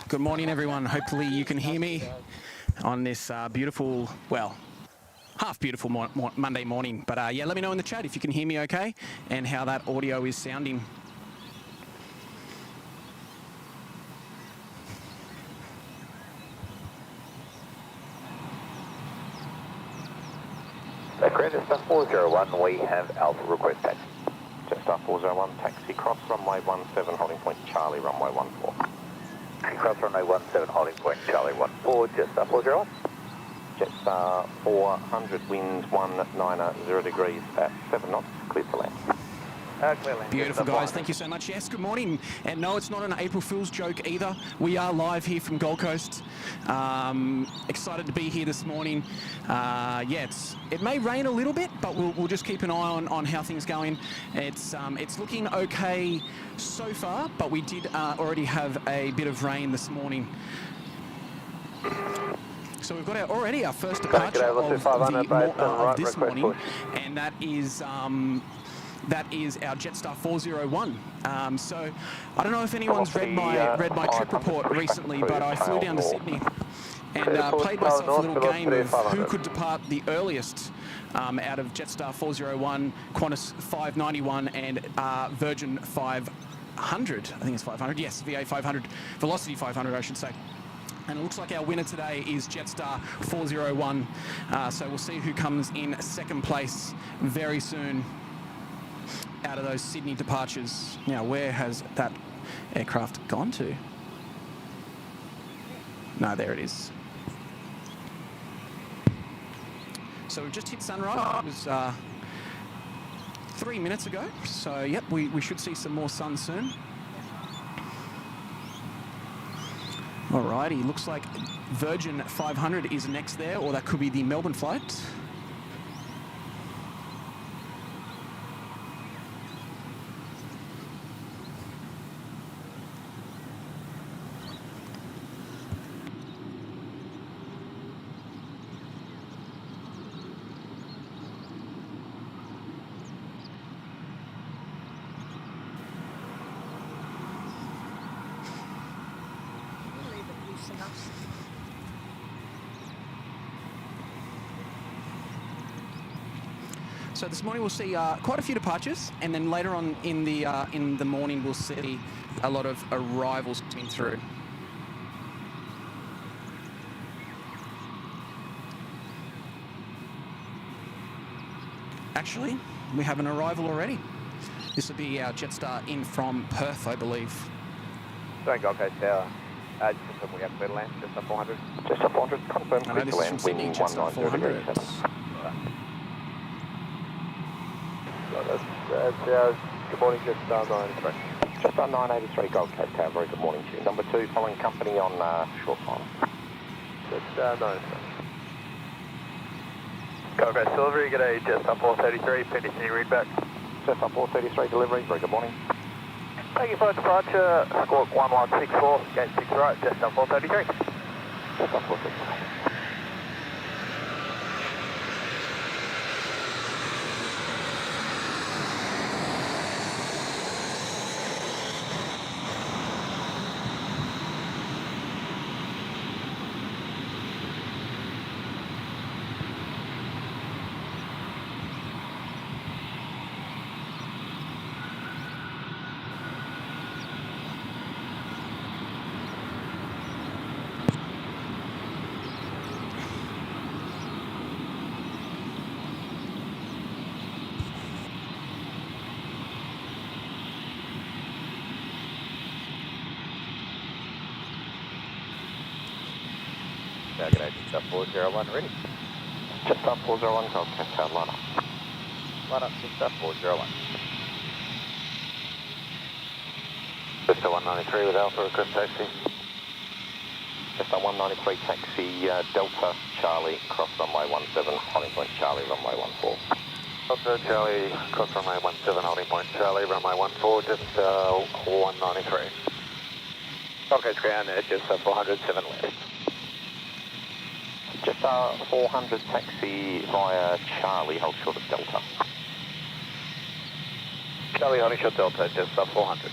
Good morning, everyone. Hopefully you can hear me on this beautiful, well, half beautiful Monday morning. But yeah, let me know in the chat if you can hear me okay and how that audio is sounding. Jetstar 401, we have Alpha request taxi. Jetstar 401, taxi cross runway 17, holding point Charlie, runway 14. Cross runway 17, holding point Charlie 14, Jetstar 401. Jetstar 400, winds 190 degrees at 7 knots, clear to land. Beautiful, guys. Thank you so much. Yes, good morning. And no, it's not an April Fool's joke either. We are live here from Gold Coast. Excited to be here this morning. Yeah, it may rain a little bit, but we'll just keep an eye on how things going. It's looking okay so far, but we did already have a bit of rain this morning. So we've got already our first departure of this morning, and that is our Jetstar 401. So I don't know if anyone's read my trip report recently, but I flew down to Sydney and played myself a little game of who could depart the earliest out of Jetstar 401, Qantas 591, and Virgin 500. I think it's 500. Yes, VA 500, Velocity 500, I should say. And it looks like our winner today is Jetstar 401. So we'll see who comes in second place very soon out of those Sydney departures. Now, where has that aircraft gone to? No, there it is. So we've just hit sunrise. It was 3 minutes ago. So, yep, we should see some more sun soon. Alrighty, looks like Virgin 500 is next there, or that could be the Melbourne flight. So this morning we'll see quite a few departures, and then later on in the morning we'll see a lot of arrivals coming through. Actually, we have an arrival already. This will be our Jetstar in from Perth, I believe. Sorry, Gold Coast Tower. Just confirm we have clear to land, Jetstar 400. Jetstar 400, confirm clear to land, wind 190 degrees. Good morning, Jetstar 983. Jetstar 983, Gold Coast Tower, very good morning to you. Number 2, following company on short time. Jetstar 983. Gold Coast delivery, good day, Jetstar 433, PDC readback. Jetstar 433 delivery, very good morning. Thank you for departure, squawk 1164, gate 6 right, Jetstar 433. Jetstar 433. Good day, Jetstar 401, ready? Jetstar 401, Gold Coast Tower, line up. Line up, Jetstar 401. Jetstar 193 with Alpha, request taxi. Jetstar 193, taxi Delta Charlie, cross runway 17, holding point Charlie, runway 14. Delta Charlie, cross runway 17, holding point Charlie, runway 14, Jetstar 193. Gold Coast ground, Jetstar 407 left. Jetstar 400 taxi via Charlie, hold short of Delta. Charlie holding short Delta, Jetstar 400.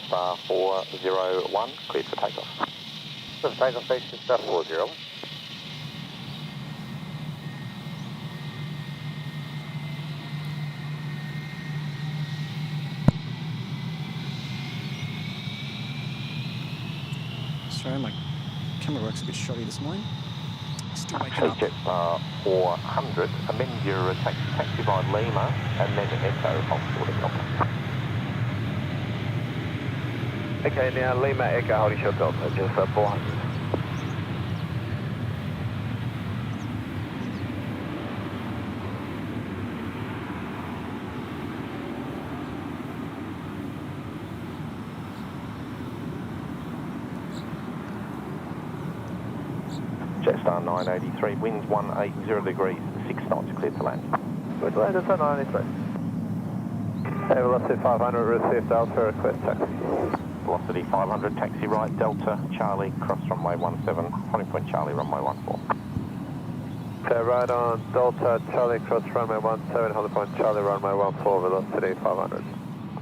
Jetstar 401, cleared for takeoff. For takeoff, base Jetstar 401. Sorry, my camera works a bit shoddy this morning. Still waking up. Jetstar 400, amend your taxi by Lima and then Echo holding complex. Okay, now Lima Echo holding short Delta, Jetstar 400. Jetstar 983, winds 180 degrees, 6 knots, cleared to land. Good to land, Jetstar 983. Hey, velocity 500, received Delta, request taxi. Velocity 500, taxi right, Delta, Charlie, cross runway 17, holding point Charlie, runway 14. Okay, right on Delta, Charlie, cross runway 17, holding point Charlie, runway 14, velocity 500.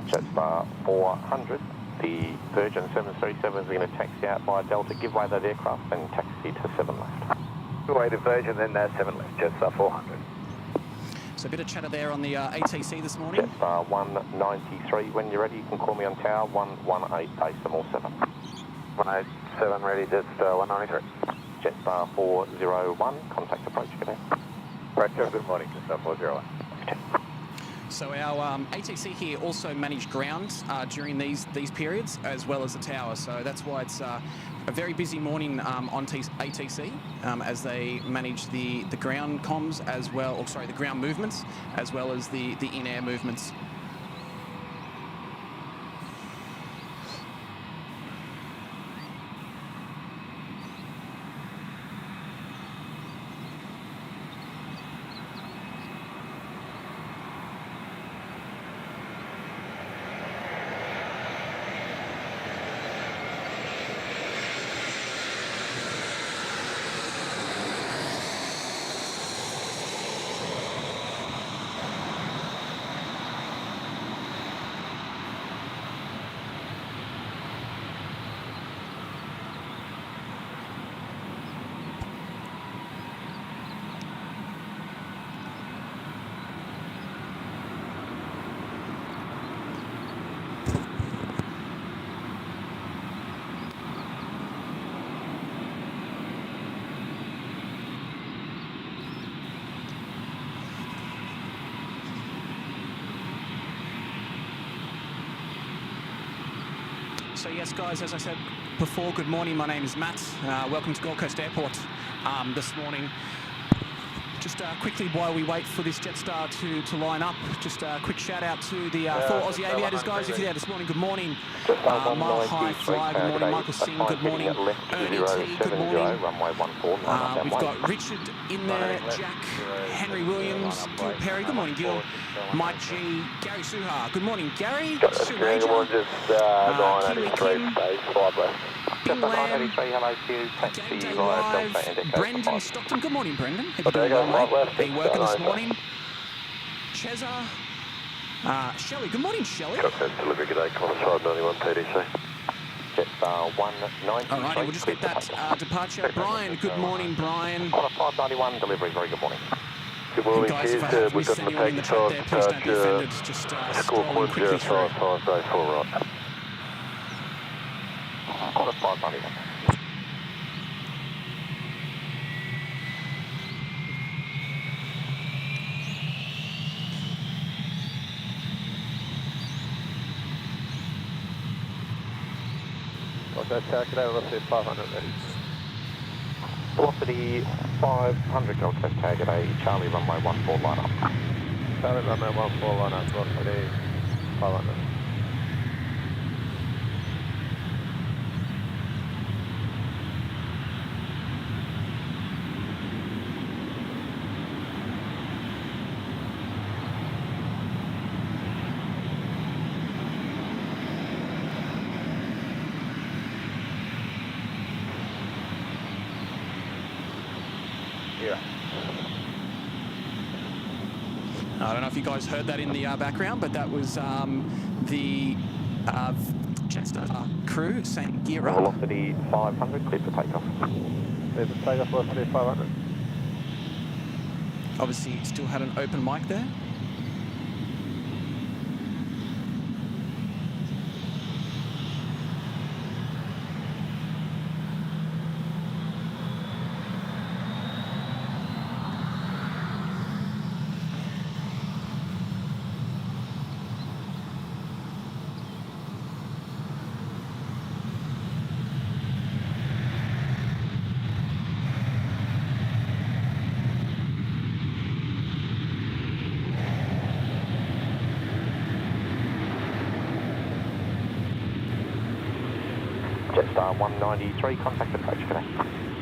Jetstar 400, the Virgin 737 is going to taxi out by Delta, give way that aircraft and taxi to 7 left. Give way to Virgin, then 7 left, Jetstar 400. So a bit of chatter there on the ATC this morning. Jetstar 193, when you're ready you can call me on tower 118, decimal 7. 187 ready, Jetstar 193. Jetstar 401, contact approach, good day. Right, good morning, Jetstar 401. So our ATC here also managed ground during these periods as well as the tower. So that's why it's a very busy morning on ATC as they manage the ground comms as well, or sorry, the ground movements as well as the in-air movements. So yes, guys, as I said before, good morning. My name is Matt. Welcome to Gold Coast Airport this morning. Just quickly, while we wait for this Jetstar to line up, just a quick shout out to the 4 Aussie aviators, guys. If you're there this morning, good morning. Mile High Fly, good morning. Michael Singh, good morning. Ernie T, good morning. We've got Richard in there, Jack, Henry Williams, Gil Perry, good morning, Gil. Mike G, Gary Suha, good morning, Gary. Sue Ranger, Kiwi Kim, Bing Lam, Game Day Live, Brendan Stockton, good morning, Brendan. How you doing, mate? Been working this morning. Cheza, Shelley, good morning, Shelley. Delivery, good day, Qantas 591 TDC. Jetstar 193. Alrighty, we'll just get that departure. Brian, good morning, Brian. On a 591 delivery, very good morning. Good morning, guys, if I have missed anyone in the chat there, please don't be offended. Just scrolling quickly through. Right. On a 591. Okay, calculate velocity 500 ready. Velocity 500, Gold Coast target A, Charlie runway 14 line up. Charlie runway 14 line up, velocity 500. I don't know if you guys heard that in the background, but that was the Jetstar crew saying gear up. Velocity 500, clear for takeoff. Clear for takeoff, velocity 500. Obviously, still had an open mic there. Jetstar 193, contact approach, good day.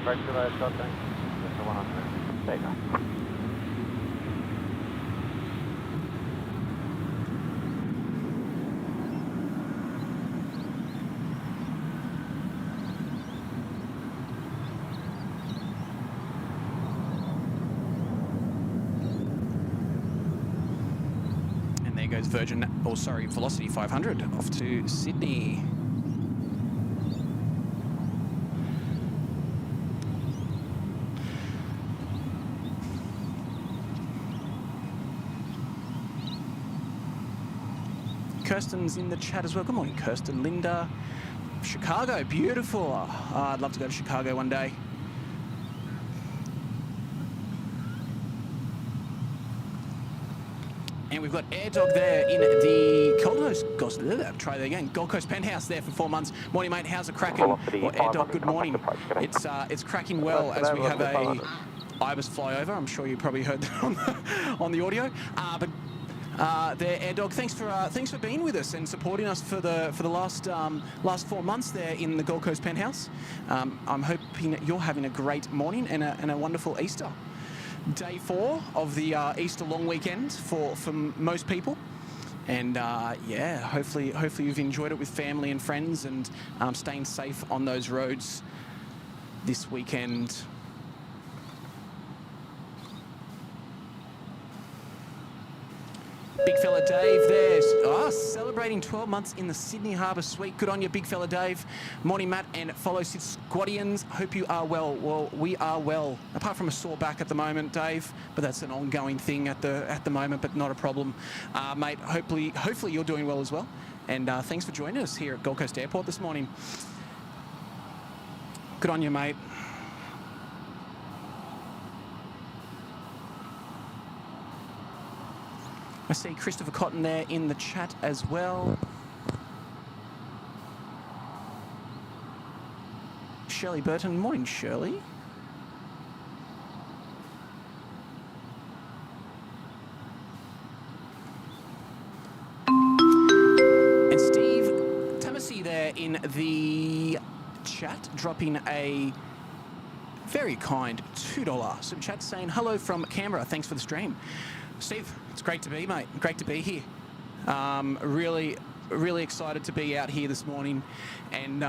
Approach delay, shot tank. Jetstar 100. There you go. And there goes Velocity 500 off to Sydney. Kirsten's in the chat as well. Good morning, Kirsten. Linda, Chicago, beautiful. Oh, I'd love to go to Chicago one day. And we've got Air Dog there in the Gold Coast. Try that again. Gold Coast Penthouse there for 4 months. Morning, mate. How's it cracking? Or Air Dog, good morning. It's cracking well as we have a Ibis flyover. I'm sure you probably heard that on the audio. There, Air Dog, thanks for being with us and supporting us for the last 4 months there in the Gold Coast Penthouse. I'm hoping that you're having a great morning and a wonderful Easter. Day 4 of the Easter long weekend for most people, and yeah, hopefully you've enjoyed it with family and friends and staying safe on those roads this weekend. Big fella Dave there, celebrating 12 months in the Sydney Harbour Suite. Good on you, big fella Dave. Morning, Matt and fellow SydSquadians. Hope you are well. Well, we are well, apart from a sore back at the moment, Dave, but that's an ongoing thing at the moment, but not a problem. Mate, hopefully you're doing well as well. And thanks for joining us here at Gold Coast Airport this morning. Good on you, mate. I see Christopher Cotton there in the chat as well. Shirley Burton. Morning, Shirley. And Steve Tamassi there in the chat, dropping a very kind $2 super chat saying, hello from Canberra. Thanks for the stream. Steve, it's great to be, mate. Great to be here. Really excited to be out here this morning and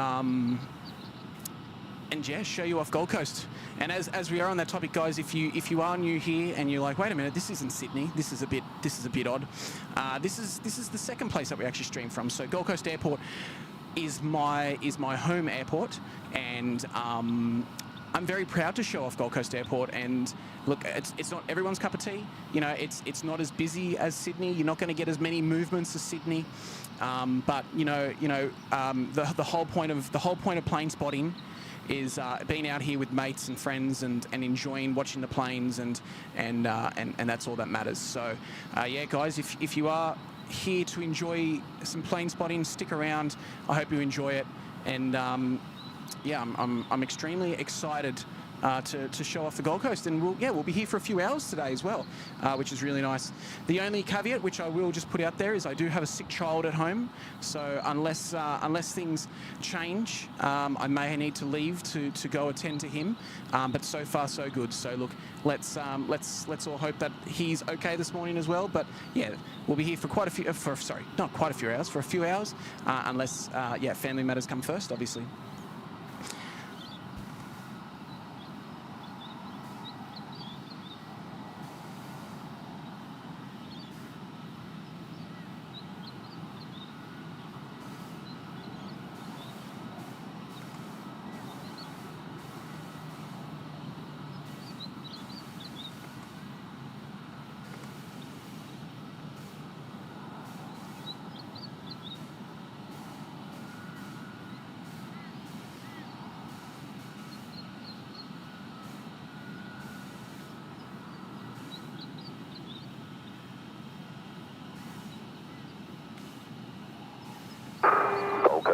yeah, show you off Gold Coast. And as we are on that topic, guys, if you are new here and you're like, wait a minute, this isn't Sydney. This is a bit odd. This is the second place that we actually stream from. So Gold Coast Airport is my home airport, and I'm very proud to show off Gold Coast Airport. And look, it's not everyone's cup of tea. You know, it's not as busy as Sydney. You're not going to get as many movements as Sydney. But the whole point of plane spotting is being out here with mates and friends and enjoying watching the planes and that's all that matters. So yeah, guys, if you are here to enjoy some plane spotting, stick around. I hope you enjoy it. And yeah, I'm extremely excited to show off the Gold Coast, and we'll be here for a few hours today as well, which is really nice. The only caveat, which I will just put out there, is I do have a sick child at home, so unless things change, I may need to leave to go attend to him. But so far so good. So look, let's all hope that he's okay this morning as well. But yeah, we'll be here for for a few hours, unless yeah, family matters come first, obviously.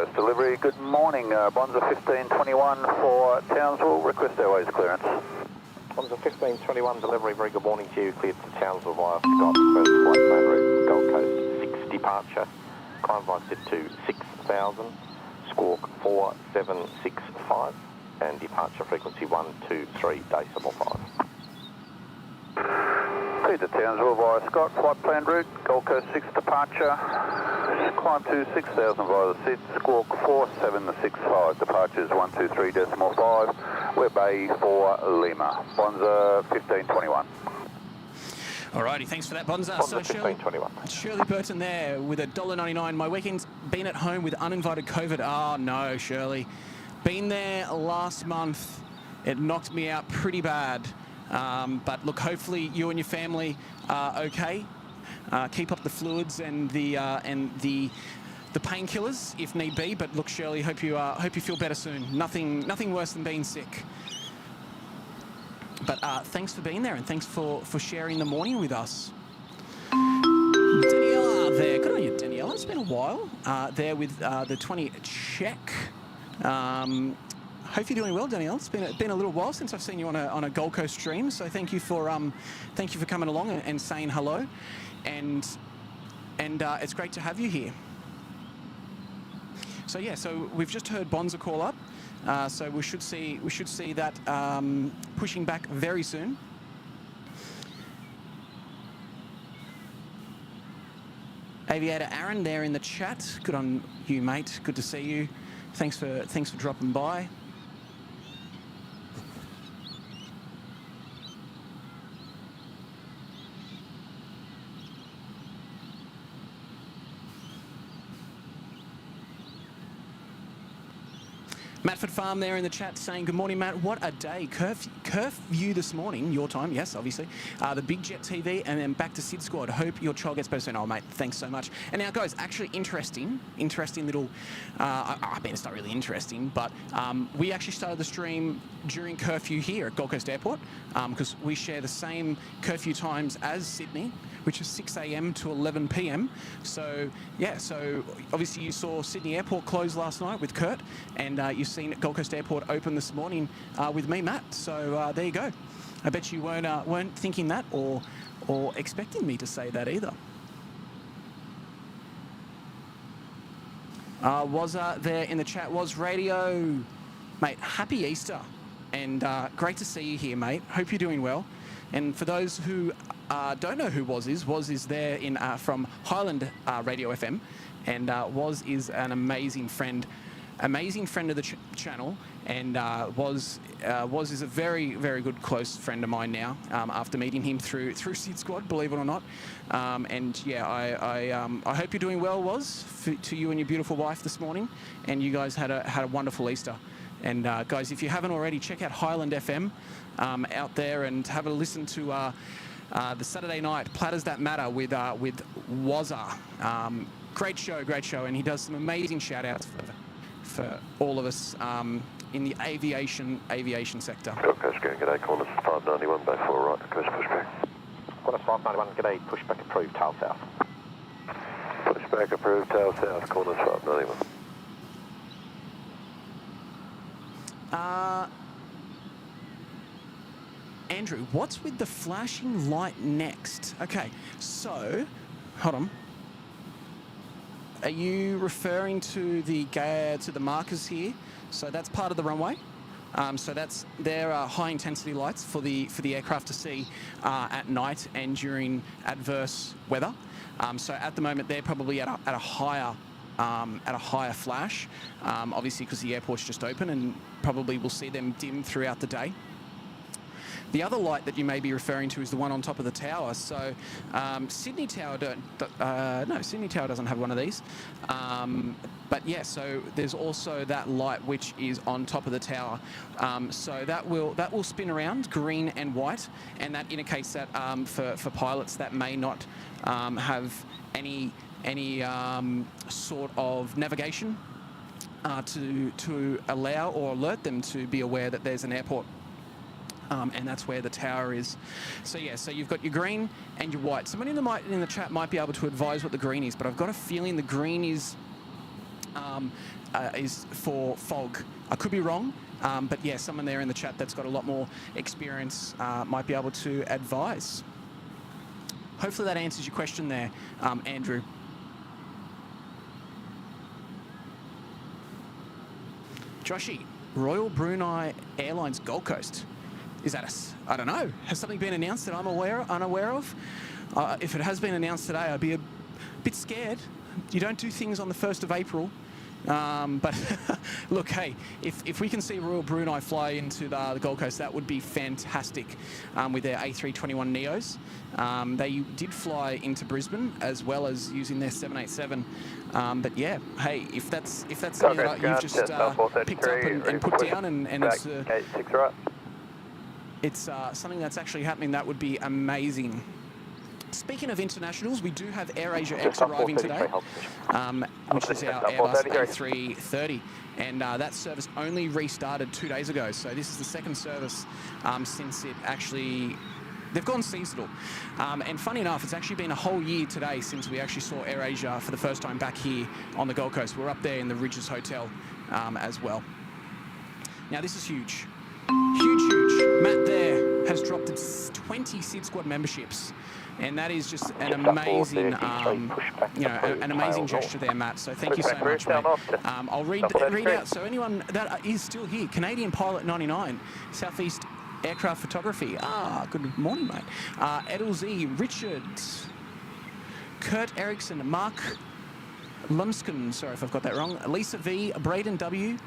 Coast delivery. Good morning, Bonza 1521 for Townsville. Request Airways clearance. Bonza 1521 delivery. Very good morning to you. Cleared to Townsville via Scott. First flight plan route Gold Coast 6 departure. Climb flight set to 6,000. Squawk 4765 and departure frequency 123.5. Cleared to Townsville via Scott. Flight plan route Gold Coast 6 departure. Climb to 6,000 via the SID. Squawk 4765. Departures 123.5. We're Bay for Lima. Bonza 1521. Alrighty, thanks for that, Bonza. Bonza 1521. Shirley Burton there with $1.99. My weekend's been at home with uninvited COVID. Oh no, Shirley. Been there last month. It knocked me out pretty bad. But look, hopefully you and your family are okay. Keep up the fluids and the painkillers if need be. But look, Shirley, hope you feel better soon. Nothing worse than being sick. But thanks for being there and thanks for sharing the morning with us. Daniela there. Good on you, Daniela. It's been a while. There with the 20 check. Hope you're doing well, Danielle. It's been a little while since I've seen you on a Gold Coast stream. So thank you for coming along and saying hello, and it's great to have you here. So yeah, so we've just heard Bonza call up. So we should see that pushing back very soon. Aviator Aaron there in the chat. Good on you, mate. Good to see you. Thanks for dropping by. Matford Farm there in the chat saying, good morning, Matt. What a day. Curfew this morning, your time, yes, obviously. The Big Jet TV and then back to SydSquad. Hope your child gets better soon. Oh, mate, thanks so much. And now, guys, actually interesting little, I mean, it's not really interesting, but we actually started the stream during curfew here at Gold Coast Airport because we share the same curfew times as Sydney, which is 6 a.m. to 11 p.m. So, yeah, so obviously you saw Sydney Airport close last night with Kurt, and you've seen Gold Coast Airport open this morning with me, Matt. So there you go. I bet you weren't thinking that or expecting me to say that either. Was there in the chat, was radio. Mate, happy Easter. And great to see you here, mate. Hope you're doing well. And for those who don't know who Woz is there in from Highland Radio FM, and Woz is an amazing friend of the channel, and Woz is a very, very good close friend of mine now. After meeting him through SydSquad, believe it or not, and yeah, I hope you're doing well, Woz, to you and your beautiful wife this morning, and you guys had a wonderful Easter. And guys, if you haven't already, check out Highland FM out there and have a listen to the Saturday night Platters That Matter with Wazza. Great show, and he does some amazing shout-outs for all of us in the aviation sector. Gold Coast, good day, corners 591, bay 4 right, request pushback. Corners 591, good day, pushback approved, tail south. Pushback approved, tail south, corners 591. Andrew, what's with the flashing light next? Okay, so, hold on. Are you referring to the markers here? So that's part of the runway. So they're high intensity lights for the aircraft to see at night and during adverse weather. So at the moment they're probably at a higher flash, obviously because the airport's just open, and probably we'll see them dim throughout the day. The other light that you may be referring to is the one on top of the tower. So Sydney Tower Sydney Tower doesn't have one of these. But yeah, so there's also that light which is on top of the tower. So that will spin around green and white, and that indicates that for pilots that may not have any sort of navigation to allow or alert them to be aware that there's an airport. And that's where the tower is. So yeah, so you've got your green and your white. Somebody in the chat might be able to advise what the green is, but I've got a feeling the green is is for fog. I could be wrong, but yeah, someone there in the chat that's got a lot more experience might be able to advise. Hopefully that answers your question there, Andrew. Joshi, Royal Brunei Airlines Gold Coast. Is that I don't know. Has something been announced that I'm unaware of? If it has been announced today, I'd be a bit scared. You don't do things on the 1st of April. But look, hey, if we can see Royal Brunei fly into the Gold Coast, that would be fantastic with their A321 Neos. They did fly into Brisbane as well as using their 787. But yeah, hey, if that's something that you've just picked up and put down and it's something that's actually happening, that would be amazing. Speaking of internationals, we do have AirAsia X arriving today, which is our Airbus A380, and that service only restarted 2 days ago. So this is the second service since it actually, they've gone seasonal. And funny enough, it's actually been a whole year today since we actually saw AirAsia for the first time back here on the Gold Coast. We're up there in the Ridges Hotel as well. Now this is huge. Huge. Matt there has dropped 20 SydSquad memberships, and that is just an amazing, an amazing gesture there, Matt. So thank you so much, mate. I'll read out. So anyone that is still here, Canadian Pilot 99, Southeast Aircraft Photography. Good morning, mate. Edel Z, Richard, Kurt Erickson, Mark Lumsken. Sorry if I've got that wrong. Lisa V, Braden W,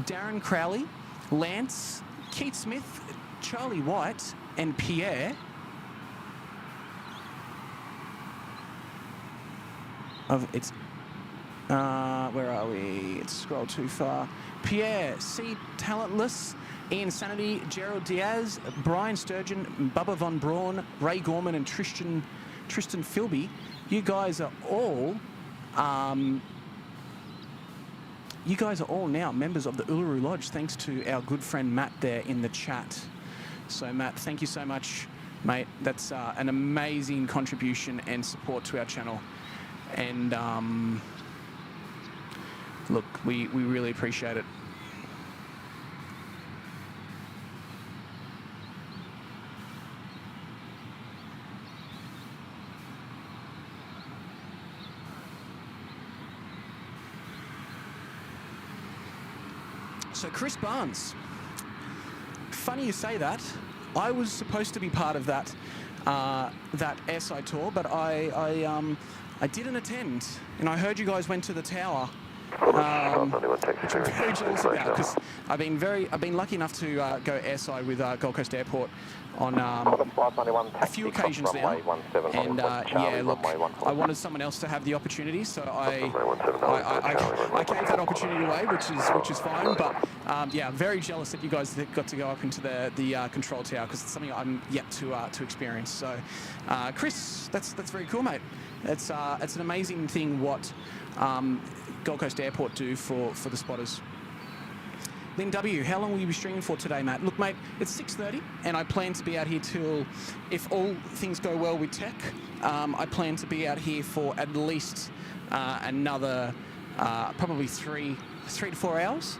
Darren Crowley, Lance, Keith Smith, Charlie White, and Pierre. Where are we? It's scrolled too far. Pierre, C. Talentless, Ian Sanity, Gerald Diaz, Brian Sturgeon, Bubba Von Braun, Ray Gorman, and Tristan Philby. You guys are all now members of the Uluru Lodge, thanks to our good friend Matt there in the chat. So Matt, thank you so much, mate. That's an amazing contribution and support to our channel. And look, we really appreciate it. So Chris Barnes, funny you say that. I was supposed to be part of that airside tour, but I didn't attend, and I heard you guys went to the tower, which I'm very jealous about, because I've been lucky enough to go airside with Gold Coast Airport on a few occasions now, and yeah, look, I wanted someone else to have the opportunity, so I gave that opportunity away, which is fine, but yeah, I'm very jealous that you guys got to go up into the control tower, because it's something I'm yet to experience. So Chris, that's very cool, mate. It's an amazing thing what Gold Coast Airport do for the spotters. Lynn W, how long will you be streaming for today, Matt? Look, mate, it's 6:30, and I plan to be out here till, if all things go well with tech, I plan to be out here for at least another probably three to 4 hours.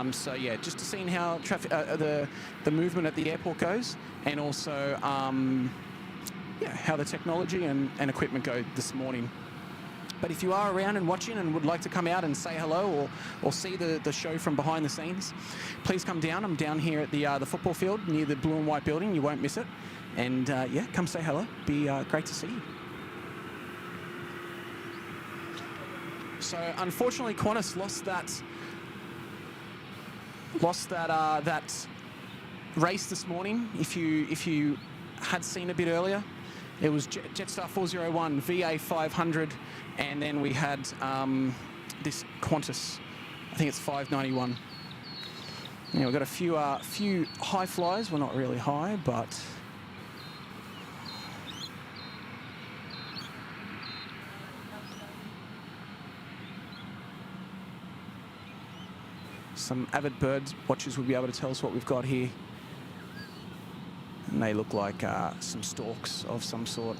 So yeah, just to see how traffic, the movement at the airport goes, and also how the technology and equipment go this morning. But if you are around and watching and would like to come out and say hello or see the show from behind the scenes, please come down. I'm down here at the football field near the blue and white building. You won't miss it. And yeah, come say hello. Be great to see you. So unfortunately, Qantas lost that race this morning. If you had seen a bit earlier, it was Jetstar 401, VA 500, and then we had this Qantas, I think it's 591. Yeah, we've got a few high flyers. Well, not really high, but some avid bird watchers will be able to tell us what we've got here. And they look like some storks of some sort.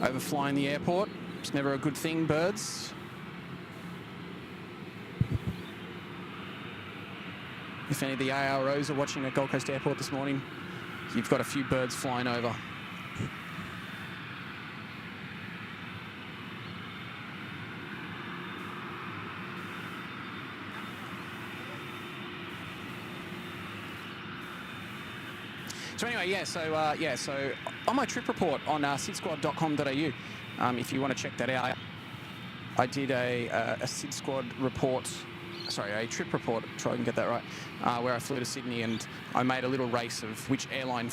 Overflying the airport. It's never a good thing, birds. If any of the AROs are watching at Gold Coast Airport this morning, you've got a few birds flying over. So anyway, so on my trip report on SydSquad.com.au, if you want to check that out, I did a SydSquad report, sorry, a trip report, try and get that right, where I flew to Sydney, and I made a little race of which airline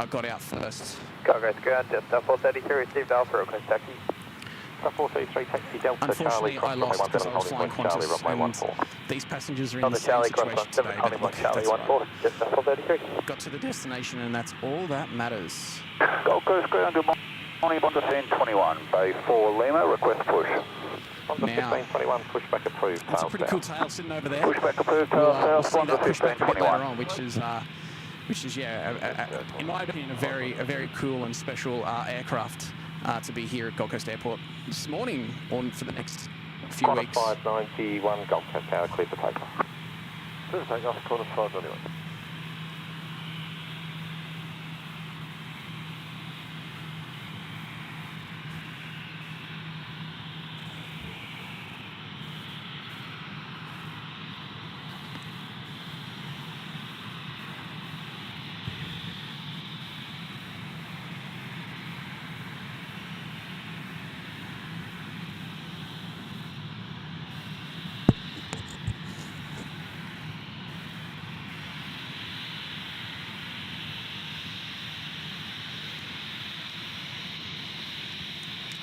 got out first. Congress ground, Delta 433, received Alpha, request taxi. 433, taxi Delta Unfortunately, Charlie, I lost because I was flying Qantas, and these passengers are in the same situation today, but look, that's right. Delta 433. Got to the destination, and that's all that matters. Gold Coast ground, good morning, Honda 1021, Bay 4 Lima, request push. Honda Now, 1521, pushback approved. That's a pretty cool tail sitting over there. Pushback approved, We'll tail see south, that Honda pushback a bit later 1521. on, which is in my opinion, a very cool and special aircraft to be here at Gold Coast Airport this morning or for the next few Quarter weeks. 591, Gold Coast Tower, clear for takeoff. Clear for takeoff, quarter 591.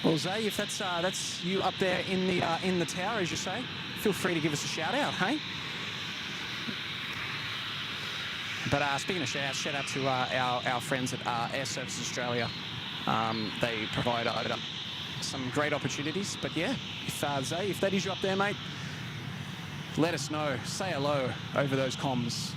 Well, Zay, if that's you up there in the tower, as you say, feel free to give us a shout out, hey? But speaking of shout out to our friends at Air Services Australia. They provide some great opportunities. But yeah, if Zay, if that is you up there, mate, let us know. Say hello over those comms.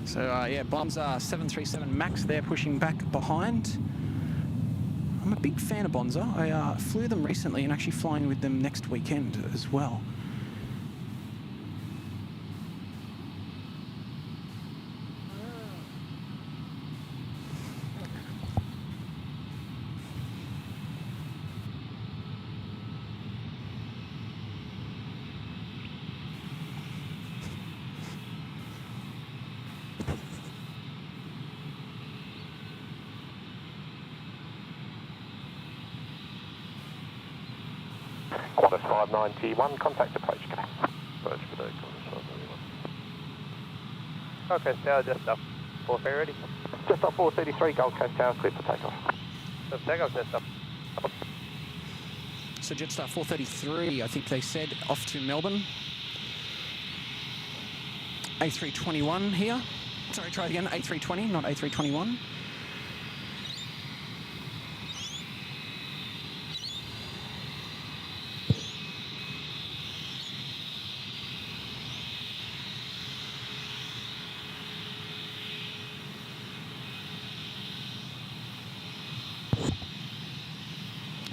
So yeah, Bonds 737 Max there pushing back behind. I'm a big fan of Bonza. I flew them recently and actually flying with them next weekend as well. Qantas 591, contact approach, connect. Approach for the Qantas 591. Gold Coast Tower, just up 430 ready. Just up 433, Gold Coast Tower, clear for takeoff. So takeoff, just up. So Jetstar 433, I think they said, off to Melbourne. A321 here. Sorry, try it again. A320, not A321.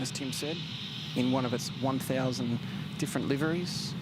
as Tim said, in one of its 1,000 different liveries.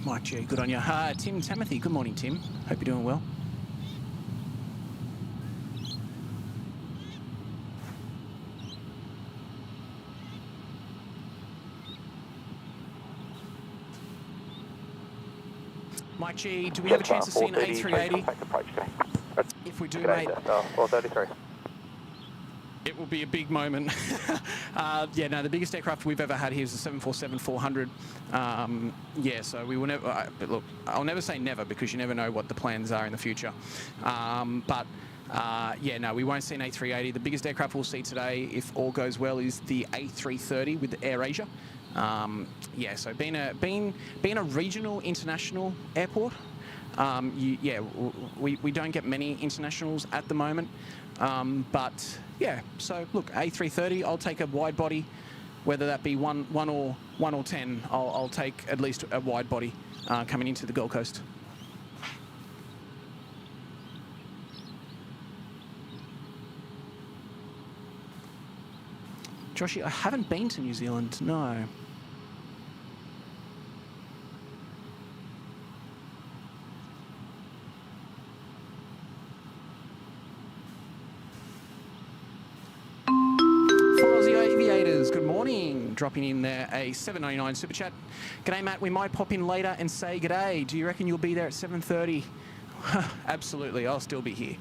Mike G, good on you. Tim Timothy, good morning, Tim. Hope you're doing well. Mike G, do we have a chance to see an A380? If we do, mate, 433. it will be a big moment. Yeah, no, the biggest aircraft we've ever had here is the 747-400. Yeah, so we will never, but look, I'll never say never because you never know what the plans are in the future. Yeah, no, we won't see an A380. The biggest aircraft we'll see today, if all goes well, is the A330 with AirAsia. Yeah, so being a regional international airport, we don't get many internationals at the moment. But yeah, so look, A330, I'll take a wide body, whether that be one or 10. I'll take at least a wide body coming into the Gold Coast. Joshy, I haven't been to New Zealand, no. Good morning, dropping in there a $7.99 super chat. G'day, Matt. We might pop in later and say g'day. Do you reckon you'll be there at 7:30? Absolutely, I'll still be here.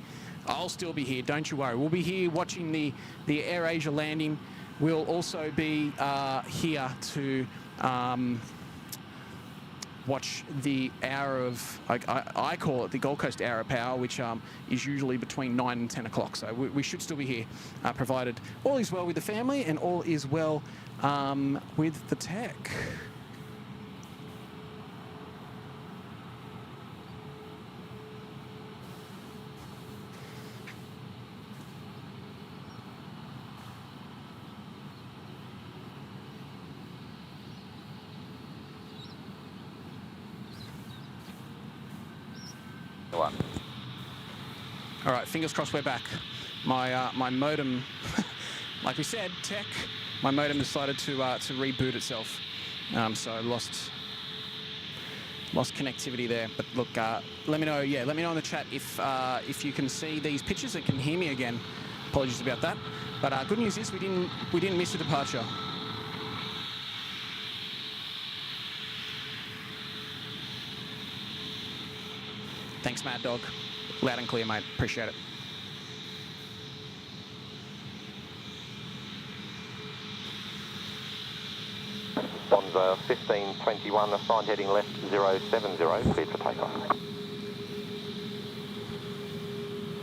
I'll still be here. Don't you worry. We'll be here watching the AirAsia landing. We'll also be here to watch the hour of, I call it the Gold Coast hour of power, which is usually between 9 and 10 o'clock. So we should still be here, provided all is well with the family and all is well with the tech. All right, fingers crossed we're back. My modem, like we said, tech, my modem decided to reboot itself. So I lost connectivity there. But look, let me know. Yeah, let me know in the chat if you can see these pictures and can hear me again. Apologies about that. But good news is we didn't miss a departure. Thanks, Mad Dog. Loud and clear, mate. Appreciate it. Bonza 1521, assigned heading left 070, cleared for takeoff.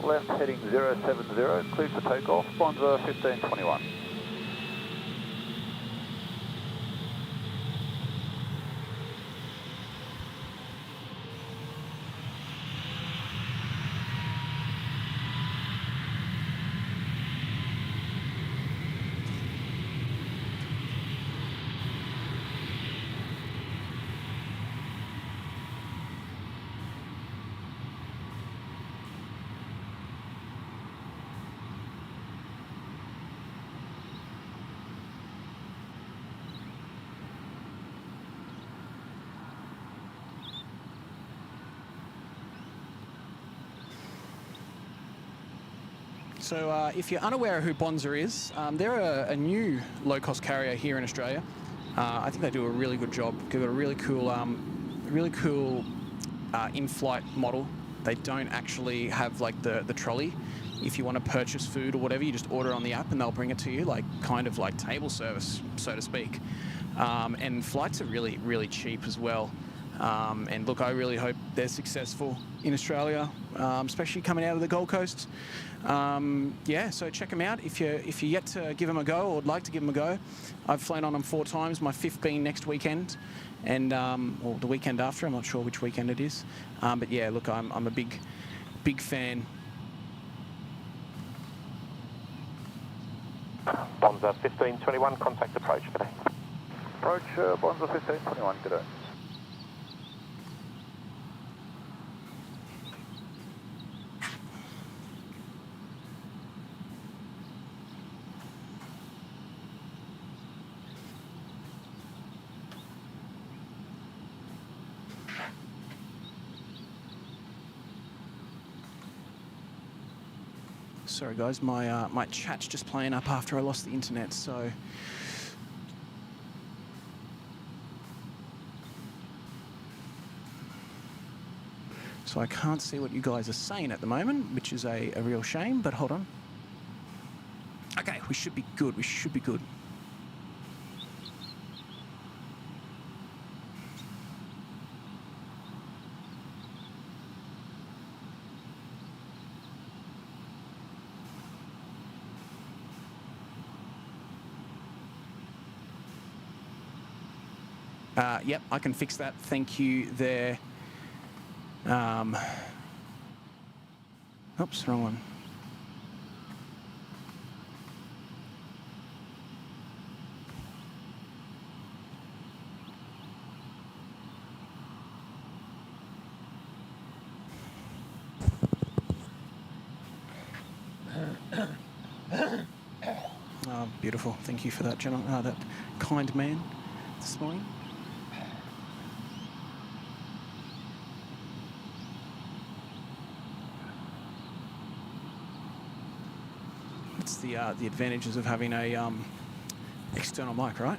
Left heading 070, cleared for takeoff, Bonza 1521. So if you're unaware of who Bonza is, they're a new low-cost carrier here in Australia. I think they do a really good job. They've got a really cool in-flight model. They don't actually have like the trolley. If you want to purchase food or whatever, you just order on the app and they'll bring it to you, like kind of like table service, so to speak. And flights are really, really cheap as well. And look, I really hope they're successful in Australia, especially coming out of the Gold Coast. Yeah, so check them out if you're yet to give them a go or would like to give them a go. I've flown on them 4 times, my 5th being next weekend, and or the weekend after. I'm not sure which weekend it is, but yeah, look, I'm a big fan. Bonza 1521, contact approach. G'day. Approach Bonza 1521, g'day. Sorry guys, my chat's just playing up after I lost the internet, so I can't see what you guys are saying at the moment, which is a real shame, but hold on. Okay, we should be good, we should be good. Yep, I can fix that. Thank you there. Oops, wrong one. Oh, beautiful. Thank you for that, gentleman, that kind man this morning. It's the advantages of having a external mic, right?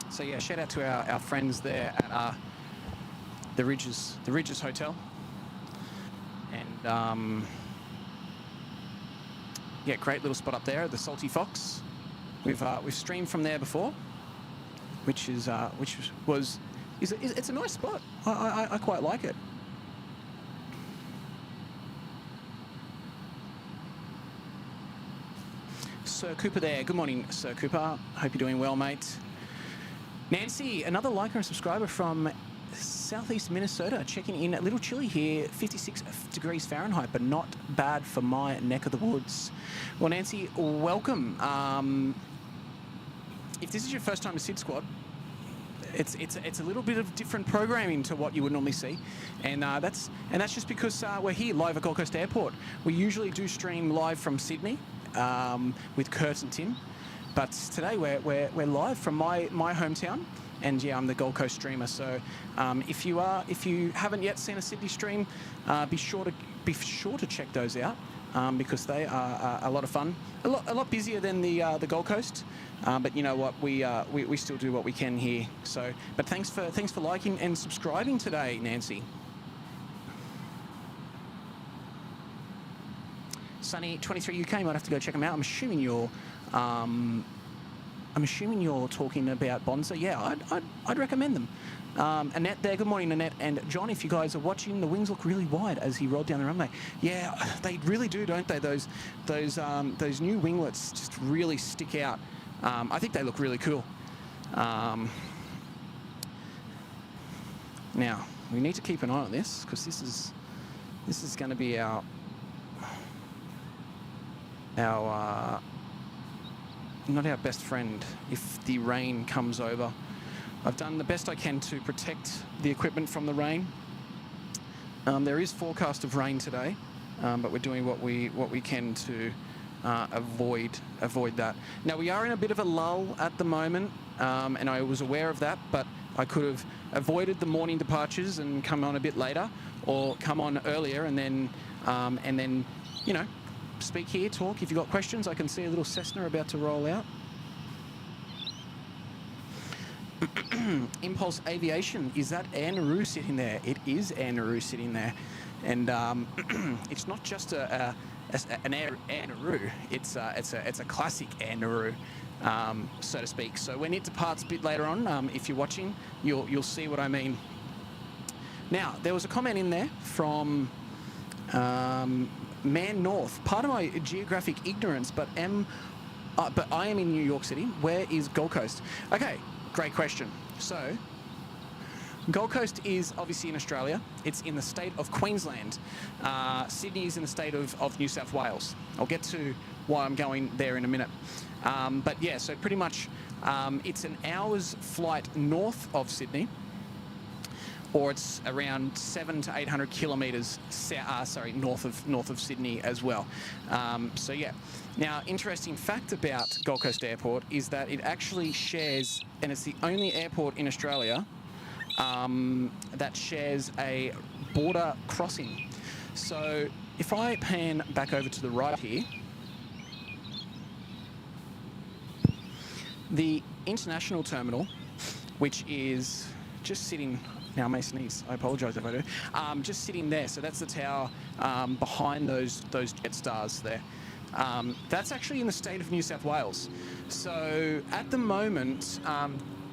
So yeah, shout out to our friends there at the Ridges Hotel, and yeah, great little spot up there at the Salty Fox. We've streamed from there before, which is it's a nice spot. I quite like it. Sir Cooper there. Good morning, Sir Cooper. Hope you're doing well, mate. Nancy, another liker and subscriber from southeast Minnesota, checking in. A little chilly here, 56 degrees Fahrenheit, but not bad for my neck of the woods. Well, Nancy, welcome. If this is your first time to SydSquad, it's a little bit of different programming to what you would normally see, and that's just because we're here live at Gold Coast Airport. We usually do stream live from Sydney with Kurt and Tim, but today we're live from my hometown. And yeah, I'm the Gold Coast streamer. So if you haven't yet seen a Sydney stream, be sure to check those out because they are a lot of fun. A lot busier than the Gold Coast, but you know what, we still do what we can here. So, but thanks for liking and subscribing today, Nancy. Sunny 23 UK, might have to go check them out. I'm assuming you're talking about Bonza. Yeah, I'd recommend them. Annette there, good morning, Annette. And John, if you guys are watching, the wings look really wide as he rolled down the runway. Yeah, they really do, don't they? Those new winglets just really stick out. I think they look really cool. Now, we need to keep an eye on this because this is going to be our not our best friend if the rain comes over. I've done the best I can to protect the equipment from the rain. There is forecast of rain today, but we're doing what we can to avoid that. Now we are in a bit of a lull at the moment, and I was aware of that, but I could have avoided the morning departures and come on a bit later, or come on earlier and then you know, speak here, talk. If you've got questions, I can see a little Cessna about to roll out. Impulse Aviation, is that Air Nauru sitting there? It is Air Nauru sitting there, and it's not just an Air Nauru. It's a classic Air Nauru, so to speak. So when it departs a bit later on, if you're watching, you'll see what I mean. Now there was a comment in there from Man North. Part of my geographic ignorance, but I am in New York City. Where is Gold Coast? Okay. Great question. So, Gold Coast is obviously in Australia. It's in the state of Queensland. Sydney is in the state of New South Wales. I'll get to why I'm going there in a minute. But yeah, so pretty much it's an hour's flight north of Sydney, or it's around 700 to 800 kilometres north of Sydney as well. So yeah. Now, interesting fact about Gold Coast Airport is that it actually shares, and it's the only airport in Australia that shares a border crossing. So if I pan back over to the right here, the international terminal, which is just sitting, now I may sneeze, I apologise if I do, just sitting there. So that's the tower behind those Jetsstars there. That's actually in the state of New South Wales. So at the moment,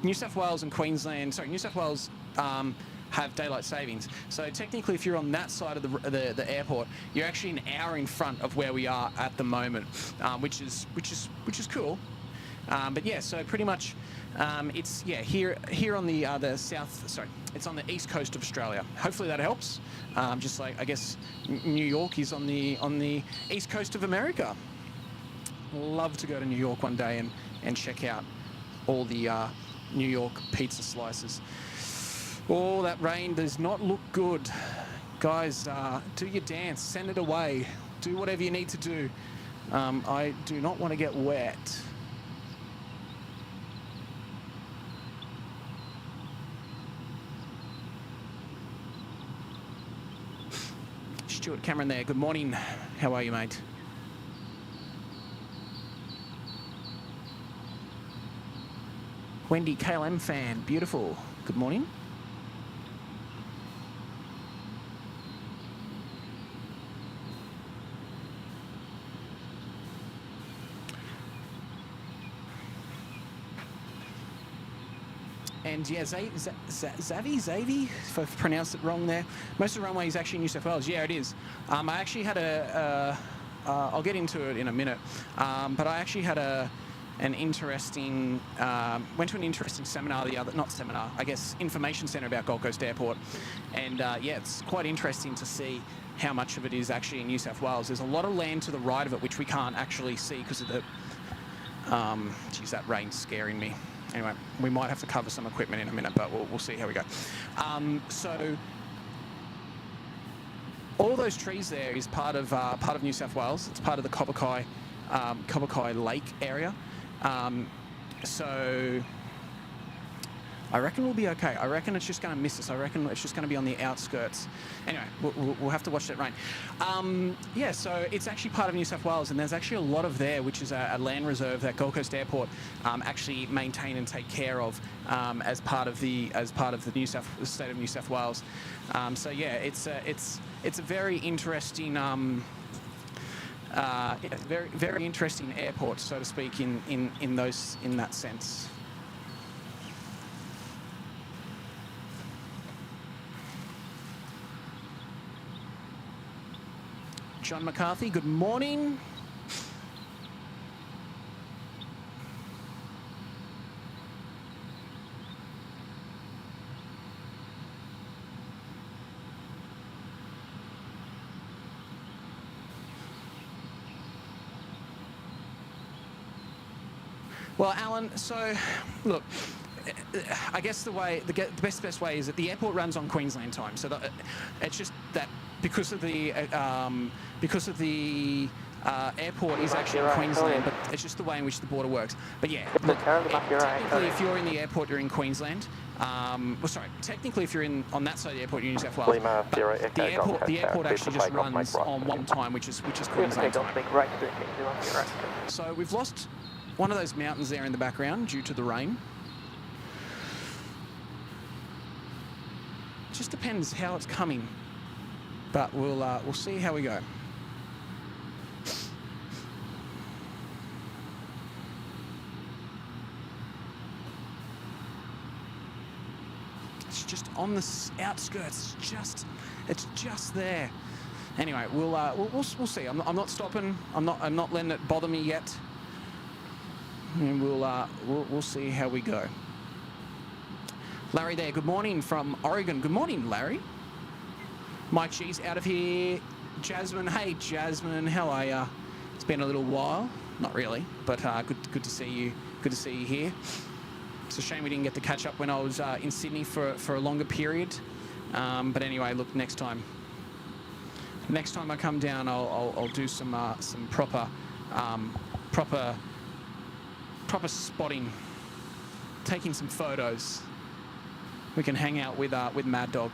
New South Wales and Queensland, sorry, New South Wales have daylight savings. So technically, if you're on that side of the airport, you're actually an hour in front of where we are at the moment, which is cool. But yeah, so pretty much it's here on the south. Sorry, it's on the east coast of Australia. Hopefully that helps. Just like I guess New York is on the east coast of America. Love to go to New York one day and check out all the New York pizza slices. Oh, that rain does not look good, guys. Do your dance, send it away, do whatever you need to do. I do not want to get wet. Stuart Cameron there. Good morning. How are you, mate? Wendy KLM fan. Beautiful. Good morning. And yeah, Zavi, if I've pronounced it wrong there. Most of the runway is actually New South Wales. Yeah, it is. I actually had I'll get into it in a minute, but I actually had an interesting, went to an interesting seminar I guess information centre about Gold Coast Airport. And yeah, it's quite interesting to see how much of it is actually in New South Wales. There's a lot of land to the right of it, which we can't actually see because of the, geez, that rain's scaring me. Anyway, we might have to cover some equipment in a minute, but we'll see how we go. So all those trees there is part of New South Wales. It's part of the Copper Kai Lake area. So I reckon we'll be okay. I reckon it's just going to miss us. I reckon it's just going to be on the outskirts. Anyway, we'll have to watch that rain. Yeah, so it's actually part of New South Wales, and there's actually a lot of there, which is a land reserve that Gold Coast Airport actually maintain and take care of as part of the state of New South Wales. So yeah, it's a very interesting. Yeah, very interesting airport, so to speak, in that sense. John McCarthy, good morning. Well, Alan, so look, I guess the best way is that the airport runs on Queensland time. So it's just that because of the airport is actually in Queensland, but it's just the way in which the border works. But yeah, look, technically if you're in the airport, you're in Queensland. Well, sorry, technically if you're on that side of the airport, you're in New South Wales. But the airport actually just runs on one time, which is Queensland time. So we've lost one of those mountains there in the background due to the rain. Just depends how it's coming, but we'll see how we go. It's just on the outskirts. It's just there. Anyway, we'll see. I'm not stopping. I'm not letting it bother me yet. And we'll see how we go. Larry there, good morning from Oregon. Good morning, Larry. Mike G's out of here. Jasmine, hey Jasmine, how are ya? It's been a little while. Not really, but good to see you. Good to see you here. It's a shame we didn't get to catch up when I was in Sydney for a longer period. But anyway, look, next time I come down, I'll do some proper spotting, taking some photos. We can hang out with Mad Dog.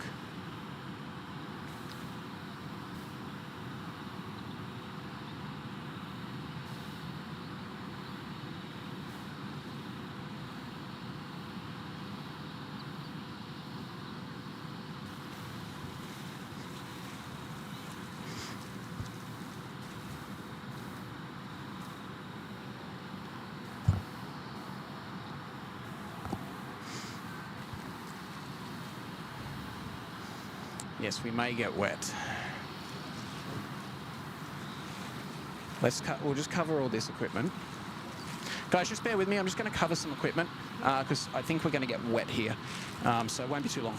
Yes, we may get wet. We'll just cover all this equipment. Guys, just bear with me. I'm just going to cover some equipment because I think we're going to get wet here. So it won't be too long.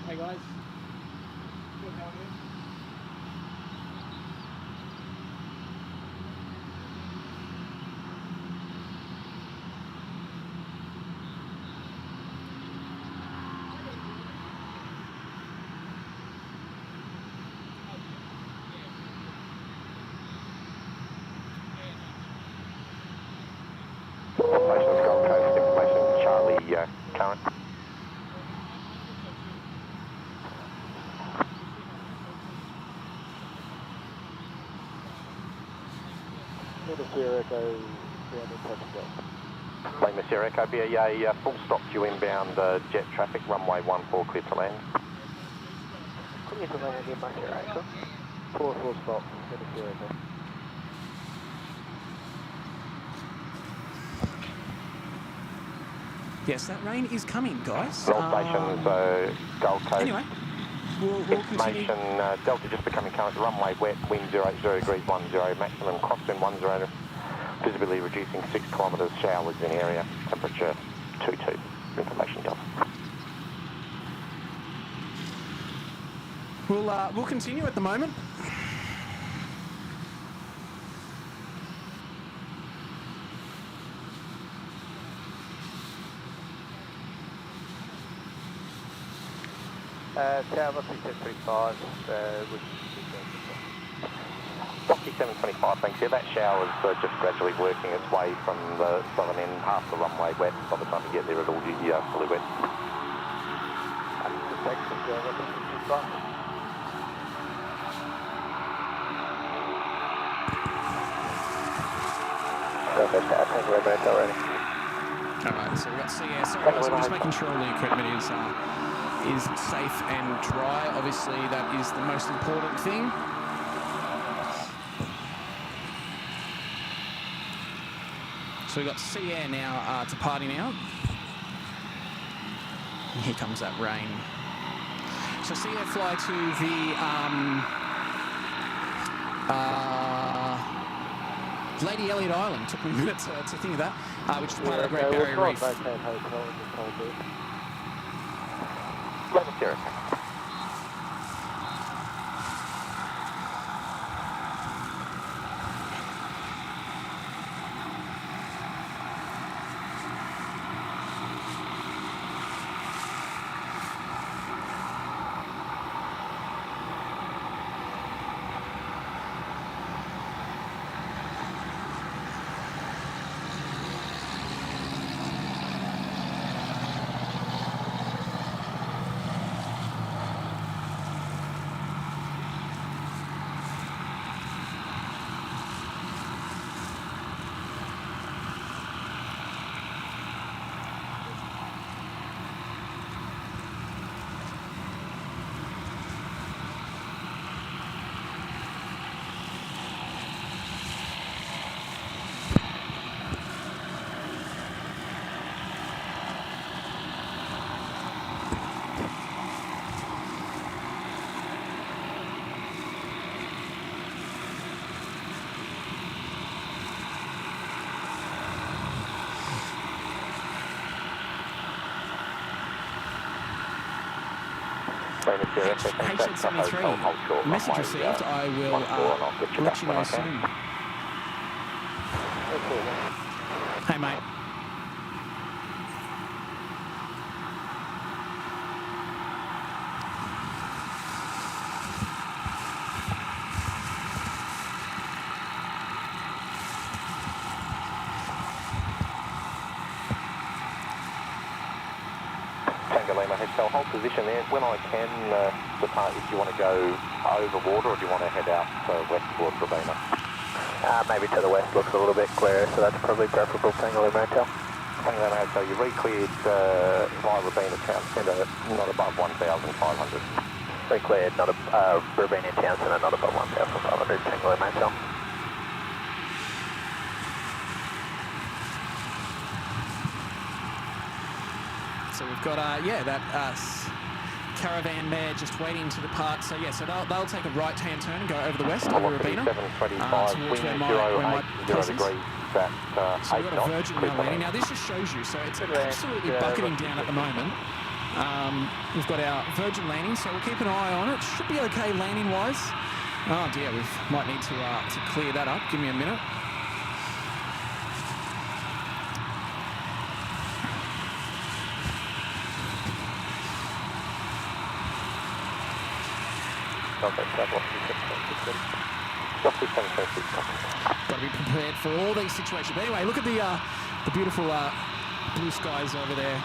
Hey guys. Good, how are you? Operations Gold Coast, information Charlie, current. Lima Sierra Echo, BAA, full stop due inbound jet traffic, runway 14 clear to land. Clear to land again, Lima Sierra Echo. Full stop, Lima Sierra Echo. Yes, that rain is coming, guys. Roll stations, Gold Coast. Anyway, we'll continue. Information, Delta just becoming current, runway wet, wind 080 degrees 10, maximum crosswind 10, visibility reducing 6 kilometres, showers in area, temperature 22. Information, Delta. We'll continue at the moment. Tower 3735, Rocky 725, thanks. Yeah, that shower's just gradually working its way from the southern end, half the runway wet. By the time you get there, it'll be fully wet. Alright, so we've got CS. Sorry guys, I'm just making sure all the equipment is safe and dry. Obviously, that is the most important thing. So we've got Sea Air now departing out. Here comes that rain. So see her fly to the Lady Elliot Island. Took me a minute to think of that, which is part of the Great Barrier Reef. Level 0. H73, message received. I will let you know soon. Hey, mate. Hold position there. When I can depart, if you want to go over water or do you want to head out west towards Robina? Maybe to the west looks a little bit clearer, so that's probably preferable. Tango Lima Hotel. Tango Lima Hotel, you re-cleared via Robina Town Centre, not above 1,500. Re-cleared, not Robina Town Centre, not above 1,500. Tango Lima Hotel. So we've got, that caravan there just waiting to depart. So, yeah, so they'll take a right-hand turn and go over the west, over Robina, towards where my place is. So we've got a Virgin landing. Now, this just shows you, so it's absolutely bucketing down at the moment. We've got our Virgin landing, so we'll keep an eye on it. Should be okay landing-wise. Oh, dear, we might need to clear that up. Give me a minute. Got to be prepared for all these situations. But anyway, look at the beautiful blue skies over there.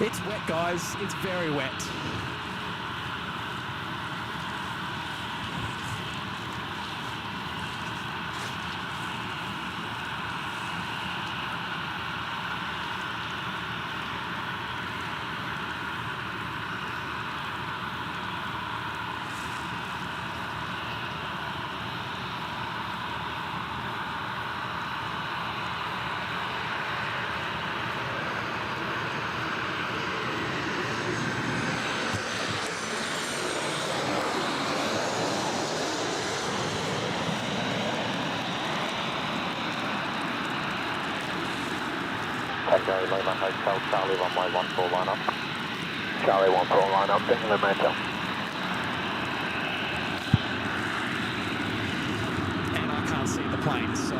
It's wet, guys. It's very wet. Tango Lima Hotel, Charlie Runway 14 line up. Charlie 14 line up, Tango Lima Hotel. And I can't see the plane, so...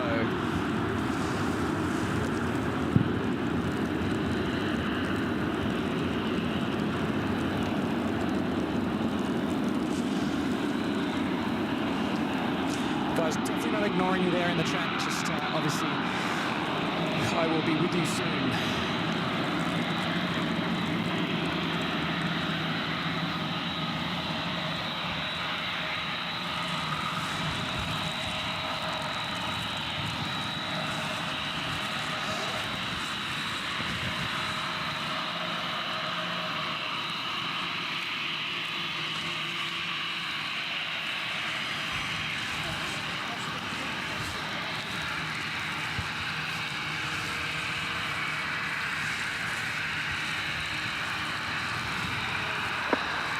Guys, definitely not ignoring you there in the chat, just obviously I will be with you soon.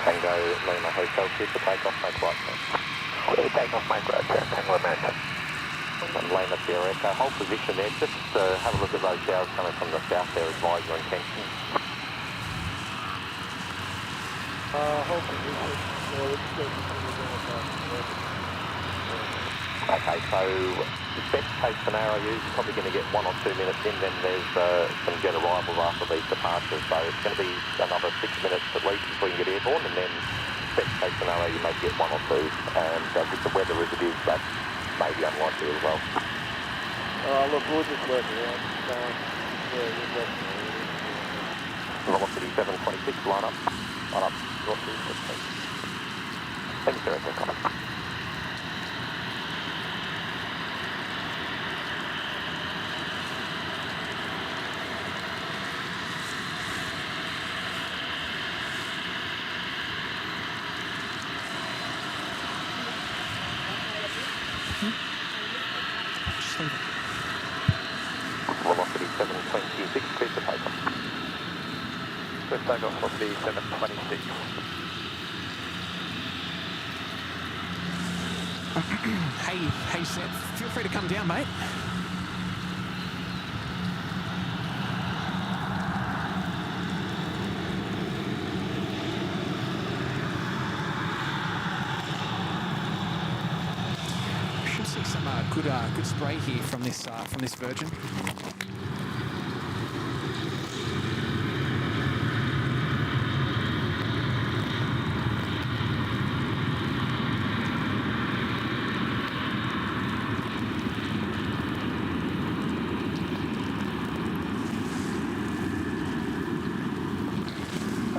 Tango Lima Hotel, clear for takeoff, make right turn. Clear takeoff, make right turn, Tango America. And Lima Sierra Echo, hold position there, just have a look at those showers coming from the south there, advise your intention. Hold position, we're just going to Okay, so best case scenario, you're probably going to get 1 or 2 minutes in, then there's some jet arrivals after these departures, so it's going to be another 6 minutes at least before you get airborne, and then best case scenario you may get 1 or 2, and with the weather as it is, that may be unlikely as well. look, we'll just work around. Velocity 726, line up. Line up. Velocity 726. Thank you, Director. Comment. Velocity 726, clear for takeoff. Clear for takeoff, velocity 726. Hey, Seth, feel free to come down, mate. Should see some good spray here from this Virgin.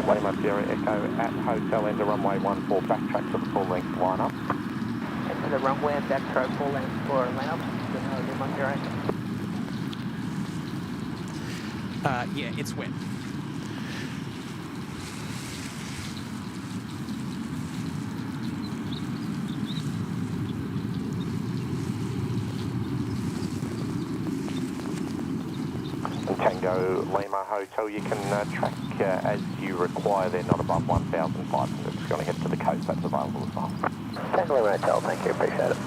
Lima Sierra Echo at Hotel into runway 14, backtrack to the full length lineup. Into the runway and backtrack full length for lineup. Lima Sierra Echo. Yeah, it's wet. Tango Lima Hotel, you can track as you require, they're not above 1,500. It's going to head to the coast, that's available as well. Tango Lima Hotel, thank you, appreciate it.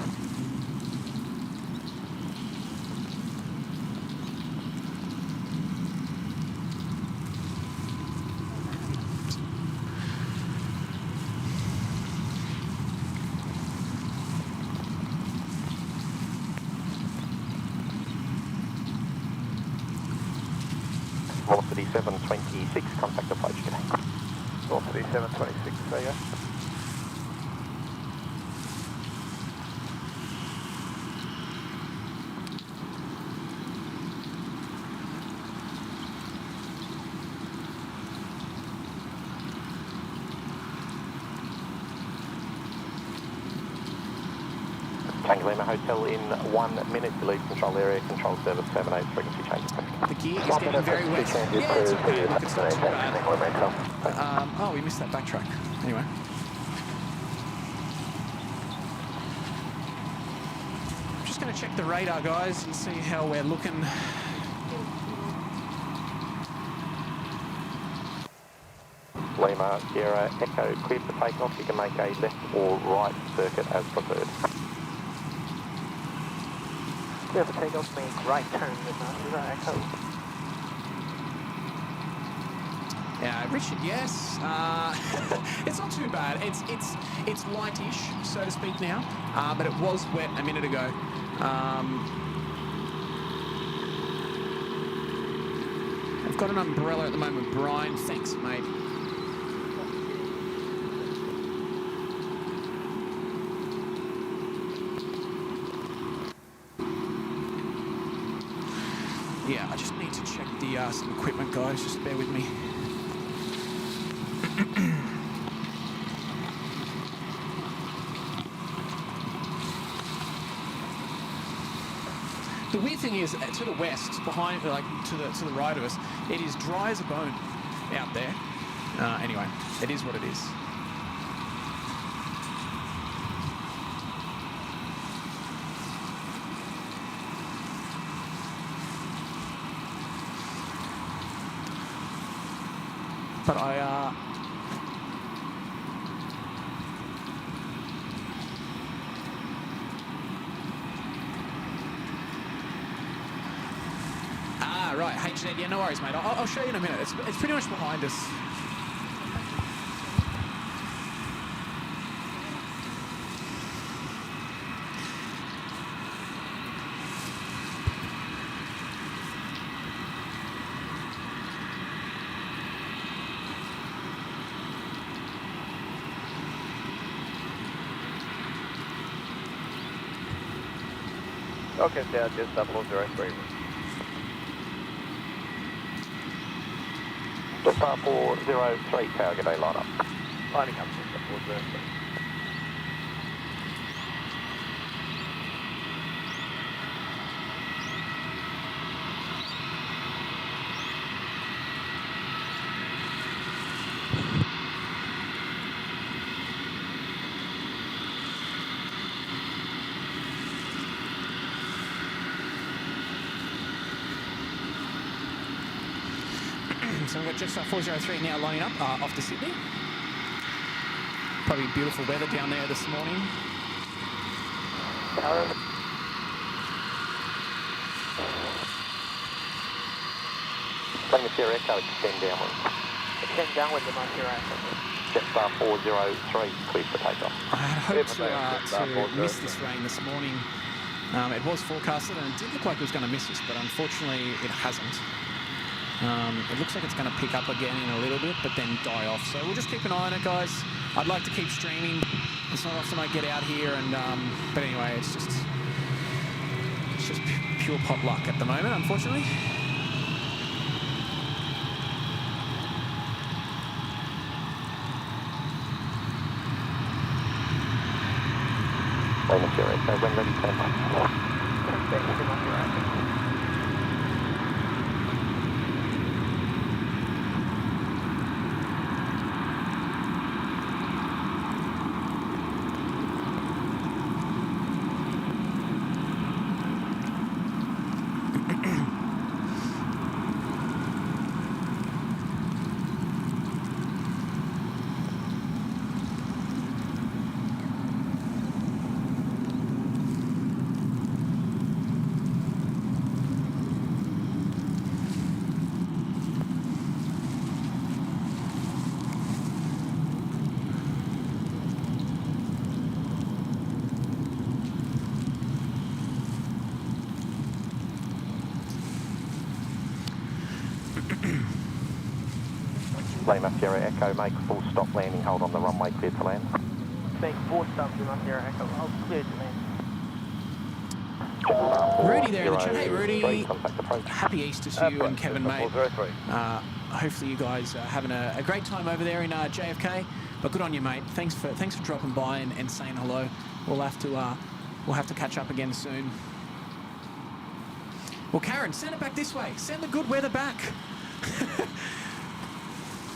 Velocity 726, contact approach today. Velocity 726, there you go. Tango Lima Hotel in 1 minute, you leave control area, control service 78, frequency change. The gear is getting very wet. Yeah, it's okay. Look, it's not too bad. Oh, we missed that backtrack. Anyway. I'm just going to check the radar, guys, and see how we're looking. Lima Sierra Echo, cleared for takeoff. You can make a left or right circuit as preferred. Clear for takeoff, make right turn with Sierra Echo. Yeah, Richard, yes. It's not too bad. It's lightish, so to speak now, but it was wet a minute ago. I've got an umbrella at the moment, Brian. Thanks, mate. Yeah, I just need to check the some equipment, guys. Just bear with me. The weird thing is, to the west, behind, like to the right of us, it is dry as a bone out there. Anyway, it is what it is. But Right, HZ, yeah, no worries, mate. I'll show you in a minute. It's pretty much behind us. Okay, South, just 403. Just 403, power, good day, line up. Lining up, just 403. So we've got Jetstar 403 now lining up off to Sydney. Probably beautiful weather down there this morning. Lima Sierra Echo, extend downwind. Extend downwind to my Sierra Echo. Jetstar 403, clear for takeoff. I had hoped to miss this rain this morning. It was forecasted and it did look like it was going to miss us, but unfortunately it hasn't. It looks like it's going to pick up again in a little bit, but then die off. So we'll just keep an eye on it, guys. I'd like to keep streaming. It's not often I get out here, and but anyway, it's just pure pot luck at the moment, unfortunately. Lima Sierra Echo, when ready, turn left. Lima Sierra Echo, make a full stop landing, hold on the runway, clear to land. Make 4 stops to my Sierra Echo, I'll clear to land. Rudy there in the chat. Hey Rudy, happy Easter to you and Kevin, mate. Hopefully you guys are having a great time over there in JFK. But good on you, mate. Thanks for dropping by and saying hello. We'll have to catch up again soon. Well, Karen, send it back this way. Send the good weather back.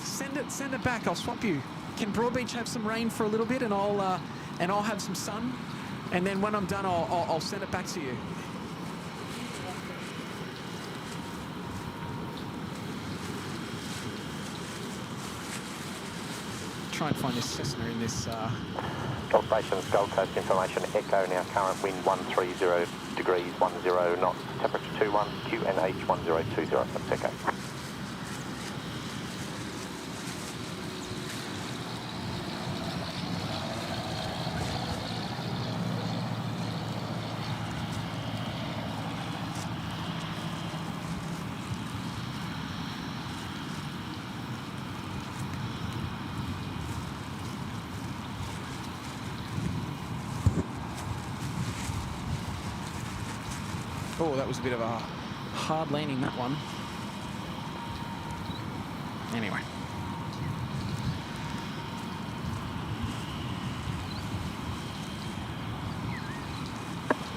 Send it back. I'll swap you. Can Broadbeach have some rain for a little bit, and I'll have some sun, and then when I'm done, I'll send it back to you. Try and find this Cessna in this. Gold Stations, Gold Coast information. Echo now. Current wind 130 degrees 10 knots. Temperature 21. QNH 1020. That's Echo. Oh, that was a bit of a hard landing, that one. Anyway.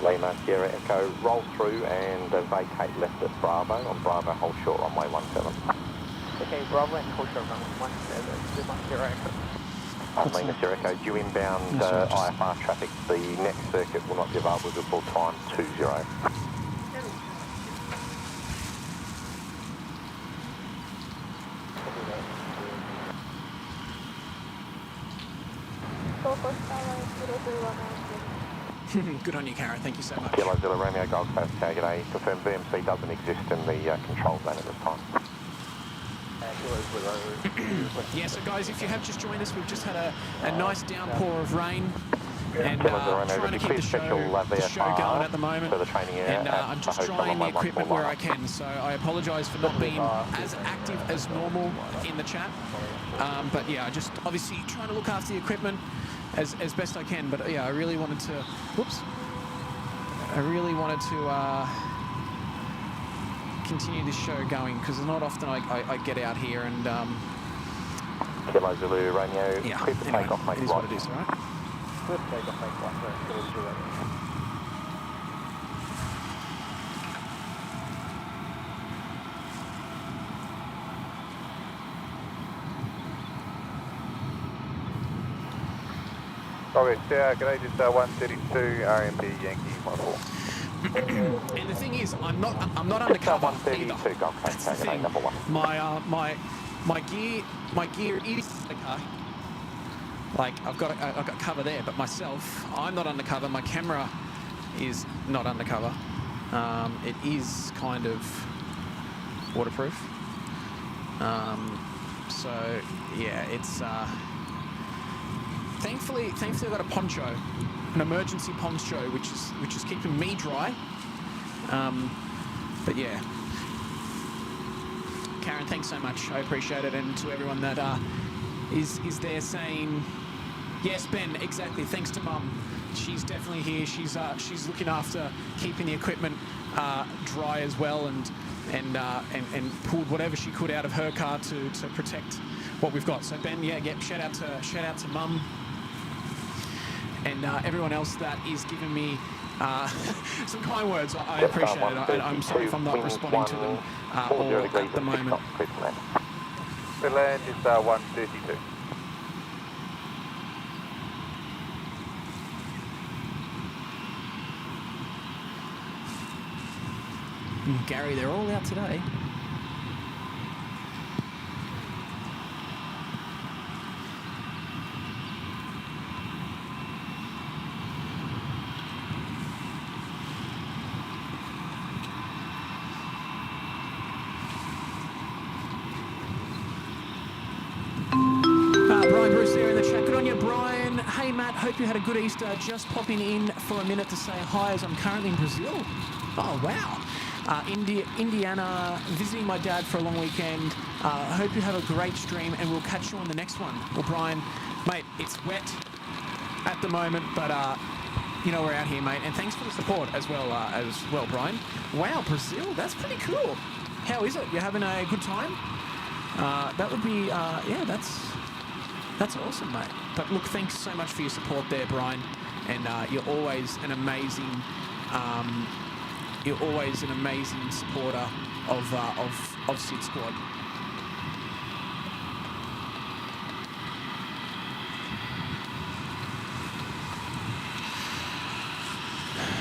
Lima Sierra Echo, roll through and vacate left at Bravo. On Bravo, hold short runway 17. Okay, Bravo and hold short runway 17 to my Sierra Echo. Lima Sierra Echo, due inbound IFR traffic. The next circuit will not be available before time 20. Good on you, Karen. Thank you so much. Kilo Zulu Romeo Gold Coast Target A. Confirm VMC doesn't exist in the control zone at this time. Yeah, so guys, if you have just joined us, we've just had a nice downpour of rain. And trying to keep the show going at the moment. And I'm just trying the equipment where I can. So I apologise for not being as active as normal in the chat. But yeah, just obviously trying to look after the equipment as best I can. But yeah, I really wanted to. Whoops. I really wanted to continue this show going because it's not often I get out here and. Kilo Zulu Romeo. Yeah. Clear for Anyway, takeoff, make it is right. what it is, all right? Let's take off, make one first, Kilo Zulu Romeo. Okay, g'day, just 132 RMB Yankee 14. And the thing is, I'm not undercover either. 132 Gold Coast That's the Target A thing. number 1. My gear is the car. Like I've got cover there, but myself, I'm not undercover. My camera is not undercover. It is kind of waterproof. So yeah, it's thankfully I've got a poncho, an emergency poncho, which is keeping me dry. But yeah, Karen, thanks so much. I appreciate it, and to everyone that is there saying. Yes, Ben, exactly. Thanks to Mum. She's definitely here. She's looking after keeping the equipment dry as well, and pulled whatever she could out of her car to protect what we've got. So Ben, yeah, shout out to Mum and everyone else that is giving me some kind words. I appreciate it. I'm sorry if I'm not responding to them all at the moment. The land is 132. Gary, they're all out today. Brian Bruce there in the chat. Good on you, Brian. Hey, Matt, hope you had a good Easter. Just popping in for a minute to say hi as I'm currently in Brazil. Oh, wow. Indiana, visiting my dad for a long weekend. Hope you have a great stream, and we'll catch you on the next one. Well, Brian, mate, it's wet at the moment, but you know we're out here, mate. And thanks for the support as well, Brian. Wow, Brazil, that's pretty cool. How is it? You having a good time? That would be, yeah, that's awesome, mate. But look, thanks so much for your support there, Brian. And you're always an amazing. You're always an amazing supporter of SydSquad.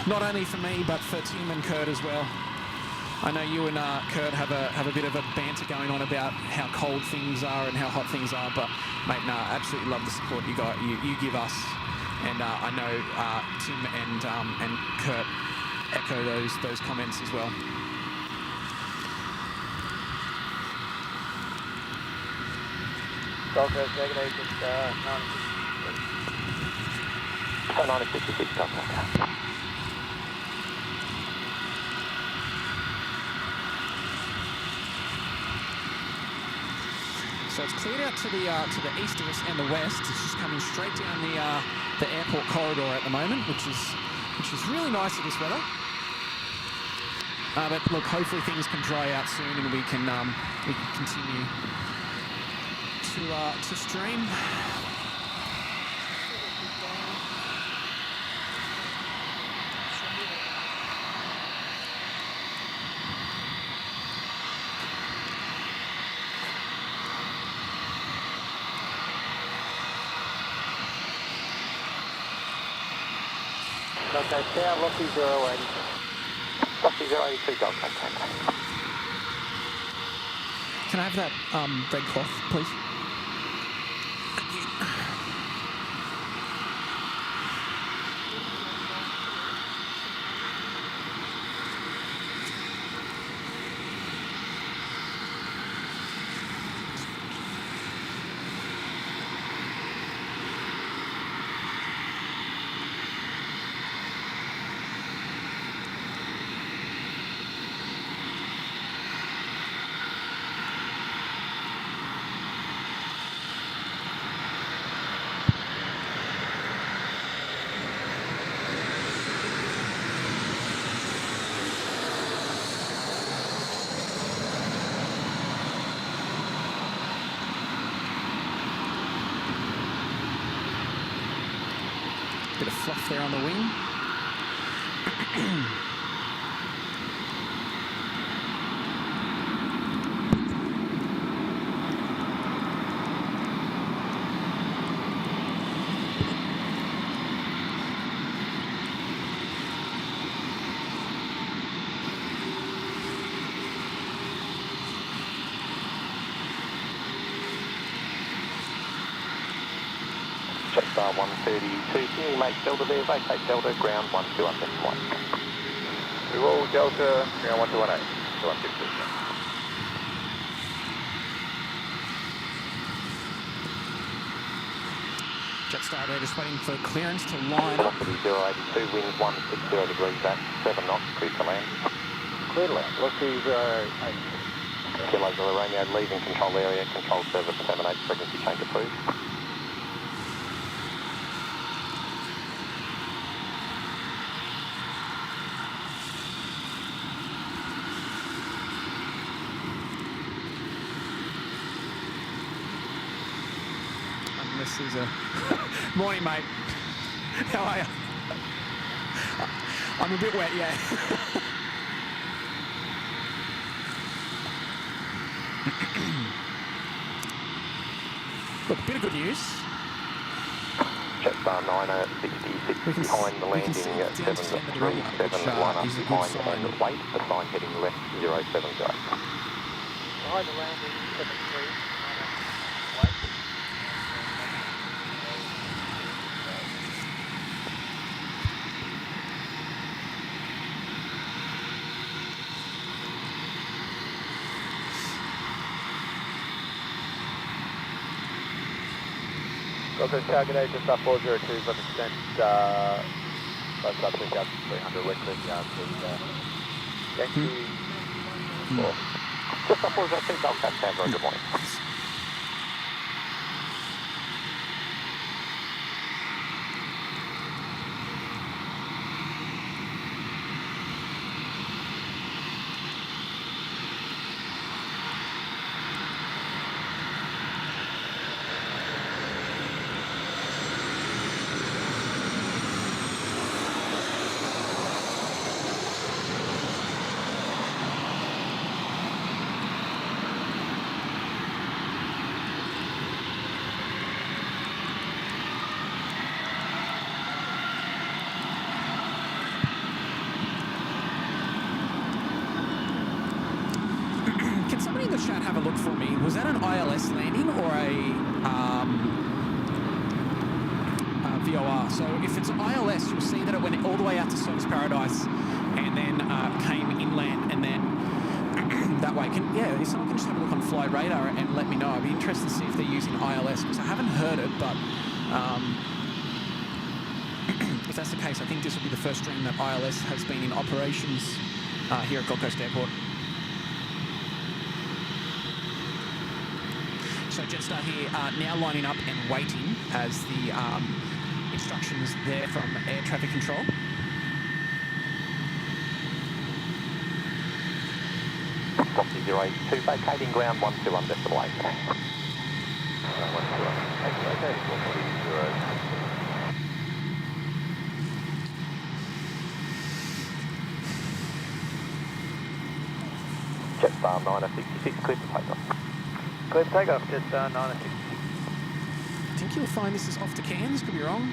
Not only for me, but for Tim and Kurt as well. I know you and Kurt have a bit of a banter going on about how cold things are and how hot things are, but mate, absolutely love the support you give us, and I know Tim and Kurt echo those comments as well. Gold Coast Dragon Agent 956 Gold Coast. So it's cleared out to the east of us and the west. It's just coming straight down the airport corridor at the moment, which is really nice at this weather. But look, hopefully things can dry out soon and we can continue to stream. Okay, Tower Rocky 080. Rocky 082 Gold Coast. Can I have that red cloth, please? Thank you. Bit of fluff there on the wing. Jetstar 132, can you make Delta there, vacate Delta, ground 12 undecimal 1. We will Delta, ground 1218, 216. Jetstar, they're just waiting for clearance to line up. Velocity 082, winds 160 degrees at 7 knots, clear to land. Clear to land. Velocity 082. Kilo Zulu Romeo, leaving control area, control service terminate, frequency change approved. This is a morning, mate. How are you? I'm a bit wet, yeah. Look, a bit of good news. Jetstar 966 behind the landing at 737 behind and wait, the sign heading left 070. Behind the landing, 73. Gold target A, just up 402, but extent, both up 3,300, wind 30 yards, Yankee 4. Just up 402, Golf Coast Tower, good morning. Can somebody in the chat have a look for me? Was that an ILS landing or a VOR? So if it's ILS, you'll see that it went all the way out to Service Paradise and then came inland and then that way. If someone can just have a look on Flight Radar and let me know. I'd be interested to see if they're using ILS because I haven't heard it, but if that's the case, I think this will be the first stream that ILS has been in operations here at Gold Coast Airport. So Jetstar here now lining up and waiting as the instructions there from air traffic control. Foxy 082, vacating ground 12 undecimal 8. Jetstar 966, clear for takeoff. Clear for takeoff, Jetstar 966. I think you'll find this is off to Cairns, could be wrong.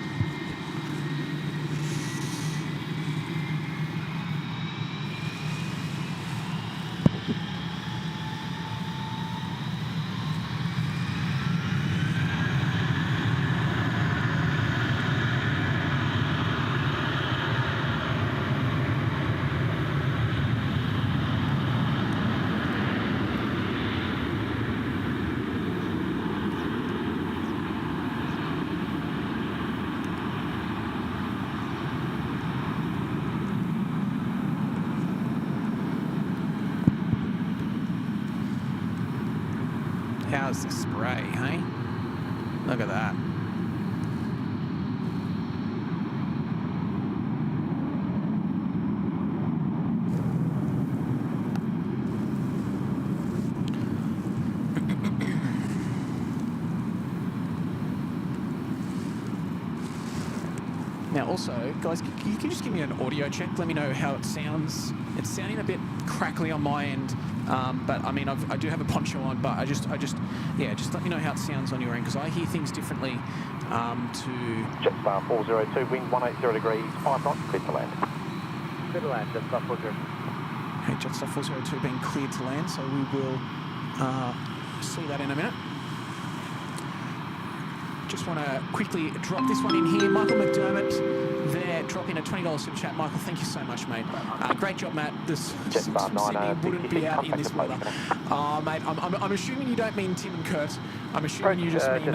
How's the spray, hey? Look at that. Now also, guys, you can just give me an audio check. Let me know how it sounds. It's sounding a bit crackly on my end, but I mean, I do have a poncho on, but yeah, just let me know how it sounds on your end, because I hear things differently to... Jetstar 402, wind 180 degrees, 5 knots, clear to land. Clear to land, Jetstar 402. Okay, Jetstar 402 being cleared to land, so we will see that in a minute. Just want to quickly drop this one in here. Michael McDermott there, dropping a $20 super chat. Michael, thank you so much, mate. Great job, Matt. This Sydney wouldn't be out in this weather. Mate, I'm assuming you don't mean Tim and Kurt. I'm assuming you just mean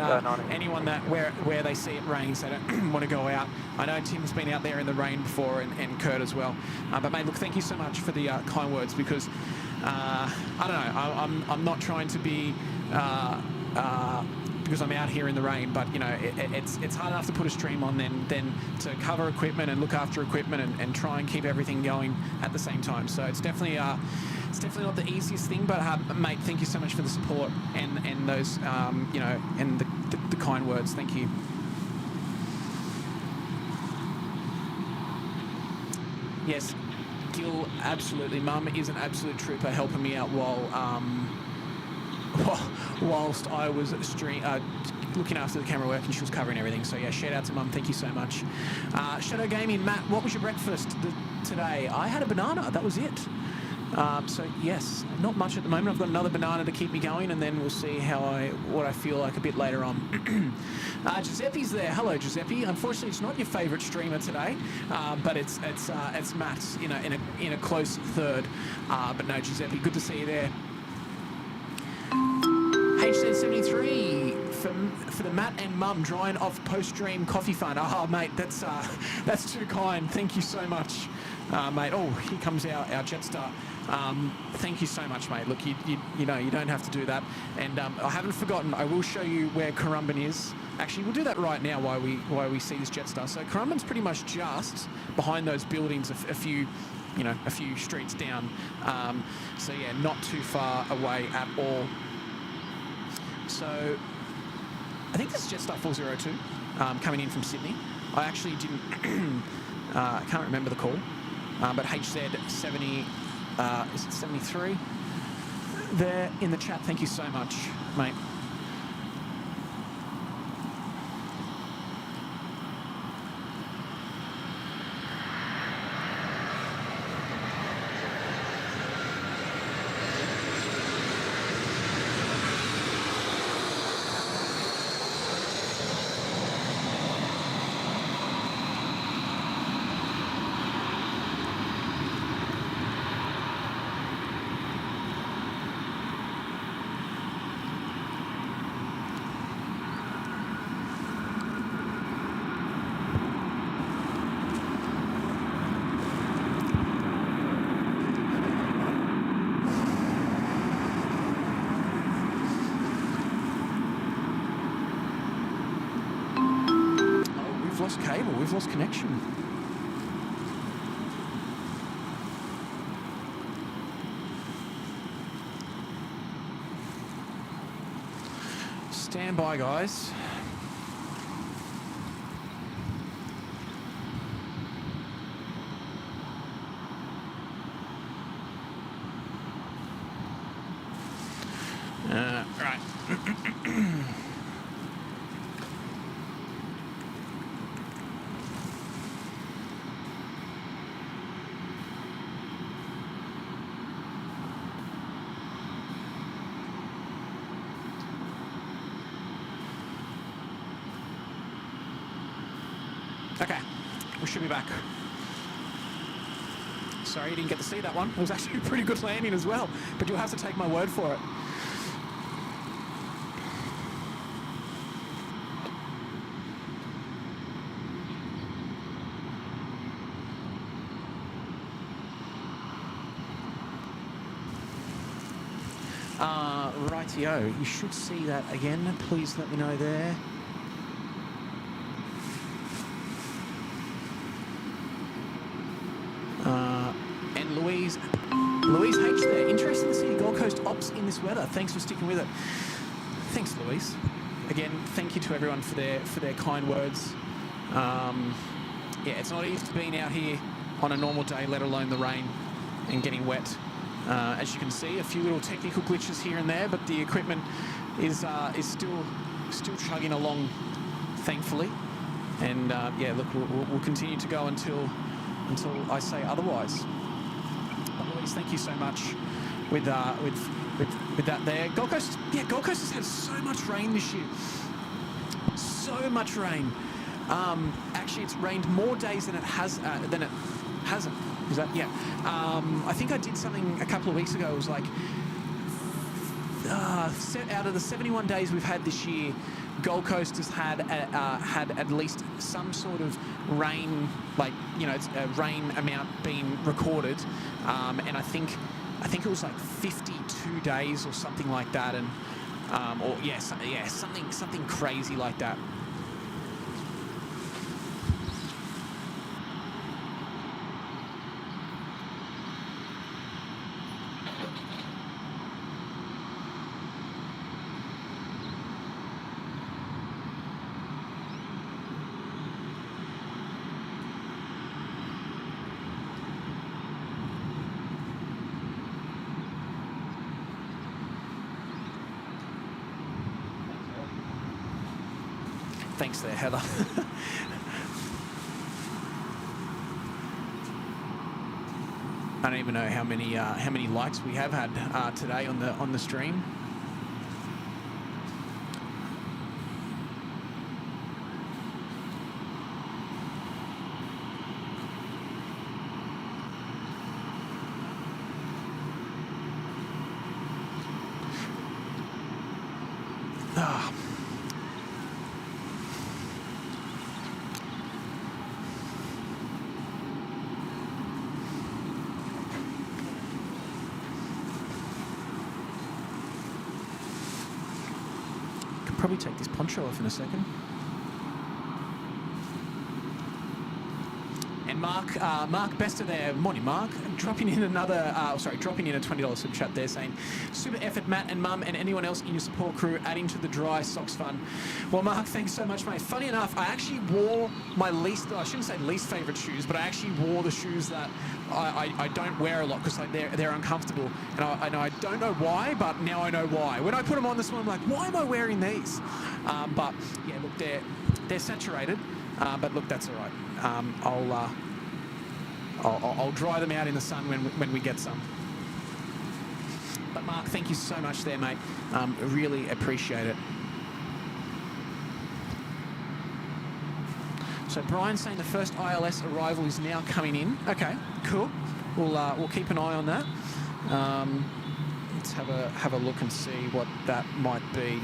anyone that where they see it rains, they don't want to go out. I know Tim's been out there in the rain before, and Kurt as well. But mate, look, thank you so much for the kind words, because I don't know, I'm not trying to be because I'm out here in the rain, but you know, it's hard enough to put a stream on than to cover equipment and look after equipment and try and keep everything going at the same time. So it's definitely not the easiest thing, but mate, thank you so much for the support and those you know, and the kind words. Thank you. Yes, Gil, absolutely. Mum is an absolute trooper, helping me out whilst I was looking after the camera work, and she was covering everything. So yeah, shout out to Mum, thank you so much. Shadow Gaming, Matt, what was your breakfast today? I had a banana, that was it. So yes, not much at the moment. I've got another banana to keep me going, and then we'll see what I feel like a bit later on. Giuseppe's there. Hello, Giuseppe. Unfortunately, it's not your favourite streamer today, but it's Matt in a close third. But no, Giuseppe, good to see you there. HZ73 for the Matt and Mum drying off post-stream coffee fund. Oh, mate, that's too kind. Thank you so much, mate. Oh, here comes our Jetstar. Thank you so much, mate. Look, you know, you don't have to do that. And I haven't forgotten. I will show you where Currumbin is. Actually, we'll do that right now while we see this Jetstar. So Currumbin's pretty much just behind those buildings, a few streets down. So yeah, not too far away at all. So I think this is Jetstar 402 coming in from Sydney. I actually didn't, I can't remember the call, but HZ70, is it 73? There in the chat, thank you so much, mate. Cable, we've lost connection. Stand by, guys. Right. Okay, we should be back. Sorry you didn't get to see that one. It was actually a pretty good landing as well, but you'll have to take my word for it. Rightio, you should see that again. Please let me know there. And Louise H there. Interesting to see Gold Coast ops in this weather. Thanks for sticking with it. Thanks, Louise. Again, thank you to everyone for their kind words. yeah, it's not easy being out here on a normal day, let alone the rain and getting wet. As you can see, a few little technical glitches here and there, but the equipment is still chugging along, thankfully. And yeah, look, we'll continue to go until I say otherwise. But Louise, thank you so much with that there. Gold Coast, yeah, Gold Coast has had so much rain this year. So much rain. Actually, it's rained more days than it hasn't. Is that, yeah? I think I did something a couple of weeks ago. It was like out of the 71 days we've had this year, Gold Coast has had at least some sort of rain, like, you know, it's a rain amount being recorded, and I think it was like 52 days or something like that, and something crazy like that. Thanks there, Heather. I don't even know how many likes we have had today on the stream. Probably take this poncho off in a second. And Mark Bester there, morning Mark, dropping in a $20 super chat there saying, super effort Matt and Mum and anyone else in your support crew adding to the dry socks fun. Well Mark, thanks so much mate. Funny enough, I actually wore my I shouldn't say least favourite shoes, but I actually wore the shoes that I don't wear a lot because they're uncomfortable. And I don't know why, but now I know why. When I put them on this morning, I'm like, why am I wearing these? But yeah, look, they're saturated, but look, that's all right. I'll dry them out in the sun when we get some. But Mark, thank you so much there, mate. Really appreciate it. So Brian's saying the first ILS arrival is now coming in. Okay, cool. We'll keep an eye on that. Let's have a look and see what that might be.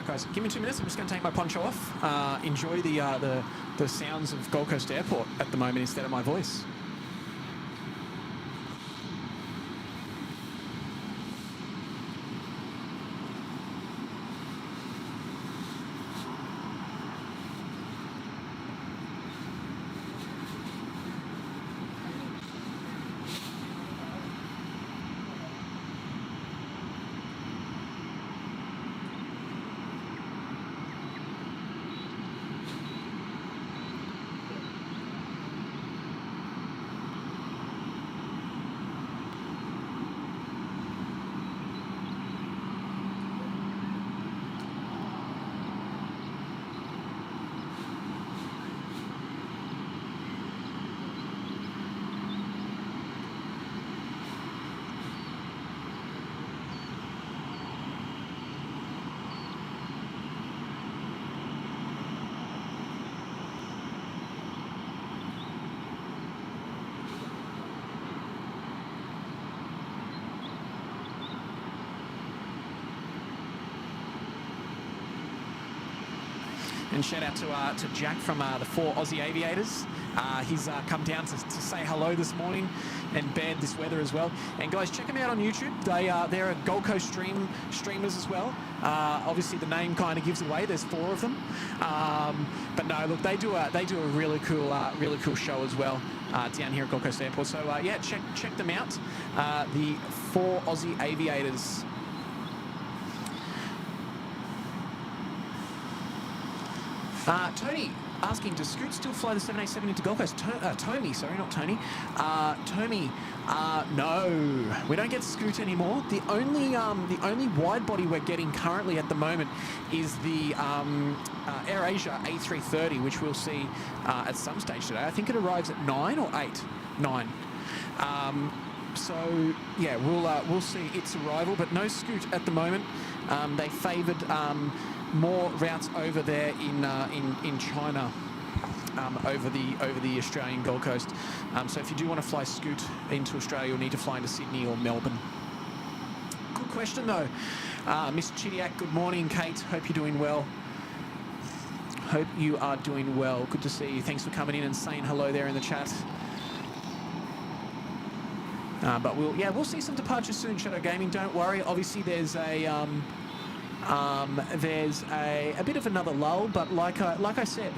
Guys, give me 2 minutes. I'm just going to take my poncho off. Enjoy the sounds of Gold Coast Airport at the moment instead of my voice. And shout out to Jack from the 4 Aussie Aviators. He's come down to say hello this morning and bared this weather as well. And guys, check them out on YouTube. They're a Gold Coast streamers as well. Obviously, the name kind of gives away. There's 4 of them. But no, look, they do a really cool show as well down here at Gold Coast Airport. So yeah, check them out. The 4 Aussie Aviators. Tony asking, does Scoot still fly the 787 into Gold Coast? Tommy, sorry, not Tony. Tommy, no, we don't get Scoot anymore. The only wide body we're getting currently at the moment is the AirAsia A330, which we'll see at some stage today. I think it arrives at 9 or 8? 9. So yeah, we'll see its arrival, but no Scoot at the moment. They favoured more routes over there in China over the Australian Gold Coast. So if you do want to fly Scoot into Australia, you'll need to fly into Sydney or Melbourne. Good question though. Miss Chidiak, good morning. Kate, hope you're doing well. Hope you are doing well. Good to see you. Thanks for coming in and saying hello there in the chat. But we'll see some departures soon, Shadow Gaming. Don't worry. Obviously, there's a bit of another lull, but like I said,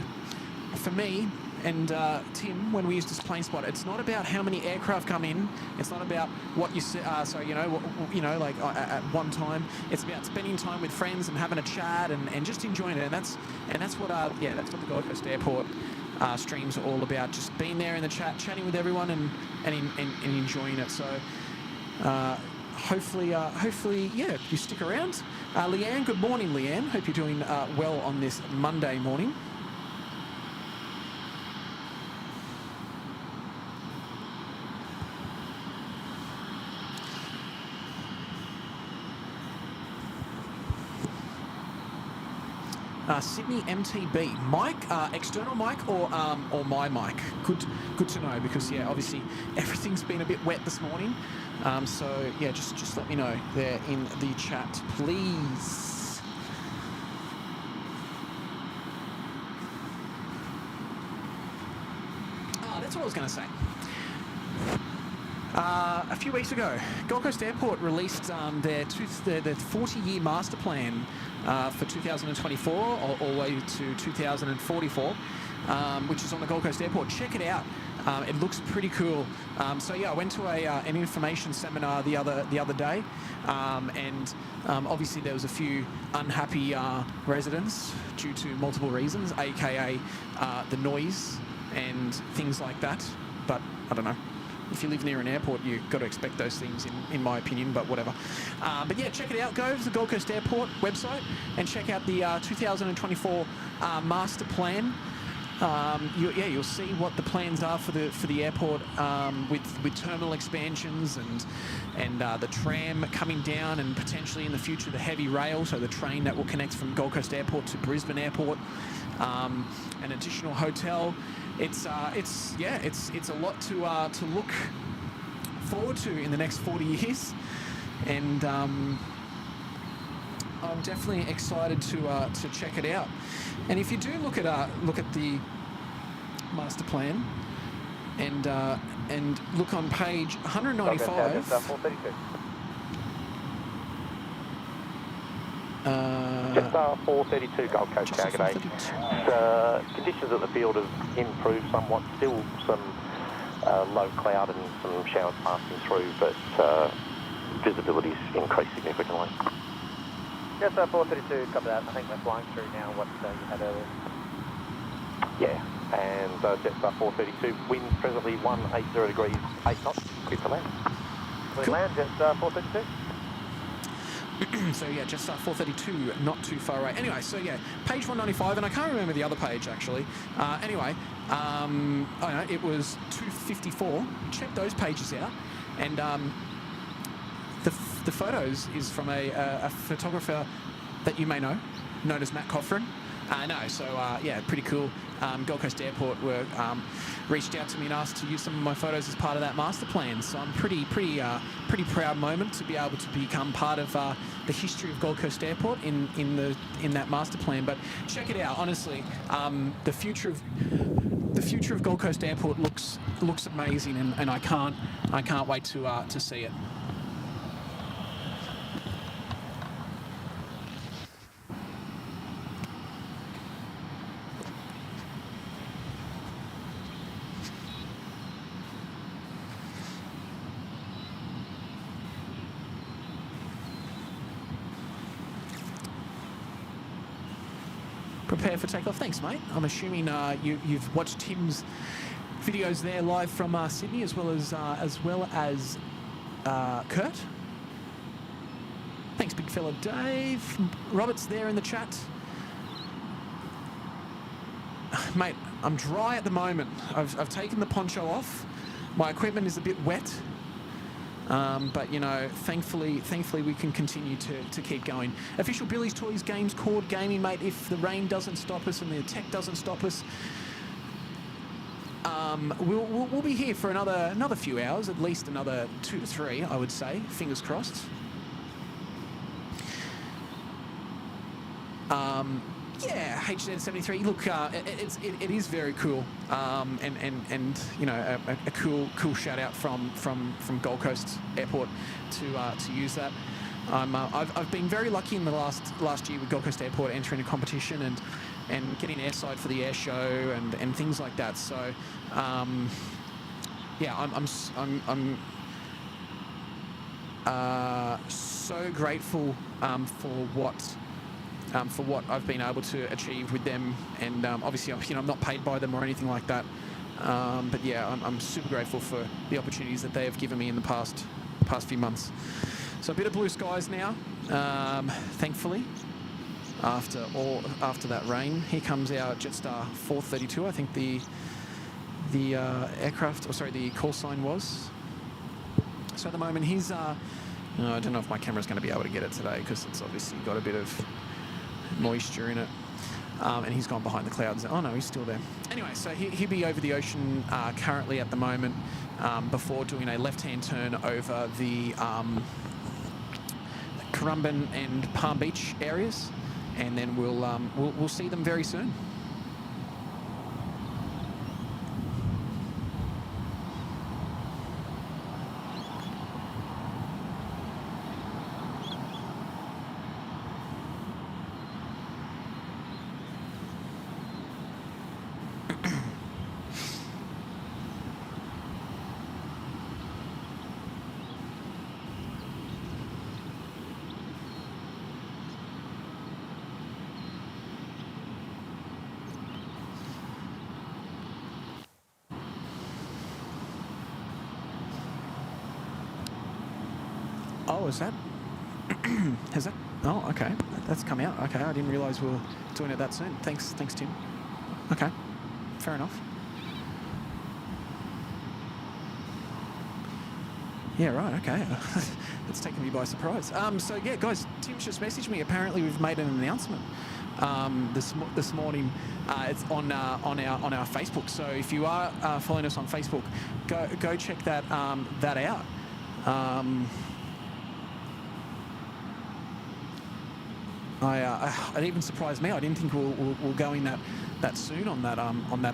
for me and Tim, when we used this plane spot, it's not about how many aircraft come in. It's not about what you say. Like at one time, it's about spending time with friends and having a chat and just enjoying it. And that's what the Gold Coast Airport streams are all about. Just being there in the chat, chatting with everyone and enjoying it. So. Hopefully, yeah, you stick around. Leanne, good morning, Leanne. Hope you're doing well on this Monday morning. Sydney MTB, mic, external mic or my mic? Good to know, because yeah, obviously everything's been a bit wet this morning. So yeah, just let me know there in the chat, please. That's what I was going to say. A few weeks ago, Gold Coast Airport released their 40-year master plan for 2024 all the way to 2044, which is on the Gold Coast Airport. Check it out. It looks pretty cool. So yeah, I went to an information seminar the other day, and obviously there was a few unhappy residents due to multiple reasons, aka the noise and things like that. But I don't know. If you live near an airport, you've got to expect those things, in my opinion, but whatever. But yeah, check it out. Go to the Gold Coast Airport website and check out the 2024 master plan. You'll see what the plans are for the airport, with terminal expansions and the tram coming down, and potentially in the future the heavy rail, so the train that will connect from Gold Coast Airport to Brisbane Airport, an additional hotel. It's a lot to look forward to in the next 40 years, and I'm definitely excited to check it out. And if you do look at the master plan and look on page 195. Just 432 Gold Coast Cargo. Conditions at the field have improved somewhat. Still some low cloud and some showers passing through, but visibility's increased significantly. Yes, 432, copy that. I think we're flying through now what you had earlier. Yeah, and Jetstar 432, wind presently 180 degrees, 8 knots, clear to land. Clear land, Jetstar 432. So yeah, just 432, not too far away. Anyway, so yeah, page 195, and I can't remember the other page actually. Anyway, it was 254. Check those pages out, and the photos is from a photographer that you may know, known as Matt Coffrin. No, so yeah, pretty cool. Gold Coast Airport were reached out to me and asked to use some of my photos as part of that master plan. So I'm pretty proud moment to be able to become part of the history of Gold Coast Airport in that master plan. But check it out, honestly, the future of Gold Coast Airport looks amazing, and I can't wait to see it. Prepare for takeoff. Thanks, mate. I'm assuming you've watched Tim's videos there live from Sydney, as well as Kurt. Thanks, big fella Dave. Robert's there in the chat. Mate, I'm dry at the moment. I've taken the poncho off. My equipment is a bit wet. But you know, thankfully we can continue to keep going. Official Billy's Toys Games Cord Gaming, mate. If the rain doesn't stop us and the tech doesn't stop us, we'll be here for another few hours, at least another 2 to 3, I would say. Fingers crossed. Yeah, HZ73. Look, it is very cool, and you know, a cool shout out from Gold Coast Airport to use that. I've been very lucky in the last year with Gold Coast Airport entering a competition and getting airside for the air show and things like that. So yeah, I'm so grateful for what I've been able to achieve with them, and obviously, you know, I'm not paid by them or anything like that. But yeah, I'm super grateful for the opportunities that they have given me in the past few months. So a bit of blue skies now, thankfully. After that rain, here comes our Jetstar 432. I think the aircraft, or sorry, the call sign was. So at the moment, he's. I don't know if my camera's going to be able to get it today because it's obviously got a bit of moisture in it, and he's gone behind the clouds. Oh no, he's still there. Anyway, so he'll be over the ocean currently at the moment, before doing a left-hand turn over the Currumbin and Palm Beach areas, and then we'll see them very soon. Oh, is that? Has that? Oh, okay. That's come out. Okay, I didn't realise we were doing it that soon. Thanks, Tim. Okay, fair enough. Yeah, right. Okay, that's taken me by surprise. So yeah, guys, Tim's just messaged me. Apparently, we've made an announcement this morning. It's on our Facebook. So if you are following us on Facebook, go check that out. It even surprised me. I didn't think we'll go in that soon on that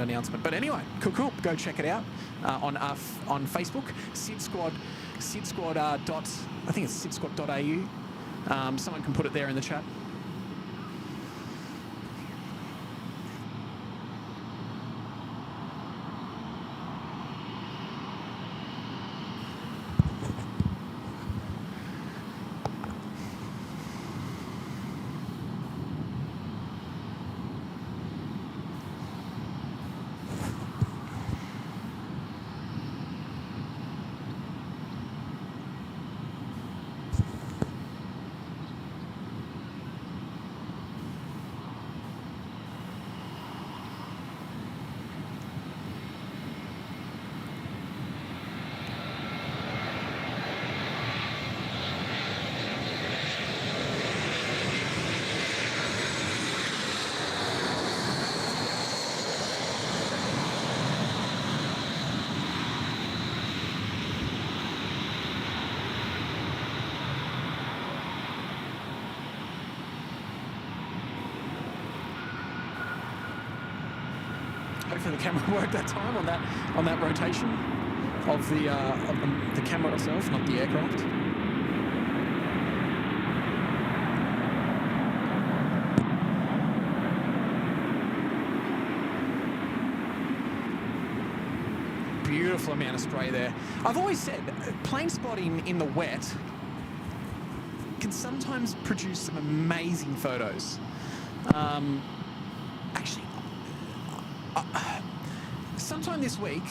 announcement. But anyway, cool. Go check it out on Facebook. SydSquad. I think it's SydSquad.au. Someone can put it there in the chat. for the camera work that time on that rotation of the camera itself, not the aircraft. Beautiful amount of spray there. I've always said plane spotting in the wet can sometimes produce some amazing photos. Actually, sometime this week,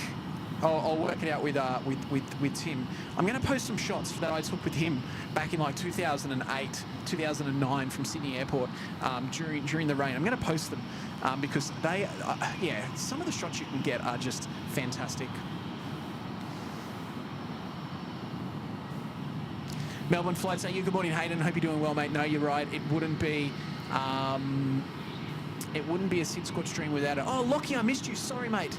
I'll work it out with Tim. I'm going to post some shots that I took with him back in like 2008, 2009 from Sydney Airport during the rain. I'm going to post them because they, yeah, some of the shots you can get are just fantastic. Melbourne Flight say, good morning, Hayden. Hope you're doing well, mate. No, you're right. It wouldn't be a SydSquad stream without it. Oh, Lockie, I missed you. Sorry, mate.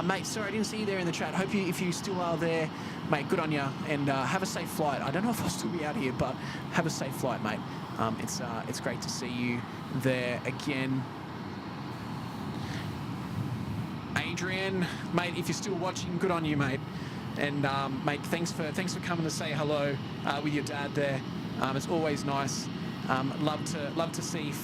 Mate, sorry, I didn't see you there in the chat. Hope if you still are there, mate, good on you. And have a safe flight. I don't know if I'll still be out here, but have a safe flight, mate. It's great to see you there again. Adrian, mate, if you're still watching, good on you, mate. And mate, thanks for coming to say hello with your dad there. It's always nice. Love to see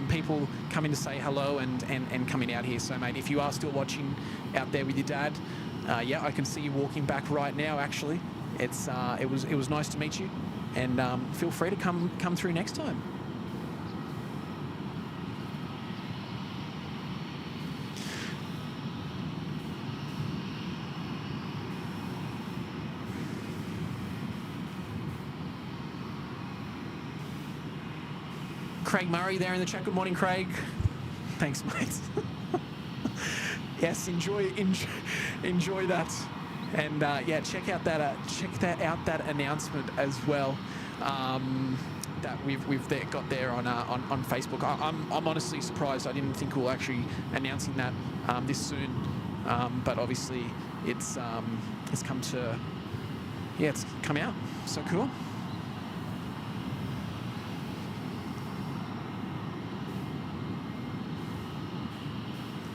people coming to say hello and coming out here. So, mate, if you are still watching out there with your dad, yeah, I can see you walking back right now. Actually, it was nice to meet you, and feel free to come through next time. Craig Murray there in the chat. Good morning, Craig. Thanks, mate. Yes, enjoy that, and yeah, check out that announcement as well that we've got there on Facebook. I'm honestly surprised. I didn't think we'll actually announcing that this soon, but obviously it's come out. So cool.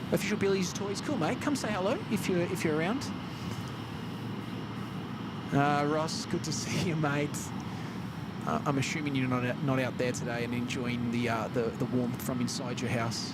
Official Billy's Toys, cool, mate. Come say hello if you're around. Ross, good to see you, mate. I'm assuming you're not out there today and enjoying the warmth from inside your house.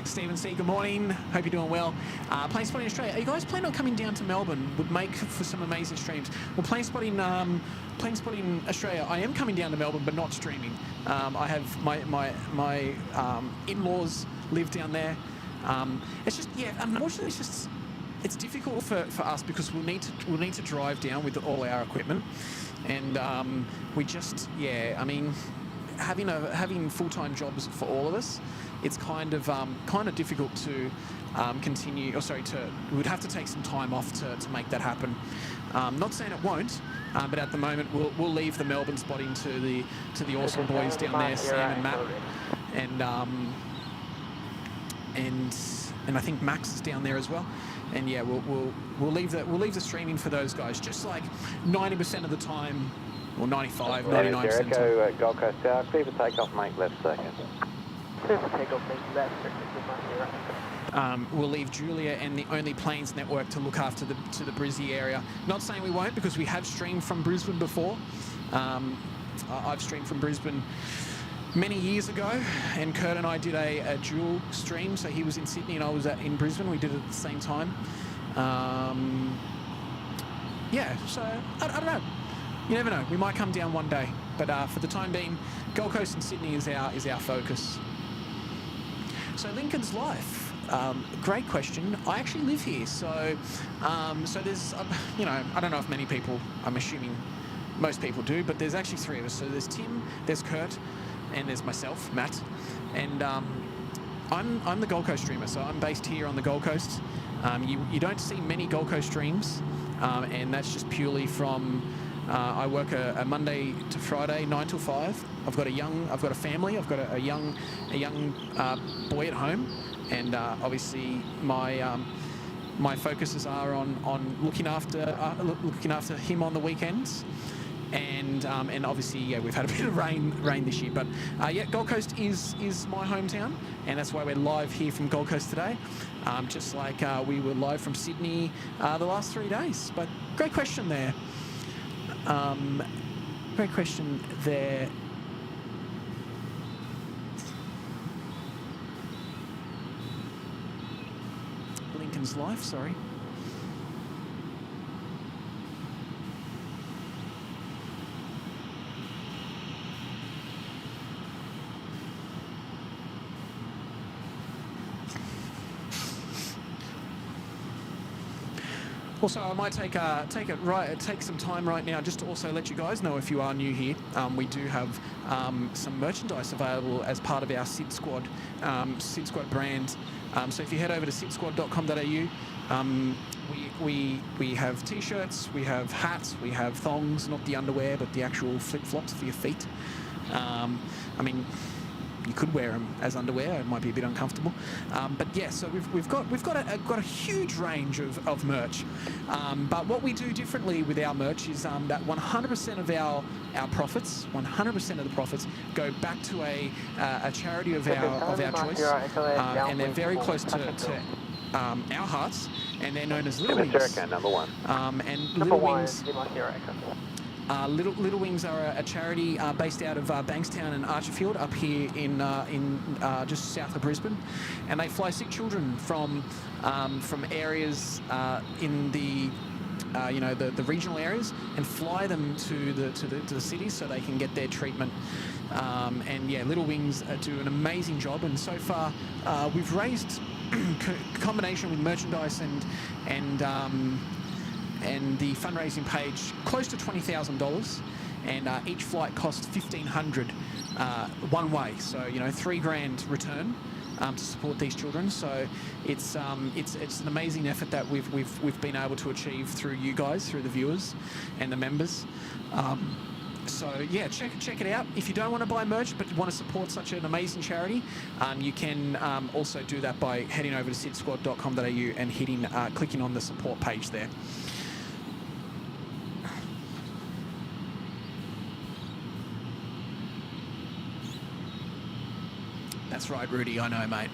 Stephen C, good morning. Hope you're doing well. Plane Spotting Australia. Are you guys planning on coming down to Melbourne? Would make for some amazing streams. Well, Plane Spotting Australia. I am coming down to Melbourne, but not streaming. I have my in-laws live down there. It's just, yeah, unfortunately, it's difficult for us because we'll need to drive down with all our equipment, and we just, yeah, I mean, having full-time jobs for all of us, it's kind of difficult to continue. We'd have to take some time off to make that happen. Not saying it won't, but at the moment we'll leave the Melbourne spotting to the awesome boys down there, Sam and Matt, and I think Max is down there as well. And yeah, we'll leave the streaming for those guys. Just like 90% of the time, or 95, 99% of the time. Gold Coast Tower, clear for takeoff, make left second. Clear for takeoff, make left second. We'll leave Julia and the Only Planes network to look after the Brizzy area. Not saying we won't, because we have streamed from Brisbane before. I've streamed from Brisbane many years ago, and Kurt and I did a dual stream. So he was in Sydney and I was in Brisbane. We did it at the same time. Yeah, so I don't know. You never know. We might come down one day, but for the time being, Gold Coast and Sydney is our focus. So Lincoln's Life. Great question. I actually live here, so there's, I don't know if many people, I'm assuming most people do, but there's actually three of us. So there's Tim, there's Kurt, and there's myself, Matt, and I'm the Gold Coast streamer, so I'm based here on the Gold Coast. You don't see many Gold Coast streams and that's just purely from I work a Monday to Friday, 9 till 5. I've got a family. I've got a young boy at home, and obviously my focuses are on looking after him on the weekends. And obviously, yeah, we've had a bit of rain this year, but yeah, Gold Coast is my hometown, and that's why we're live here from Gold Coast today, just like we were live from Sydney the last 3 days. But great question there. Great question there. Lincoln's Life, sorry. Also, I might take some time right now just to also let you guys know, if you are new here, we do have some merchandise available as part of our SydSquad brand. So if you head over to sydsquad.com.au, we have t-shirts, we have hats, we have thongs, not the underwear, but the actual flip-flops for your feet. I mean, you could wear them as underwear. It might be a bit uncomfortable, but yeah. So we've got a huge range of merch. But what we do differently with our merch is that 100% of our profits, 100% of the profits, go back to a charity of our choice, and they're very close to our hearts, and they're known as Little Wings. Number one. And Little Wings. Little Wings are a charity based out of Bankstown and Archerfield, up here in just south of Brisbane, and they fly sick children from areas in the the regional areas, and fly them to the cities so they can get their treatment. And yeah, Little Wings do an amazing job, and so far we've raised combination with merchandise and the fundraising page close to $20,000, and each flight costs $1,500 one way. So $3,000 return to support these children. So it's an amazing effort that we've been able to achieve through you guys, through the viewers and the members. So yeah, check it out. If you don't want to buy merch but want to support such an amazing charity, you can also do that by heading over to sydsquad.com.au and clicking on the support page there. That's right, Rudy, I know, mate.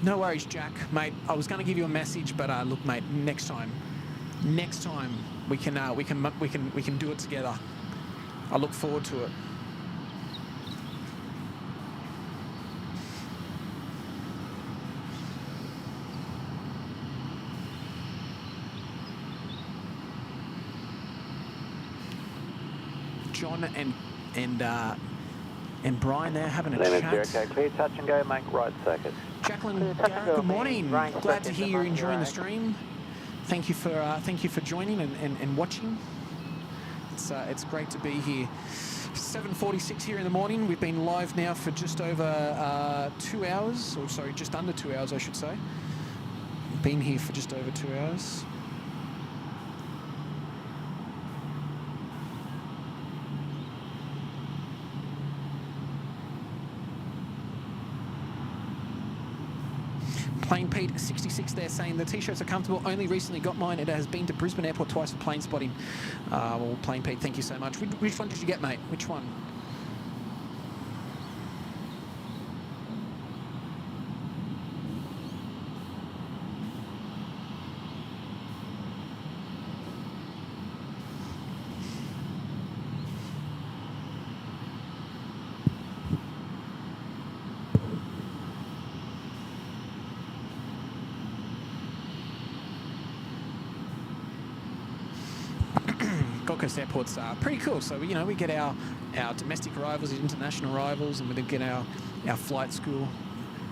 No worries, Jack, mate. I was going to give you a message, but look, mate, next time we can do it together. I look forward to it. John and Brian there having a chat. Okay, clear touch and go, make right circuit. Jacqueline, good morning. Glad to hear you're enjoying the stream. Thank you for joining and watching. It's great to be here. 7:46 here in the morning. We've been live now for just over 2 hours, or sorry, just under 2 hours, I should say. Been here for just over 2 hours. Plane Pete 66 there saying the t-shirts are comfortable. Only recently got mine. It has been to Brisbane Airport twice for plane spotting. Well, Plane Pete, thank you so much. Which one did you get, mate? Which one? Gold Coast Airport's pretty cool. So we get our domestic arrivals, international arrivals, and we then get our flight school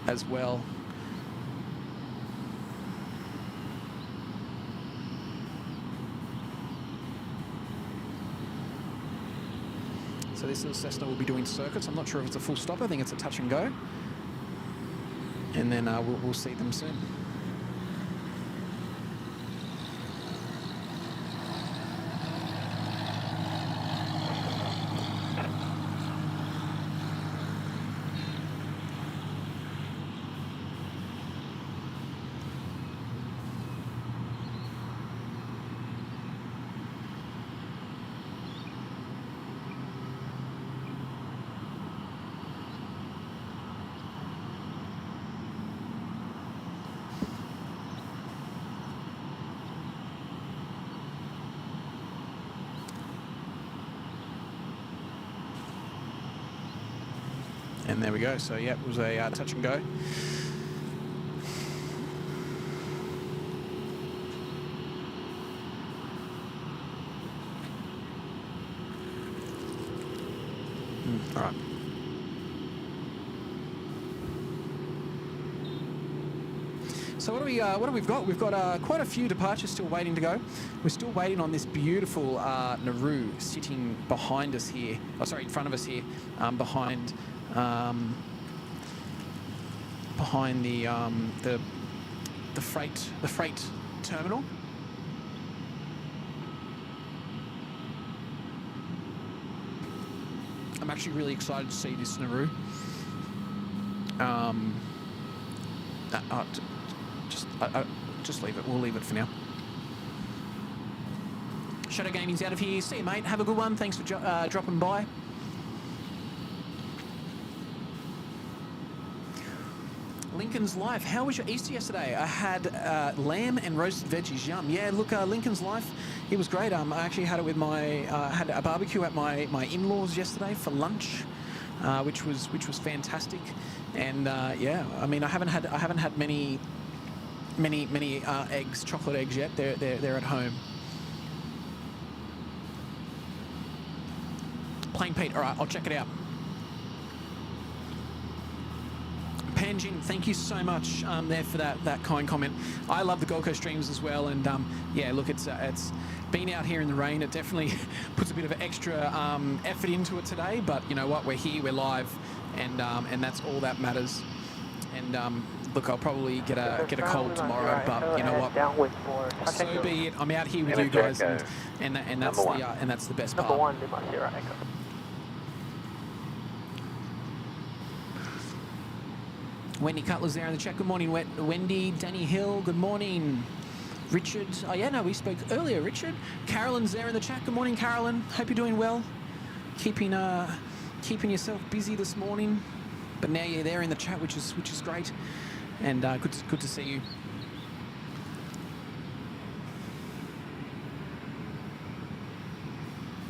as well. So this little Cessna will be doing circuits. I'm not sure if it's a full stop. I think it's a touch and go. and then we'll see them soon. And there we go. So yeah, it was a touch and go. All right. So what do we've got? We've got quite a few departures still waiting to go. We're still waiting on this beautiful Nauru sitting behind us here. Oh, sorry, in front of us here, behind the freight terminal. I'm actually really excited to see this Nauru. Just leave it. We'll leave it for now. Shadow Gaming's out of here. See you, mate. Have a good one. Thanks for dropping by. Lincoln's Life. How was your Easter yesterday? I had lamb and roasted veggies. Yum. Yeah, look, Lincoln's Life, it was great. I actually had it with my had a barbecue at my in-laws yesterday for lunch, which was fantastic. And yeah, I mean, I haven't had many eggs, chocolate eggs yet. They're at home. Plain Pete. All right, I'll check it out. Panjin, thank you so much there for that kind comment. I love the Gold Coast streams as well, and yeah, look, it's been out here in the rain. It definitely puts a bit of extra effort into it today, but you know what? We're here, we're live, and that's all that matters. And look, I'll probably get a cold tomorrow, but you know what? So be it. I'm out here with you guys, and that's the best part. Number 1, Lima Sierra Echo. Wendy Cutler's there in the chat. Good morning, Wendy. Danny Hill, good morning. Richard, oh yeah, no, we spoke earlier, Richard. Carolyn's there in the chat. Good morning, Carolyn. Hope you're doing well. Keeping yourself busy this morning. But now you're there in the chat, which is great. And good to see you.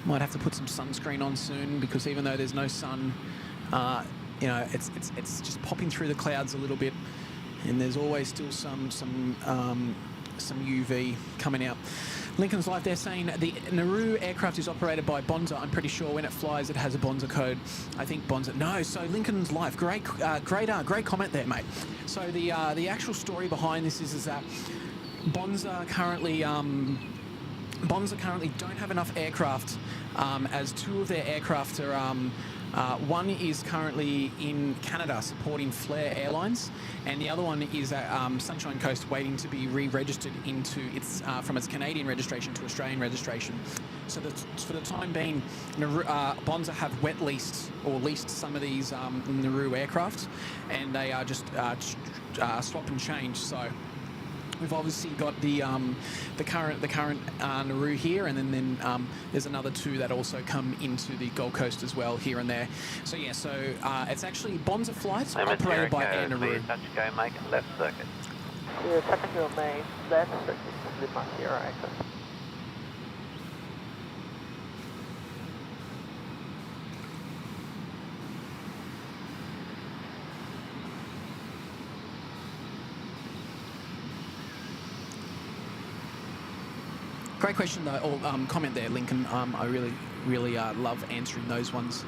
Might have to put some sunscreen on soon, because even though there's no sun, you know, it's just popping through the clouds a little bit, and there's always still some UV coming out. Lincoln's Life, they're saying the Nauru aircraft is operated by Bonza. I'm pretty sure when it flies, it has a Bonza code. I think Bonza. No, so Lincoln's Life, great comment there, mate. So the actual story behind this is that Bonza currently don't have enough aircraft, as 2 of their aircraft are. One is currently in Canada supporting Flair Airlines, and the other one is at Sunshine Coast waiting to be re-registered into its from its Canadian registration to Australian registration. So for the time being, Bonza have wet leased or leased some of these Nauru aircraft, and they are just swap and change. So we've obviously got the current Nauru here, and then there's another 2 that also come into the Gold Coast as well here and there. So yeah, so it's actually Bonza flights operated by Air Nauru. Touch go, make a left circuit. Yeah, touching your main left circuit, Lima Sierra Echo. Great question though, or comment there, Lincoln. I really love answering those ones.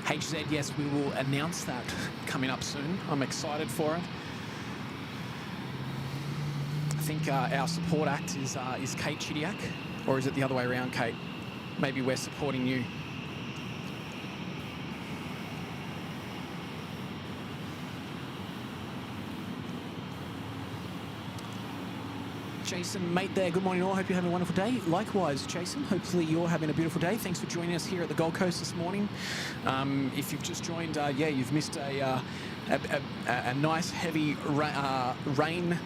HZ, yes, we will announce that coming up soon. I'm excited for it. I think our support act is Kate Chidiak, or is it the other way around, Kate? Maybe we're supporting you. Jason, mate there. Good morning all. Hope you're having a wonderful day. Likewise, Jason. Hopefully you're having a beautiful day. Thanks for joining us here at the Gold Coast this morning. If you've just joined, yeah, you've missed a nice heavy rain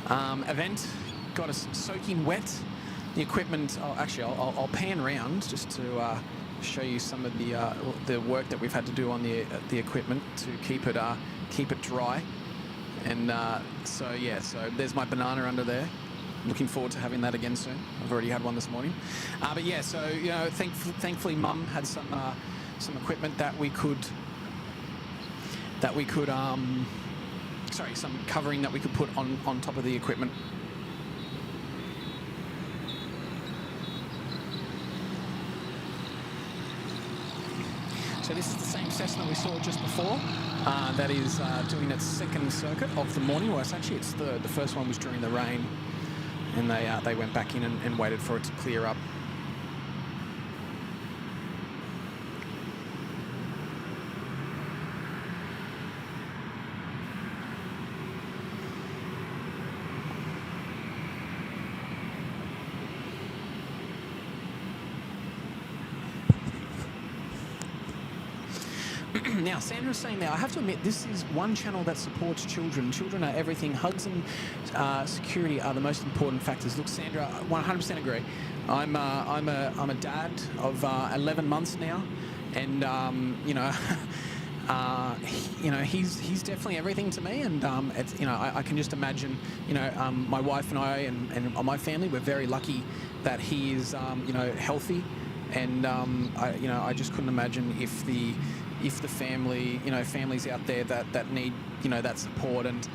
event. Got us soaking wet. The equipment. Oh, actually, I'll pan around just to show you some of the work that we've had to do on the equipment to keep it dry. And so yeah, so there's my banana under there. Looking forward to having that again soon. I've already had one this morning. But yeah, so you know, thankfully, Mum had some equipment that we could some covering that we could put on top of the equipment. So this is the same Cessna we saw just before. That is doing its second circuit of the morning. Well, it's the first one was during the rain, and they went back in and waited for it to clear up. Now, Sandra's saying there, I have to admit, this is one channel that supports children. Children are everything. Hugs and security are the most important factors. Look, Sandra, 100% agree. I'm a dad of 11 months now, and he's definitely everything to me. And it's, I can just imagine, my wife and I and my family, we're very lucky that he is healthy, and I just couldn't imagine if the family, families out there that need, that support, and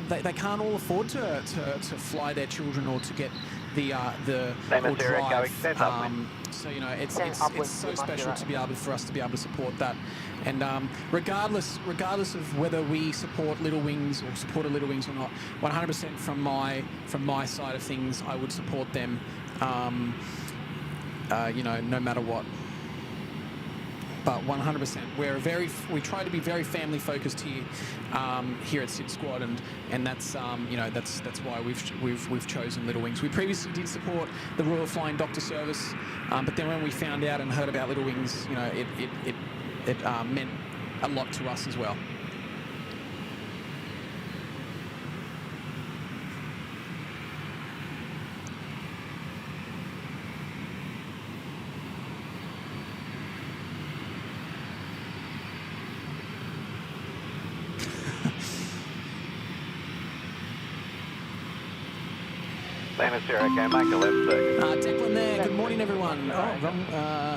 they can't all afford to fly their children or to get the or drive. So it's so special to be able for us to be able to support that, and regardless of whether we support Little Wings or supported Little Wings or not, 100% from my side of things, I would support them, no matter what. But 100%, we try to be very family focused here at SydSquad, and that's that's why we've chosen Little Wings. We previously did support the Royal Flying Doctor Service, but then when we found out and heard about Little Wings, it meant a lot to us as well. Okay, make a left circuit. Declan there, good morning everyone. Oh, wrong,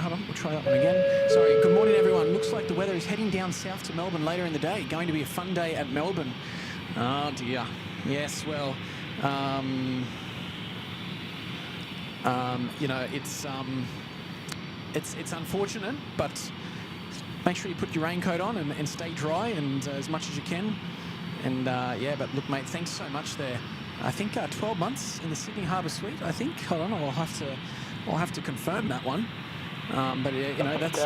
hold on, we'll try that one again. Sorry, good morning everyone. Looks like the weather is heading down south to Melbourne later in the day. Going to be a fun day at Melbourne. Oh dear. Yes, well, it's unfortunate, but make sure you put your raincoat on and stay dry and as much as you can. And yeah, but look mate, thanks so much there. I think 12 months in the Sydney Harbour Suite. I think. Hold on, I'll have to confirm that one. But that's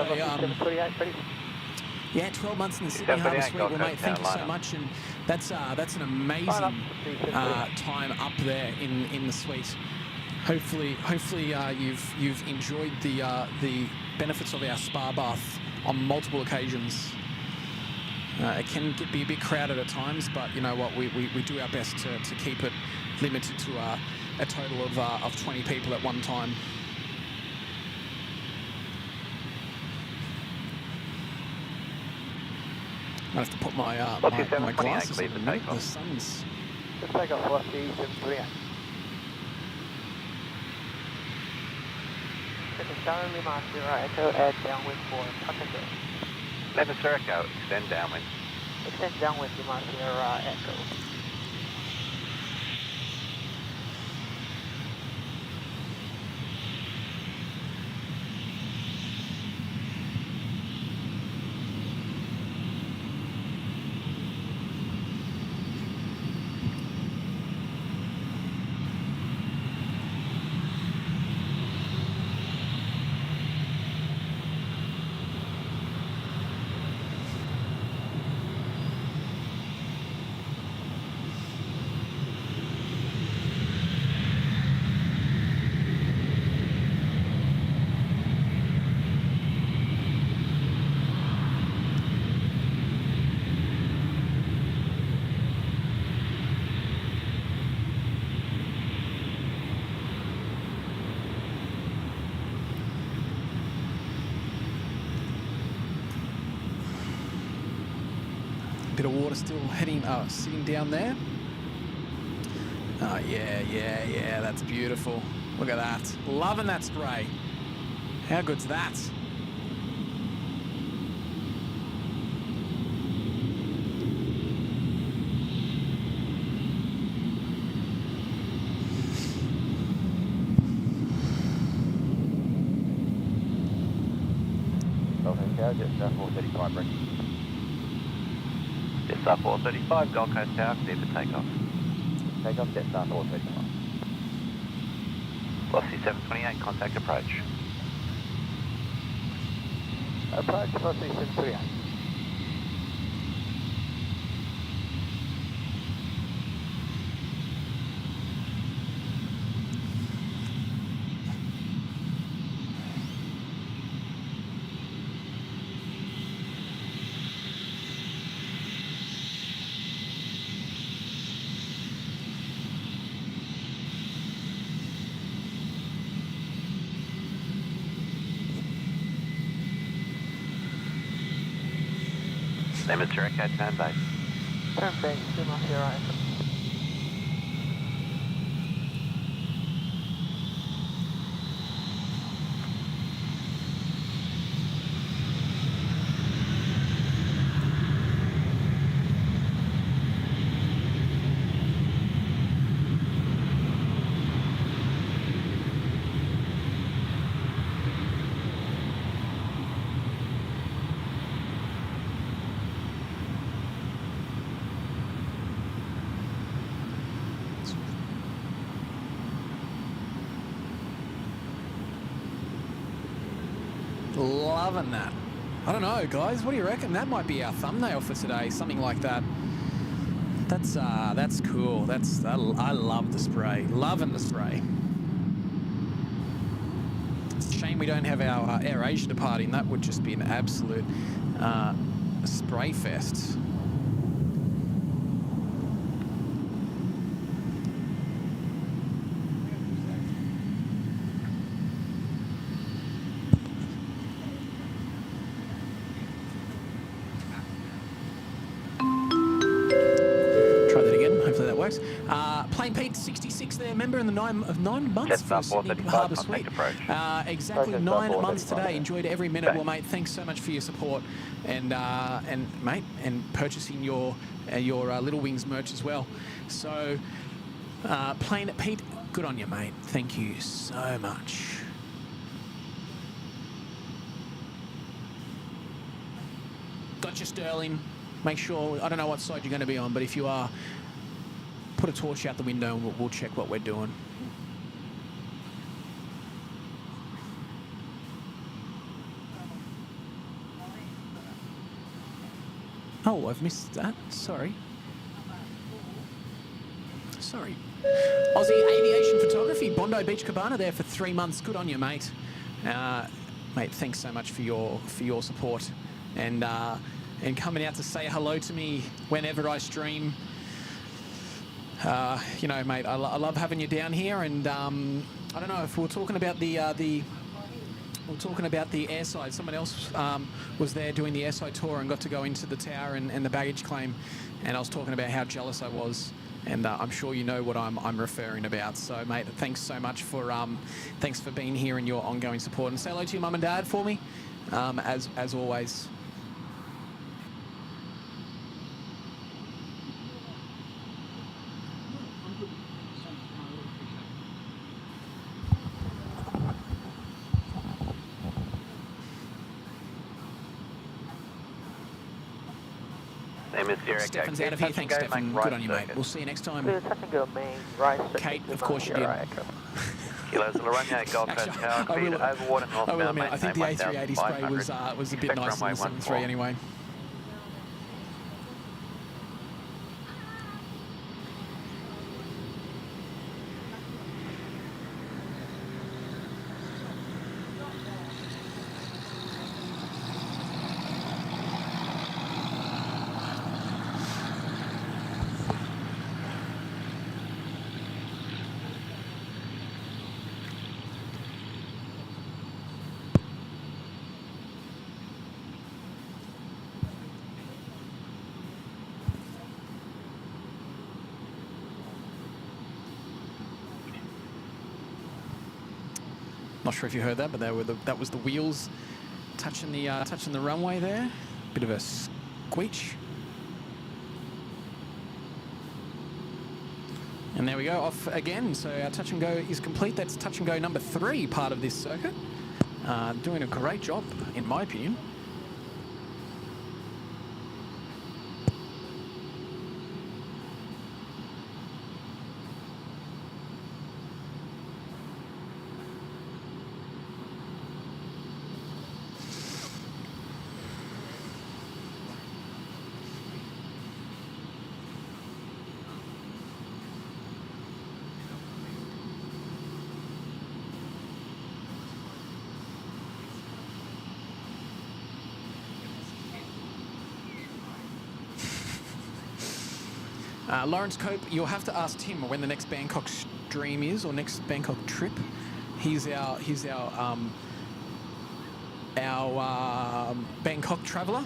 yeah, 12 months in the Sydney Harbour Suite. Well, mate, thank you so much, and that's an amazing time up there in the suite. Hopefully, you've enjoyed the benefits of our spa bath on multiple occasions. It can be a bit crowded at times, but you know what, we do our best to keep it limited to a total of 20 people at one time. I have to put my glasses on in a minute. The sun's... Just take off left E738. Currently mark your right echo, add downwind for contact. Left Sir Echo, extend downwind. Extend downwind to mark your echo. water still sitting down there. Oh, yeah, that's beautiful. Look at that. Loving that spray. How good's that? Jetstar 435, ready. Jetstar 435, Gold Coast Tower, clear for takeoff. Takeoff, Jetstar 435. Velocity 728, contact approach. Approach, velocity 738. Name is Jericho, turn base. Turn base, do not hear right. Loving that. I don't know, guys. What do you reckon? That might be our thumbnail for today. Something like that. That's cool. I love the spray. Loving the spray. It's a shame we don't have our AirAsia departing. That would just be an absolute spray fest. Plane Pete 66 there, member in the 9 months for Sydney Harbour Suite. Exactly 9 months today. Enjoyed every minute. Well, mate, thanks so much for your support and mate, and purchasing your Little Wings merch as well. So, Plane Pete, good on you, mate. Thank you so much. Got you, Sterling. Make sure, I don't know what side you're going to be on, but if you are, put a torch out the window and we'll check what we're doing. Oh, I've missed that. Sorry. Aussie Aviation Photography, Bondi Beach Cabana there for 3 months. Good on you, mate. Mate, thanks so much for your support and coming out to say hello to me whenever I stream. You know, mate, I love having you down here, and I don't know if we're talking about the airside. Someone else was there doing the airside tour and got to go into the tower and the baggage claim, and I was talking about how jealous I was, and I'm sure you know what I'm referring about. So, mate, thanks so much for thanks for being here and your ongoing support, and say hello to your mum and dad for me, as always. Stefan's out of here. Thanks, Stefan. Good on you, mate. We'll see you next time. Kate, of course you did. Kilos Romeo, Gold Coast Tower, speed over water northbound. I think the A380 spray was a bit nicer than the 73 anyway. Not sure if you heard that, but that was the wheels touching the runway there. Bit of a squeech. And there we go, off again. So our touch and go is complete. That's touch and go number 3 part of this circuit. Doing a great job, in my opinion. Lawrence Cope, you'll have to ask Tim when the next Bangkok stream is, or next Bangkok trip. He's our Bangkok traveller.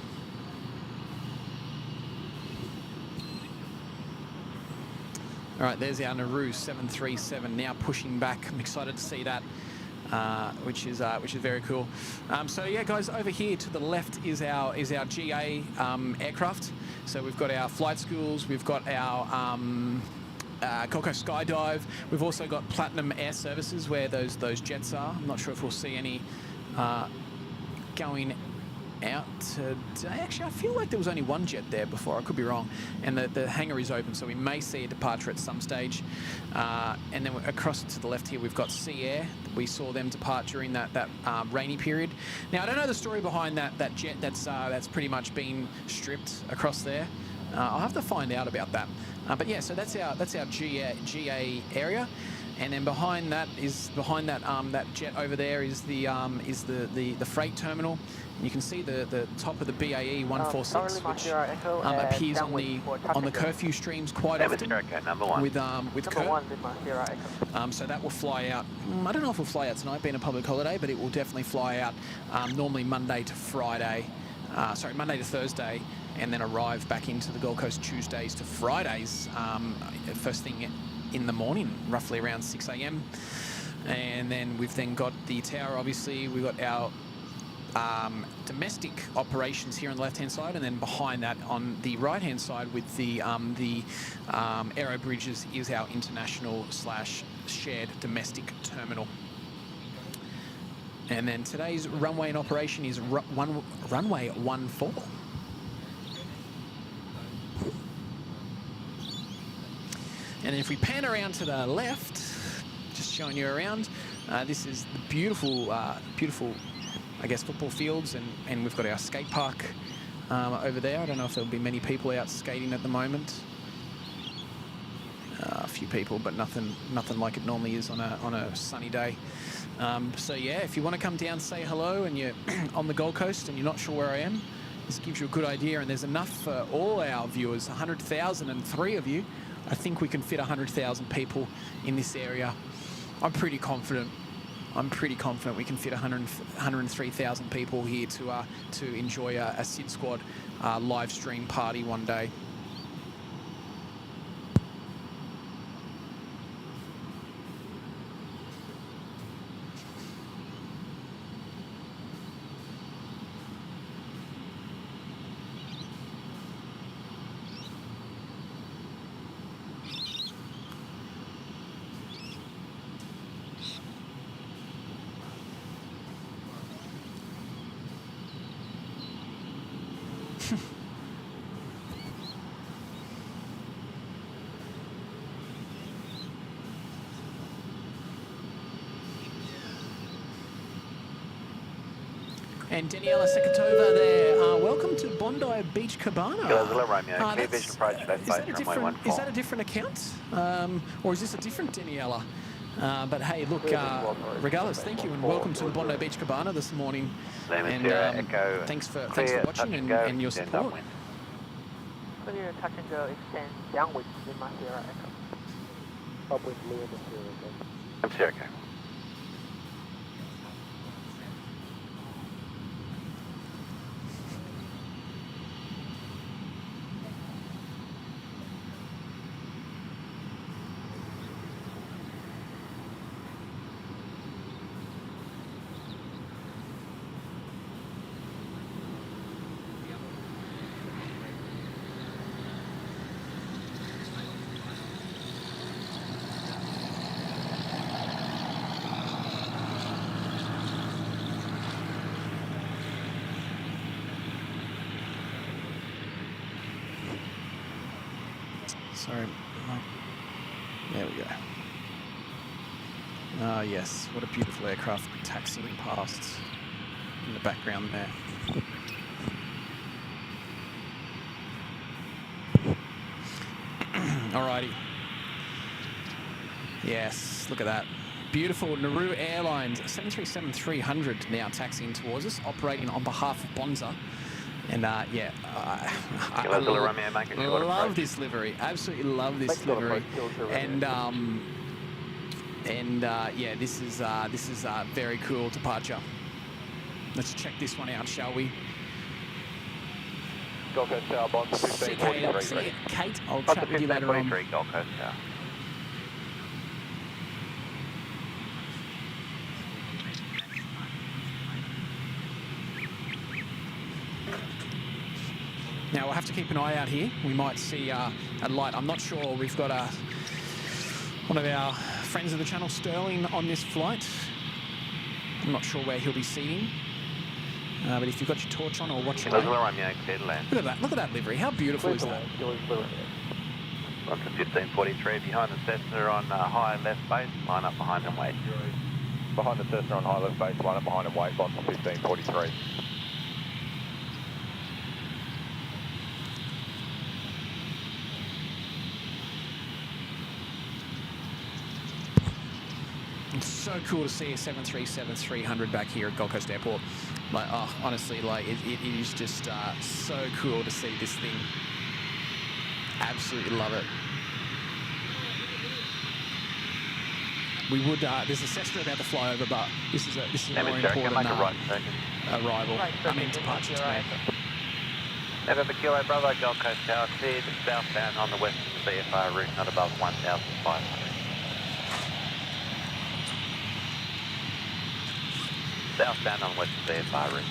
All right, there's our Nauru 737 now pushing back. I'm excited to see that, which is very cool. So yeah, guys, over here to the left is our GA aircraft. So we've got our flight schools, we've got our Gold Coast Skydive. We've also got Platinum Air Services where those jets are. I'm not sure if we'll see any going out today. Actually, I feel like there was only one jet there before. I could be wrong. And the hangar is open, so we may see a departure at some stage. And then across to the left here, we've got Sea Air. We saw them depart during that rainy period. Now, I don't know the story behind that jet that's pretty much been stripped across there. I'll have to find out about that. But yeah, so that's our GA area. And then behind that that jet over there is the freight terminal. And you can see the top of the BAE 146, which appears on the curfew streams quite often with Kurt. So that will fly out. I don't know if it'll fly out tonight, being a public holiday, but it will definitely fly out normally Monday to Friday. Monday to Thursday, and then arrive back into the Gold Coast Tuesdays to Fridays, first thing in the morning, roughly around 6 a.m. And then we've then got the tower, obviously. We've got our domestic operations here on the left-hand side, and then behind that on the right-hand side with the aero bridges is our international / shared domestic terminal. And then today's runway in operation is runway 14. And then if we pan around to the left, just showing you around, this is the beautiful, I guess, football fields, and we've got our skate park over there. I don't know if there'll be many people out skating at the moment. A few people, but nothing like it normally is on a sunny day. So yeah, if you want to come down, say hello, and you're on the Gold Coast and you're not sure where I am, this gives you a good idea. And there's enough for all our viewers, 100,003 of you. I think we can fit 100,000 people in this area. I'm pretty confident we can fit 103,000 people here to enjoy a SydSquad live stream party one day. And Daniela Sekatova there. Welcome to Bondi Beach Cabana. Is that a different account? Or is this a different Daniela? But hey, look, regardless, thank you and welcome to Bondi Beach Cabana this morning. And thanks for watching and your support. Clear touch and go, extend downwind in my Sierra Echo. Upwind Lima Sierra Echo. I'm Sierra Echo. Sorry. There we go. Ah, yes. What a beautiful aircraft taxiing past in the background there. Alrighty. Yes, look at that. Beautiful Nauru Airlines 737-300 now taxiing towards us, operating on behalf of Bonza. And yeah, I love this livery. Absolutely love this livery. And yeah, this is a very cool departure. Let's check this one out, shall we? Gold Coast Tower, Bonza 1543. Kate, I'll chat with you later on. Gold Coast Tower. Now we'll have to keep an eye out here. We might see a light. I'm not sure. We've got one of our friends of the channel, Sterling, on this flight. I'm not sure where he'll be seating. But if you've got your torch on or watching, look at that livery. How beautiful is that? On to 1543 behind the Cessna on high left base. Line up behind and wait. Behind the Cessna on high left base. Line up behind and wait. On to 1543. It's so cool to see a 737-300 back here at Gold Coast Airport. Like, oh, honestly, like it is just so cool to see this thing. Absolutely love it. We would. There's a Cessna about to fly over, but this is a more important arrival. I mean, departure to me. November Kilo Bravo, Gold Coast Tower, cleared southbound on the western VFR route, not above 1,500. Southbound on western VFR route.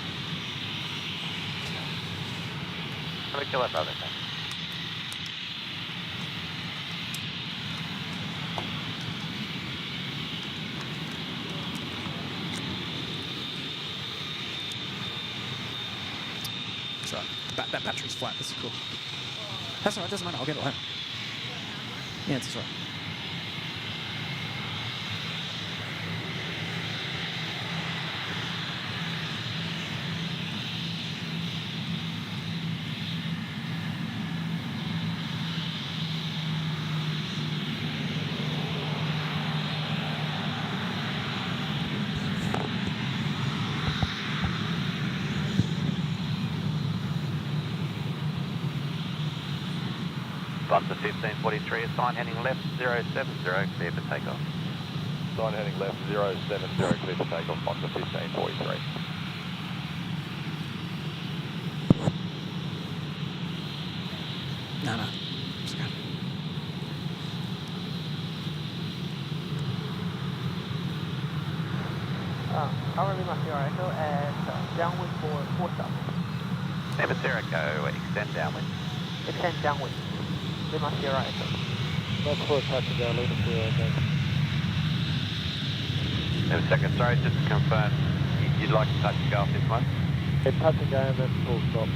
November Kilo Bravo, thanks. That's right. That battery's flat. That's cool. That's all right. Doesn't matter. I'll get it later. Yeah, it's all right. Bonza 1543, assign heading left 070, clear for takeoff. Assign heading left 070, clear for takeoff, Bonza 1543. No. It's okay. Currently my Sierra Echo at downwind for 4 stops. Never Sierra Echo, extend downwind. Extend downwind. Lima Sierra Echo. That's for touch and go, Lima Sierra Echo. Never second, sorry, just to confirm, you'd like to touch and go off this one? Yeah, touch and go and then full stop.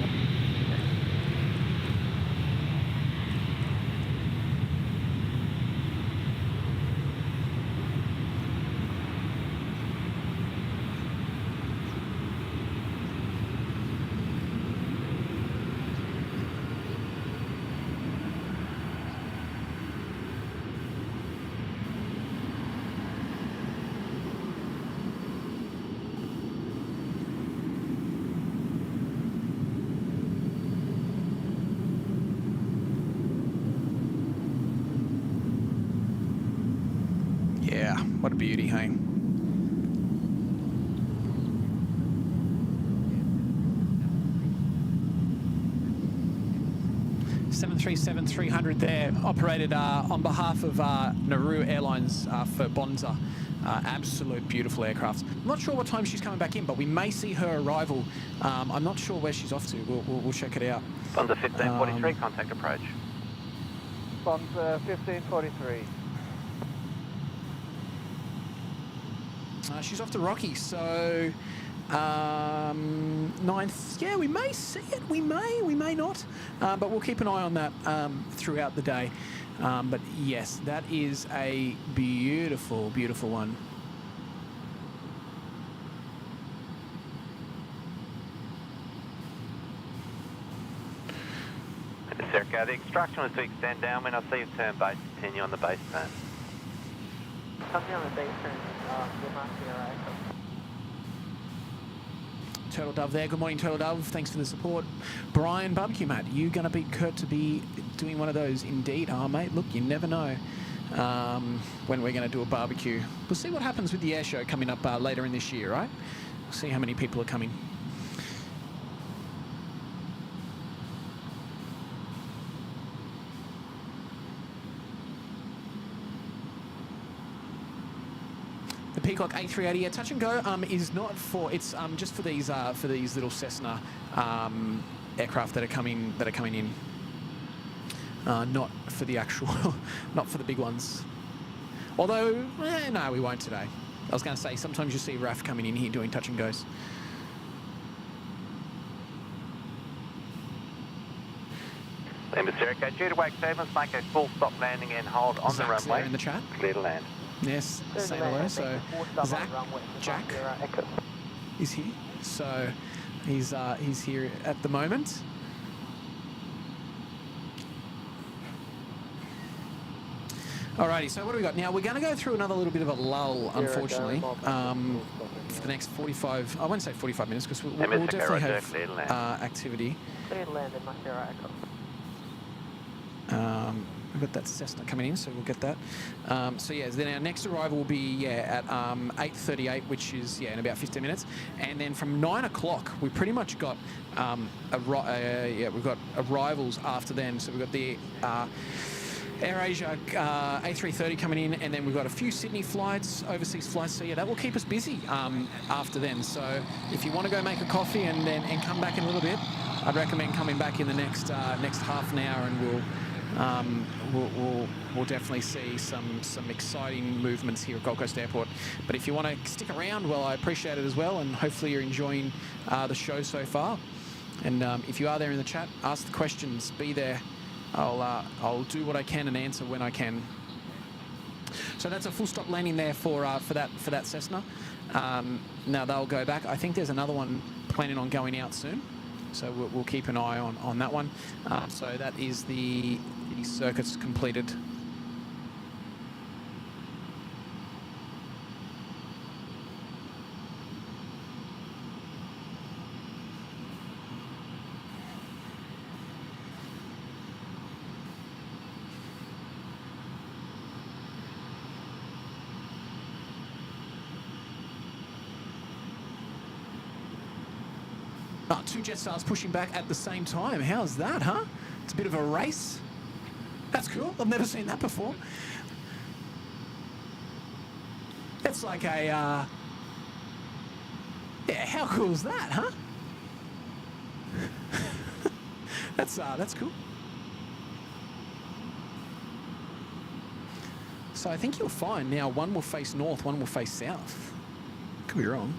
Yeah, what a beauty, hey? $737-300 there, operated on behalf of Nauru Airlines for Bonza. Absolute beautiful aircraft. I'm not sure what time she's coming back in, but we may see her arrival. I'm not sure where she's off to. We'll check it out. Bonza 1543, contact approach. Bonza 1543. She's off to Rocky, so 9th, yeah, we may see it. We may not. But we'll keep an eye on that throughout the day. But yes, that is a beautiful, beautiful one. Circa, the instruction was to extend downwind. I see you turn base, continue on the base turn. Continue on the base turn, Lima Sierra Echo. Turtle Dove there. Good morning, Turtle Dove. Thanks for the support. Brian Barbecue Matt, you going to beat Kurt to be doing one of those? Indeed. Oh, mate, look, you never know when we're going to do a barbecue. We'll see what happens with the air show coming up later in this year, right? We'll see how many people are coming. The Peacock A380, yeah, touch and go is not for, it's just for these little Cessna aircraft that are coming in. Not for the actual, not for the big ones. Although, no, we won't today. I was going to say, sometimes you see RAF coming in here doing touch and goes. Lima Sierra, due to wake turbulence, make a full stop landing and hold on Zach's the runway. there in the chat. Clear to land. Yes, saying hello. So Zach, Jack is here. So he's here at the moment. Alrighty, so what do we got now? We're going to go through another little bit of a lull, unfortunately, for the next 45. I won't say 45 minutes because we'll definitely have activity. Clear to land in my Sierra Echo. We've got that Cessna coming in, so we'll get that. So yeah, then our next arrival will be at 8:38, which is in about 15 minutes, and then from 9 o'clock we pretty much got we've got arrivals after then. So we've got the AirAsia A330 coming in, and then we've got a few Sydney flights, overseas flights. So yeah, that will keep us busy after then. So if you want to go make a coffee and come back in a little bit, I'd recommend coming back in the next half an hour, and we'll definitely see some exciting movements here at Gold Coast Airport. But if you want to stick around, well, I appreciate it as well, and hopefully you're enjoying the show so far. And if you are there in the chat, ask the questions, be there. I'll do what I can and answer when I can. So that's a full stop landing there for that Cessna. Now they'll go back. I think there's another one planning on going out soon. So we'll keep an eye on that one. So that is the circuits completed. Oh, two Jetsstars pushing back at the same time. How's that, huh? It's a bit of a race. That's cool. I've never seen that before. That's like a, yeah, how cool is that, huh? That's cool. So I think you'll find now one will face north, one will face south. Could be wrong.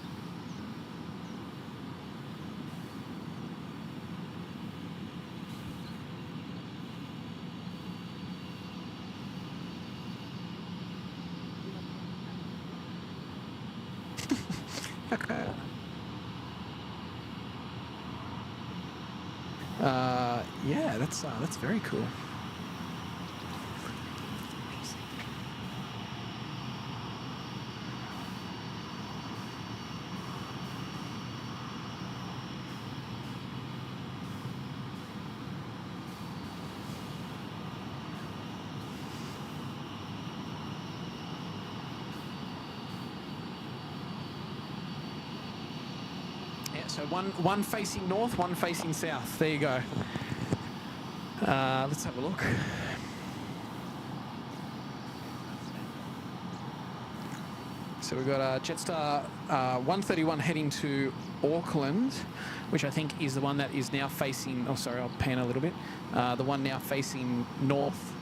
Okay. Yeah, that's very cool. So one facing north, one facing south. There you go. Let's have a look. So we've got a Jetstar 131 heading to Auckland, which I think is the one that is now facing, oh sorry, I'll pan a little bit. The one now facing north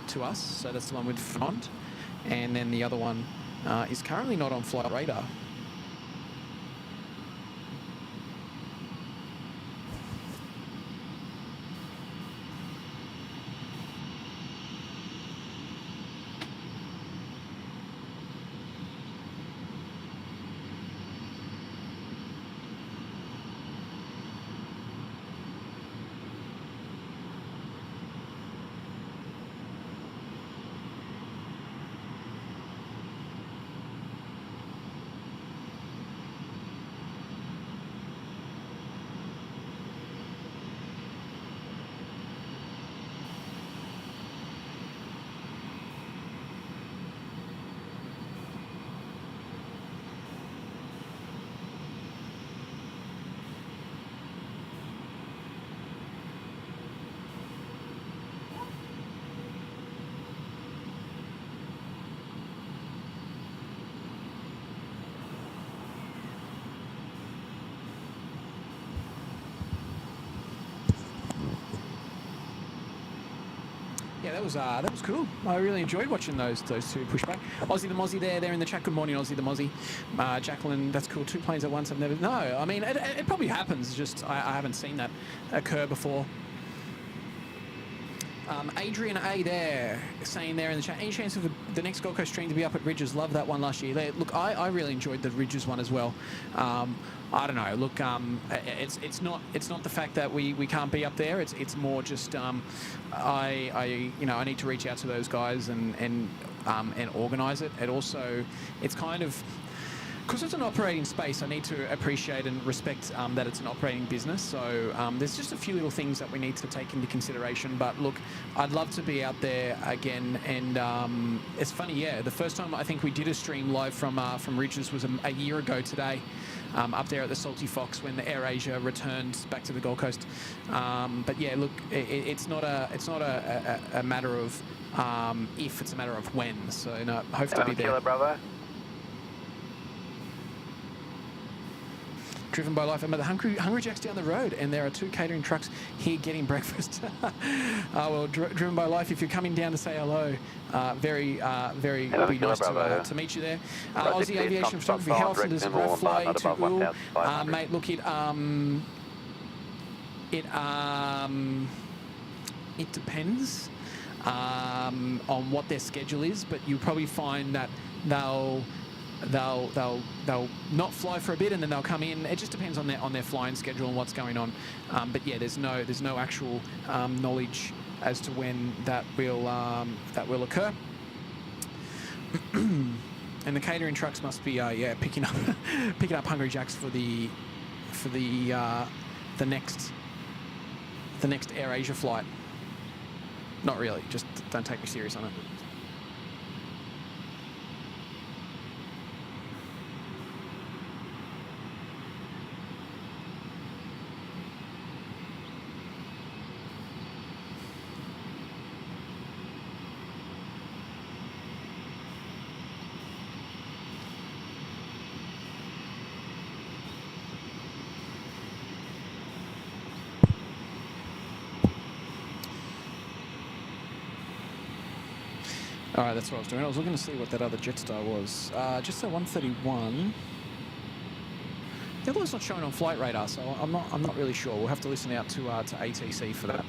to us, so that's the one with front. And then the other one is currently not on flight radar. Yeah, that was cool. I really enjoyed watching those two pushback. Aussie the Mozzie there in the chat. Good morning, Aussie the Mozzie. Jacqueline, that's cool. 2 planes at once. I've never. No, I mean it probably happens. It's just I haven't seen that occur before. Adrian A there saying there in the chat, any chance of the next Gold Coast stream to be up at Ridges? Love that one last year. Look, I really enjoyed the Ridges one as well. I don't know. Look, it's not the fact that we can't be up there. It's more just I need to reach out to those guys and organise it. It's kind of, because it's an operating space, I need to appreciate and respect that it's an operating business. So there's just a few little things that we need to take into consideration. But look, I'd love to be out there again. And it's funny, yeah, the first time I think we did a stream live from Ridges was a year ago today, up there at the Salty Fox when the AirAsia returned back to the Gold Coast. But yeah, look, it's not a matter of if, it's a matter of when. So no, hope to be there. Killer, brother. Driven by Life. I'm at the Hungry Jack's down the road, and there are 2 catering trucks here getting breakfast. Well, Driven by Life, if you're coming down to say hello, very be nice to meet you there. Aussie Aviation Photography, how often does Grab fly to OOL? Mate, look, it depends on what their schedule is, but you'll probably find that they'll not fly for a bit and then they'll come in. It just depends on their flying schedule and what's going on. But yeah, there's no actual knowledge as to when that will occur. And the catering trucks must be picking up Hungry Jacks for the next AirAsia flight. Not really. Just don't take me serious on it. All right, that's what I was doing. I was looking to see what that other Jetstar was. Jetstar 131. The other one's not showing on flight radar, so I'm not really sure. We'll have to listen out to ATC for that.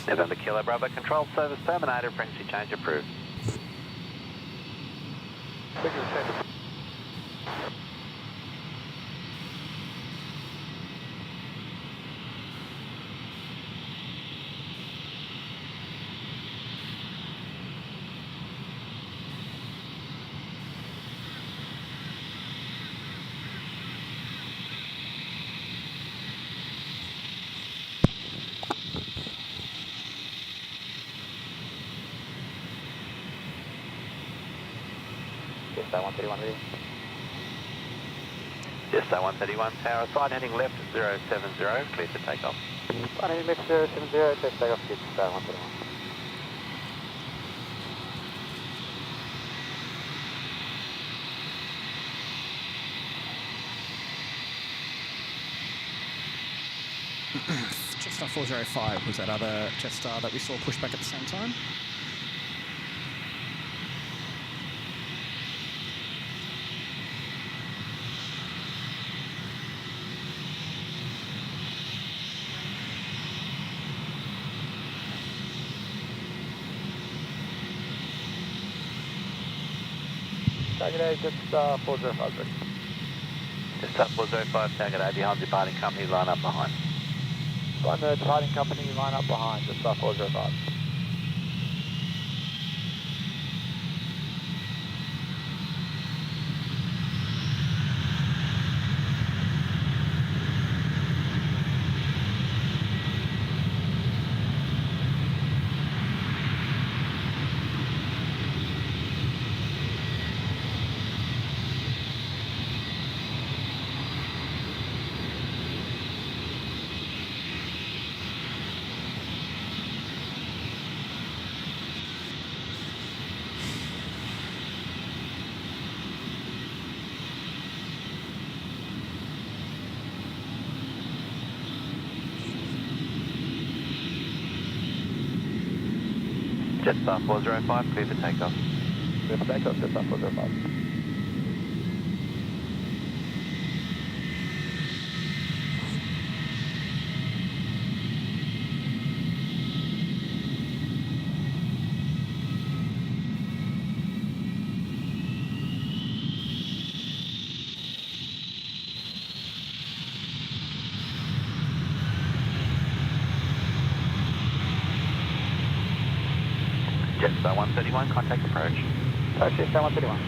November Kilo Bravo, control service terminated, frequency change approved. Jetstar 131 ready. Jetstar 131, tower side heading left 070, clear to take off. Side heading left 070, clear to take off, Jetstar 131. Jetstar 405 was that other Jetstar that we saw push back at the same time. Target A, Jetstar 405 ready. Jetstar 405, target A behind departing company, line up behind. Find the departing company, line up behind, Jetstar 405. Jetstar 405, clear for takeoff. Clear for takeoff, Jetstar 405. Jetstar 131, contact approach. Approach Jetstar 131.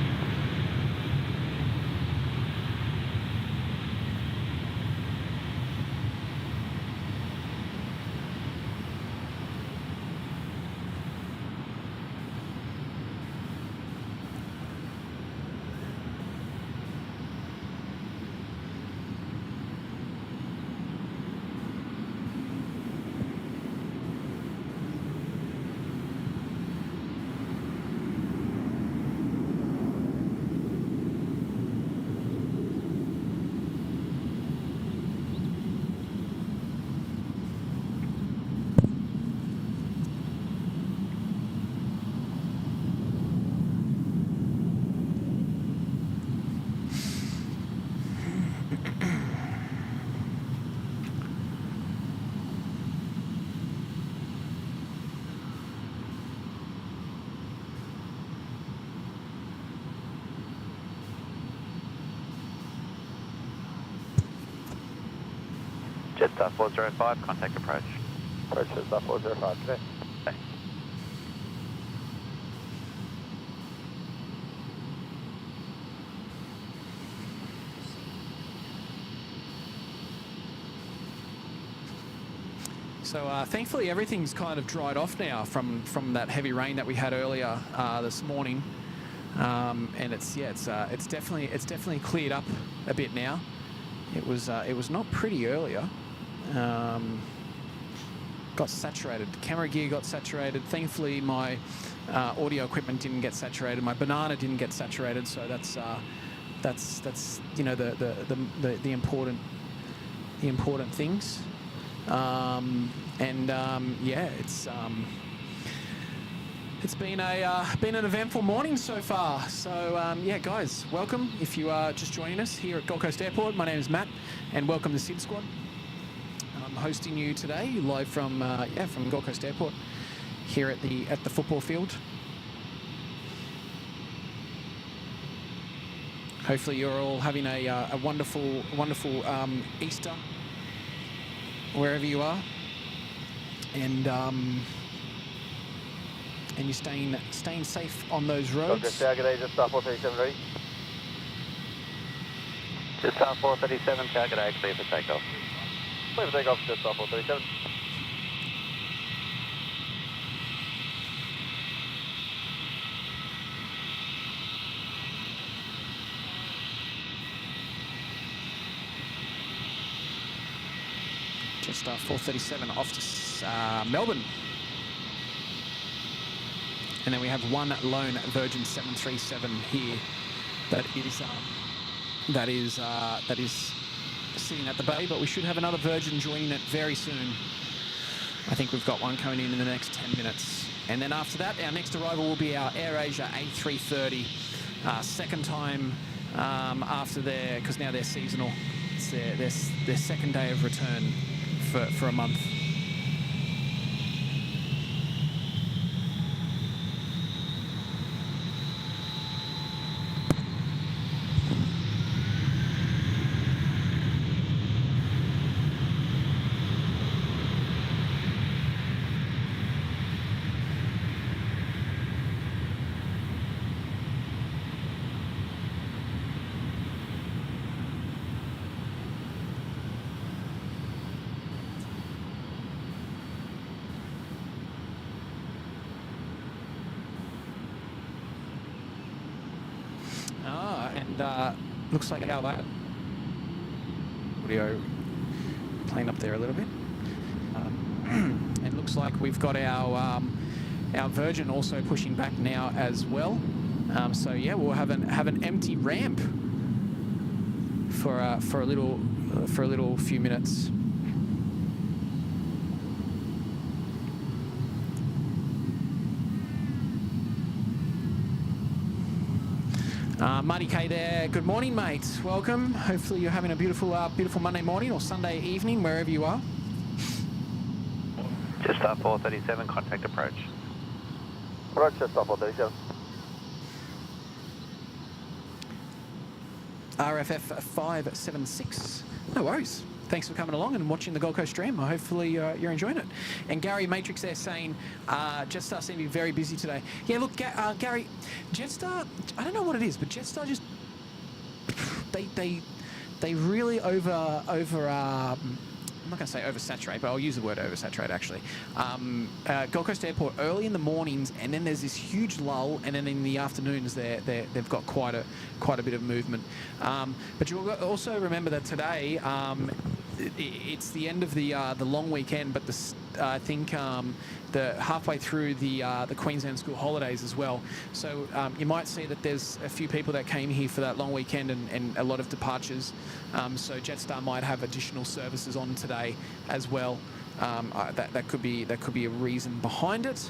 Jetstar 405, contact approach. Approach Jetstar 405, today. So thankfully everything's kind of dried off now from that heavy rain that we had earlier this morning, and it's definitely cleared up a bit now. It was not pretty earlier. Got saturated. Camera gear got saturated. Thankfully my audio equipment didn't get saturated. My banana didn't get saturated. So that's you know the important things. Yeah, it's been an eventful morning so far. So yeah, guys, welcome. If you are just joining us here at Gold Coast Airport, my name is Matt, and welcome to SydSquad. I'm hosting you today live from Gold Coast Airport here at the football field. Hopefully, you're all having a wonderful Easter wherever you are, and you're staying safe on those roads. Jetstar 437 ready. Jetstar 437, target A, clear for takeoff. Clear for takeoff, Jetstar 437. Jetstar 437 off to Melbourne. And then we have one lone Virgin 737 here that is sitting at the bay, but we should have another Virgin joining it very soon. I think we've got one coming in the next 10 minutes. And then after that, our next arrival will be our AirAsia A330. Second time after because now they're seasonal. It's their second day of return for a month. Looks like our audio playing up there a little bit. It looks like we've got our Virgin also pushing back now as well. So yeah, we'll have an empty ramp for a little few minutes. Marty K there. Good morning, mate. Welcome. Hopefully you're having a beautiful, beautiful Monday morning or Sunday evening, wherever you are. Just 437, contact approach. Roger, just 437. RFF 576. No worries. Thanks for coming along and watching the Gold Coast stream. Hopefully you're enjoying it. And Gary Matrix there saying, Jetstar seem to be very busy today. Yeah, look, Gary, Jetstar, I don't know what it is, but Jetstar just, they really I'm not going to say oversaturate, but I'll use the word oversaturate actually. Gold Coast Airport early in the mornings, and then there's this huge lull, and then in the afternoons they've got quite a bit of movement. But you'll also remember that today it's the end of the long weekend, but I think the halfway through the Queensland school holidays as well. So you might see that there's a few people that came here for that long weekend and a lot of departures. So Jetstar might have additional services on today as well. That could be a reason behind it.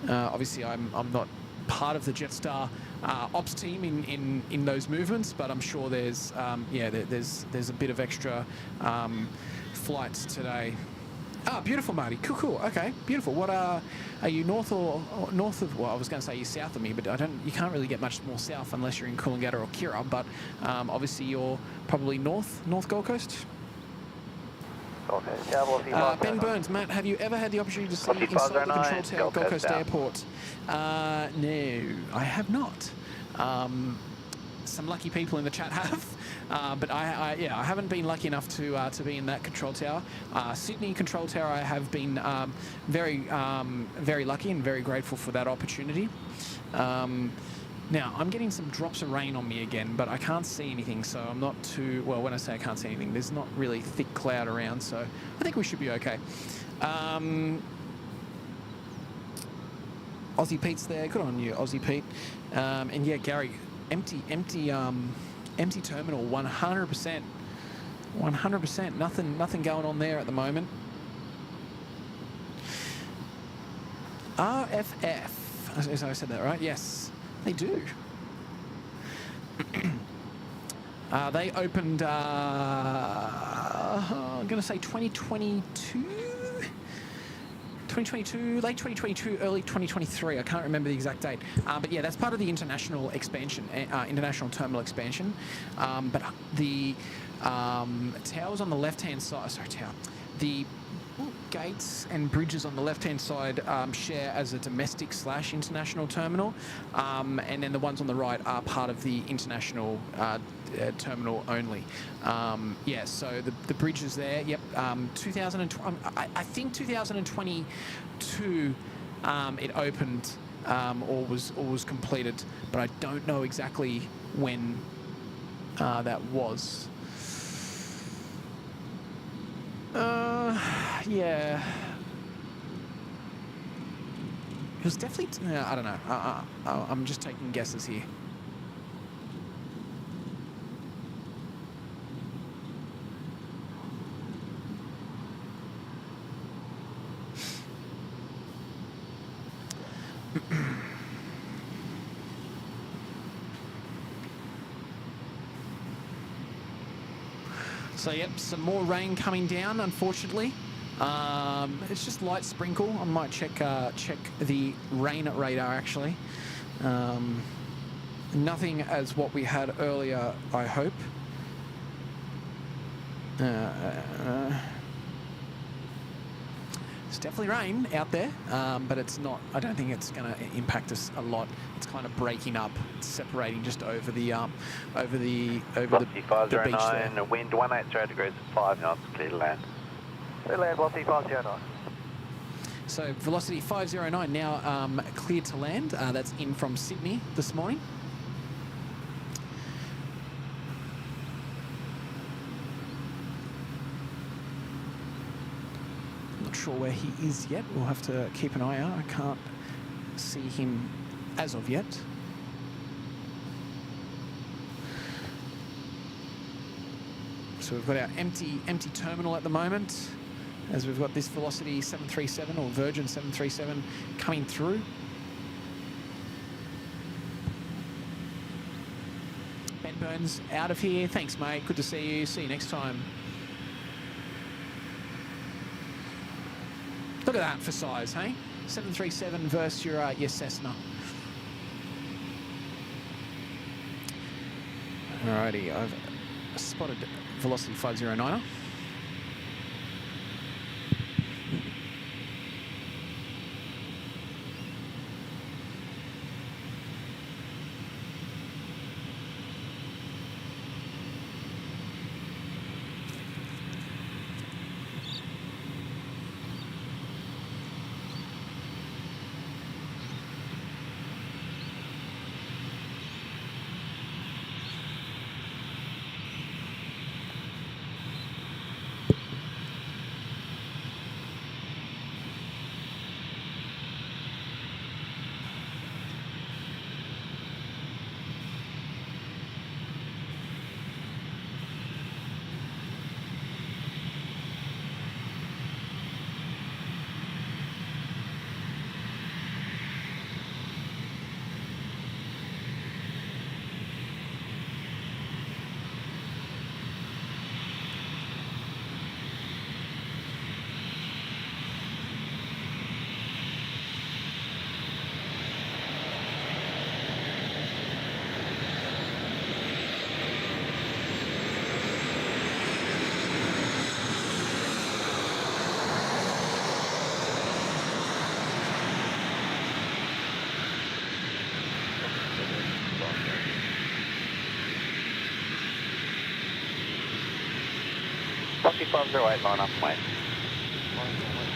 Obviously, I'm not part of the Jetstar ops team in those movements, but I'm sure there's a bit of extra flights today. Ah, beautiful, Marty. Cool. Okay, beautiful. What are you north or north of? Well, I was going to say you're south of me, but you can't really get much more south unless you're in Coolangatta or Kirra. But obviously you're probably north Gold Coast. Okay. Yeah, Ben Burns, Matt, have you ever had the opportunity to see inside the control tower at Gold Coast Airport? No, I have not. Some lucky people in the chat have, but I haven't been lucky enough to be in that control tower. Sydney control tower, I have been very lucky and very grateful for that opportunity. Now, I'm getting some drops of rain on me again, but I can't see anything, so I'm not too... Well, when I say I can't see anything, there's not really thick cloud around, so I think we should be okay. Aussie Pete's there. Good on you, Aussie Pete. And yeah, Gary, empty terminal, 100%. 100%. Nothing going on there at the moment. RFF. As I said that right? Yes. They do. They opened, I'm going to say 2022, late 2022, early 2023. I can't remember the exact date. But yeah, that's part of the international expansion, international terminal expansion. But the towers on the left-hand side, the gates and bridges on the left-hand side share as a domestic/international terminal, and then the ones on the right are part of the international terminal only. Yeah, so the bridges there, yep, 2020, I think 2022 it opened or was completed, but I don't know exactly when that was. Yeah. It was definitely... I don't know. I'm just taking guesses here. So yep, some more rain coming down, unfortunately. It's just light sprinkle. I might check the rain radar actually. Nothing as what we had earlier, I hope. It's definitely rain out there, but it's not. I don't think it's going to impact us a lot. It's kind of breaking up, it's separating just over the beach there. Wind 180 degrees at 5 knots, clear to land. Clear land, velocity 509. So velocity 509 now cleared to land. That's in from Sydney this morning. Not sure where he is yet. We'll have to keep an eye out. I can't see him as of yet. So we've got our empty terminal at the moment, as we've got this Velocity 737 or Virgin 737 coming through. Burns out of here. Thanks, mate. Good to see you. See you next time. Look at that for size, hey? 737 versus your Cessna. Alrighty, I've spotted Velocity 509er. Rocky 508 line up, mate.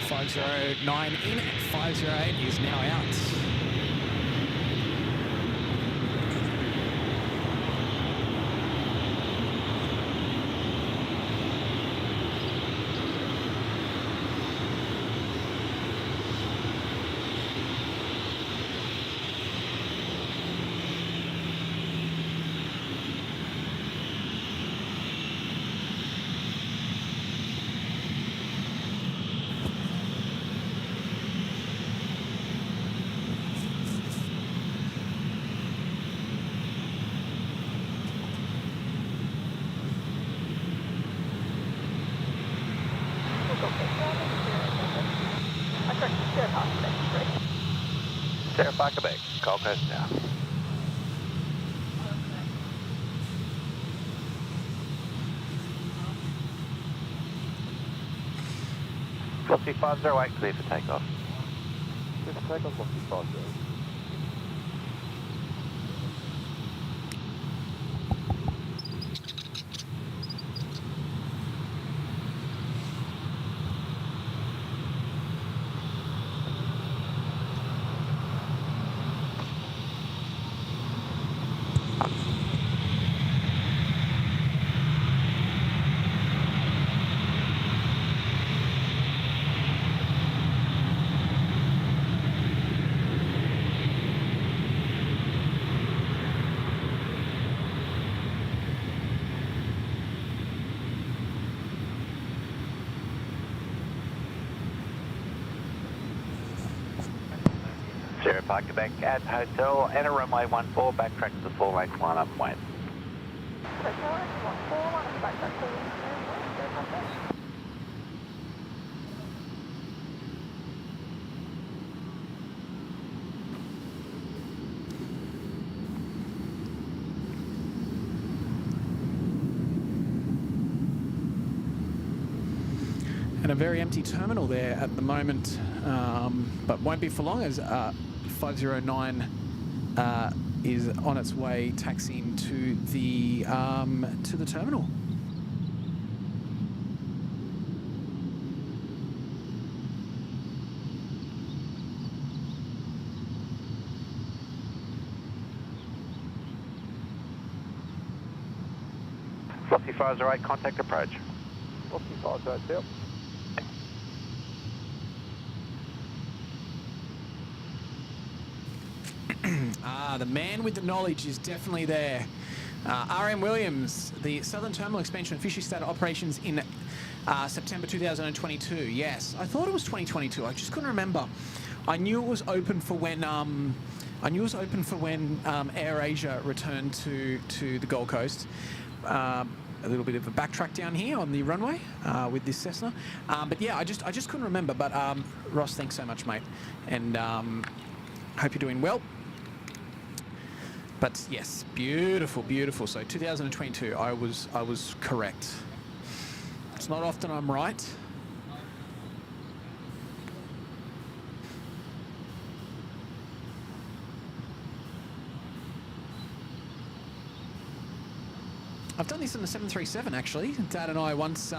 509 in, 508 is now out. Sarah Parker back. Gold Coast now. Velocity 508 clear for takeoff. Clear for takeoff, Velocity 508. Sarah Parker back at hotel and a runway 14, backtrack to the 4 lane line up, wait. And a very empty terminal there at the moment, but won't be for long as 509 is on its way taxiing to the terminal. Velocity 508, contact approach. Velocity 508, yep. The man with the knowledge is definitely there. RM Williams, the Southern Terminal Expansion officially started operations in September 2022. Yes, I thought it was 2022. I just couldn't remember. I knew it was open for when I knew it was open for when AirAsia returned to the Gold Coast. A little bit of a backtrack down here on the runway with this Cessna. But yeah, I just couldn't remember. But Ross, thanks so much, mate. And hope you're doing well. But yes, beautiful, beautiful. So 2022, I was correct. It's not often I'm right. I've done this in the 737 actually. Dad and I once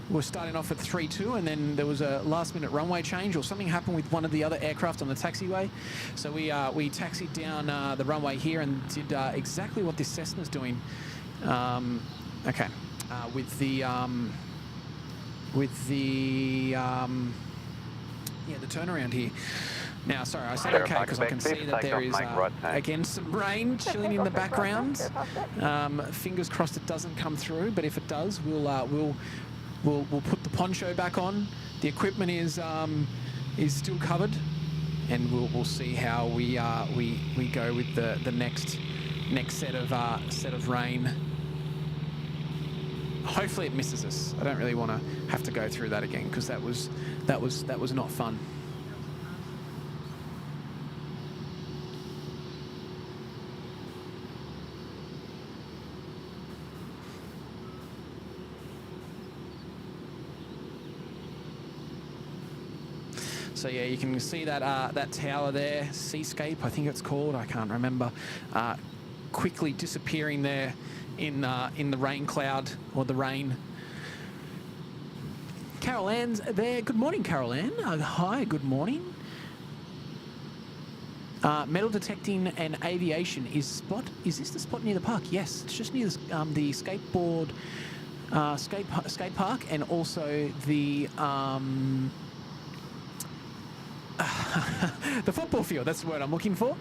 were starting off at 3.2 and then there was a last minute runway change or something happened with one of the other aircraft on the taxiway. So we taxied down the runway here and did exactly what this Cessna's doing. Okay, with the turnaround here. Now, sorry, I said okay because I can see that there is, again, some rain chilling in the background. Fingers crossed it doesn't come through, but if it does, we'll put the poncho back on. The equipment is still covered, and we'll see how we go with the next set of rain. Hopefully it misses us. I don't really want to have to go through that again because that was not fun. So yeah, you can see that tower there, Seascape, I think it's called. I can't remember. Quickly disappearing there in the rain cloud or the rain. Carol Ann's there. Good morning, Carol Ann. Hi, good morning. Metal detecting and aviation is this the spot near the park? Yes, it's just near the skateboard skate park and also the the football field, that's the word I'm looking for.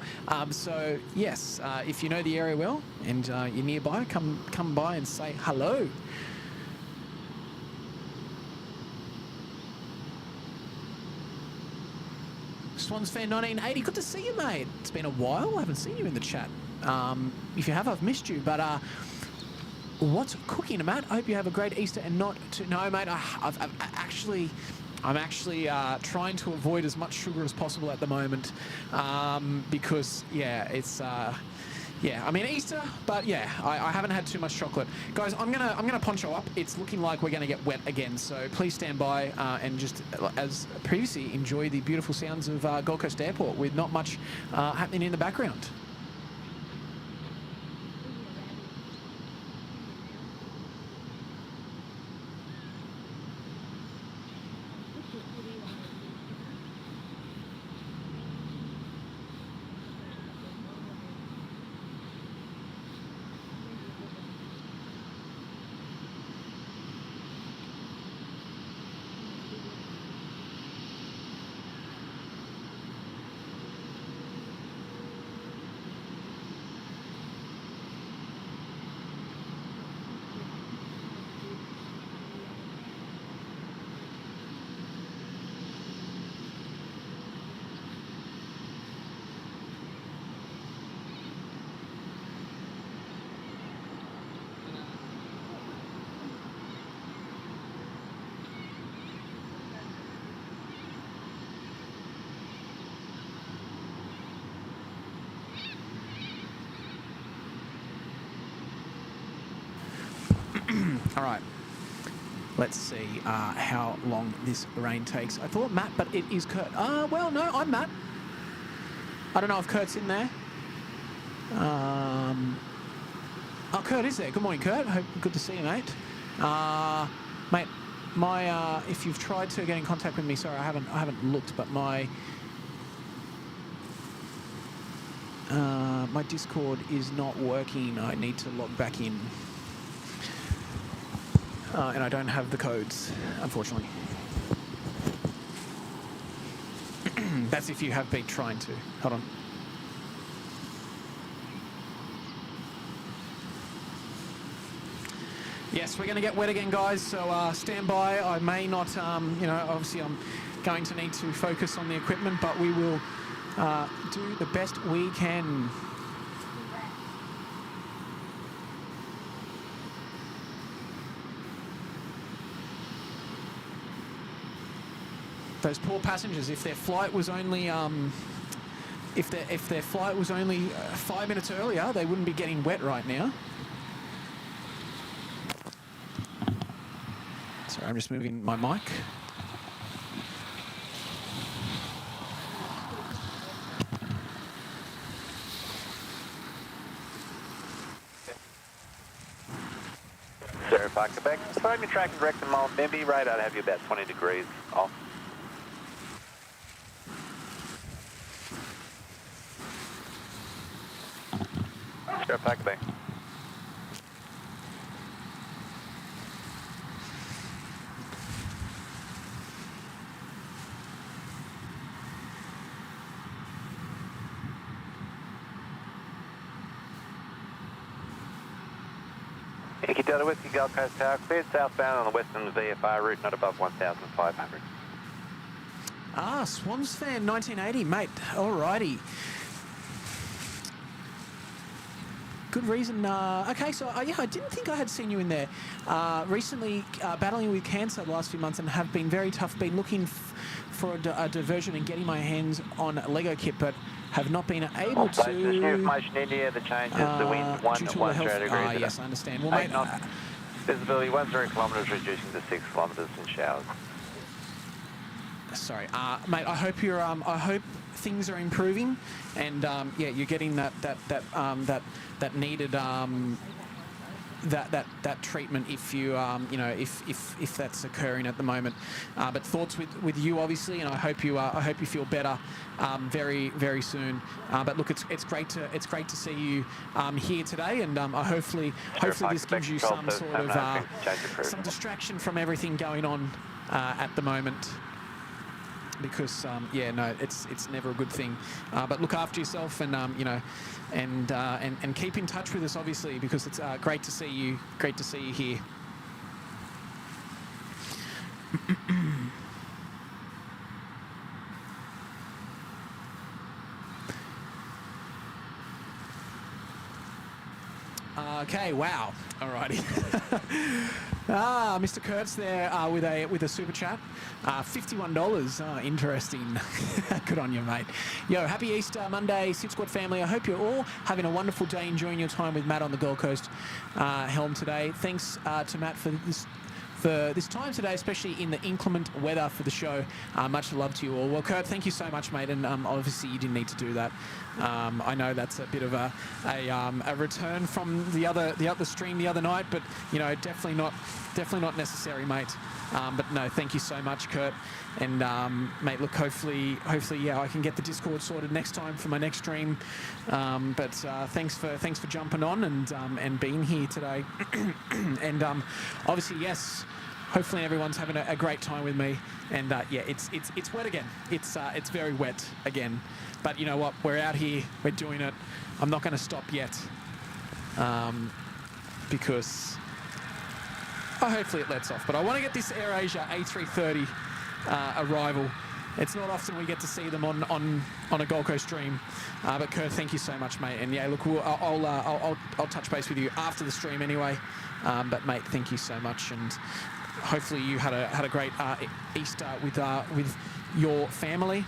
So yes, if you know the area well and you're nearby, come by and say hello. Swans fan 1980, good to see you, mate. It's been a while, I haven't seen you in the chat. If you have, I've missed you, but what's cooking, Matt? I hope you have a great Easter and not to... No, mate, I'm actually trying to avoid as much sugar as possible at the moment because, yeah, it's... yeah, I mean Easter, but yeah, I haven't had too much chocolate. Guys, I'm gonna poncho up. It's looking like we're gonna get wet again, so please stand by and just, as previously, enjoy the beautiful sounds of Gold Coast Airport with not much happening in the background. All right, let's see how long this rain takes. I thought Matt, but it is Kurt. Well, no, I'm Matt. I don't know if Kurt's in there. Oh, Kurt is there. Good morning, Kurt. Good to see you, mate. Mate, my if you've tried to get in contact with me, sorry, I haven't looked, but my my Discord is not working. I need to log back in. And I don't have the codes, unfortunately. That's if you have been trying to. Hold on. Yes, we're going to get wet again, guys, so stand by. I may not, you know, obviously I'm going to need to focus on the equipment, but we will do the best we can. Those poor passengers, if their flight was only if their flight was only 5 minutes earlier, they wouldn't be getting wet right now. Sorry, I'm just moving my mic. Sir, Parker back. Find me track and direct to Mile Member radar. I'd have you about 20 degrees off. Sir, Parker back. Yankee Delta Whiskey, Gold Coast Tower, cleared southbound on the western VFR route, not above 1,500. Ah, Swans fan, 1980, mate. Alrighty. Good reason. Okay, so yeah, I didn't think I had seen you in there. Recently, battling with cancer the last few months and have been very tough. Been looking for a diversion and getting my hands on Lego kit, but have not been able to. There's new information in here that changes the wind 1 degrees. Yes, I understand. Well, mate, visibility 10 kilometres, reducing to 6 kilometres in showers. Sorry, mate. I hope you're. I hope things are improving, and yeah, you're getting that needed that treatment if you you know if that's occurring at the moment. But thoughts with you obviously, and I hope you feel better very soon. But look, it's great to see you here today, and hopefully this gives you some sort of some distraction from everything going on at the moment. Because yeah, no, it's never a good thing. But look after yourself, and you know, and keep in touch with us, obviously, because it's great to see you. Great to see you here. Okay, wow. Alrighty. Mr. Kurtz there with a super chat. $51. Interesting. Good on you, mate. Yo, happy Easter Monday, SydSquad family. I hope you're all having a wonderful day, enjoying your time with Matt on the Gold Coast helm today. Thanks to Matt for this time today, especially in the inclement weather for the show. Much love to you all. Well, Kurt, thank you so much, mate. And obviously you didn't need to do that. I know that's a bit of a return from the other stream the other night, but you know, definitely not necessary, mate. But no, thank you so much, Kurt. And mate, look, hopefully, yeah, I can get the Discord sorted next time for my next stream. But thanks for jumping on and being here today. And obviously, yes, hopefully everyone's having a great time with me. And yeah, it's wet again. It's very wet again. But you know what? We're out here. We're doing it. I'm not going to stop yet. Because hopefully it lets off. But I want to get this AirAsia A330 arrival. It's not often we get to see them on a Gold Coast stream. But Kurt, thank you so much, mate. And yeah, look, I'll touch base with you after the stream anyway. But mate, thank you so much, and hopefully you had a great Easter with your family.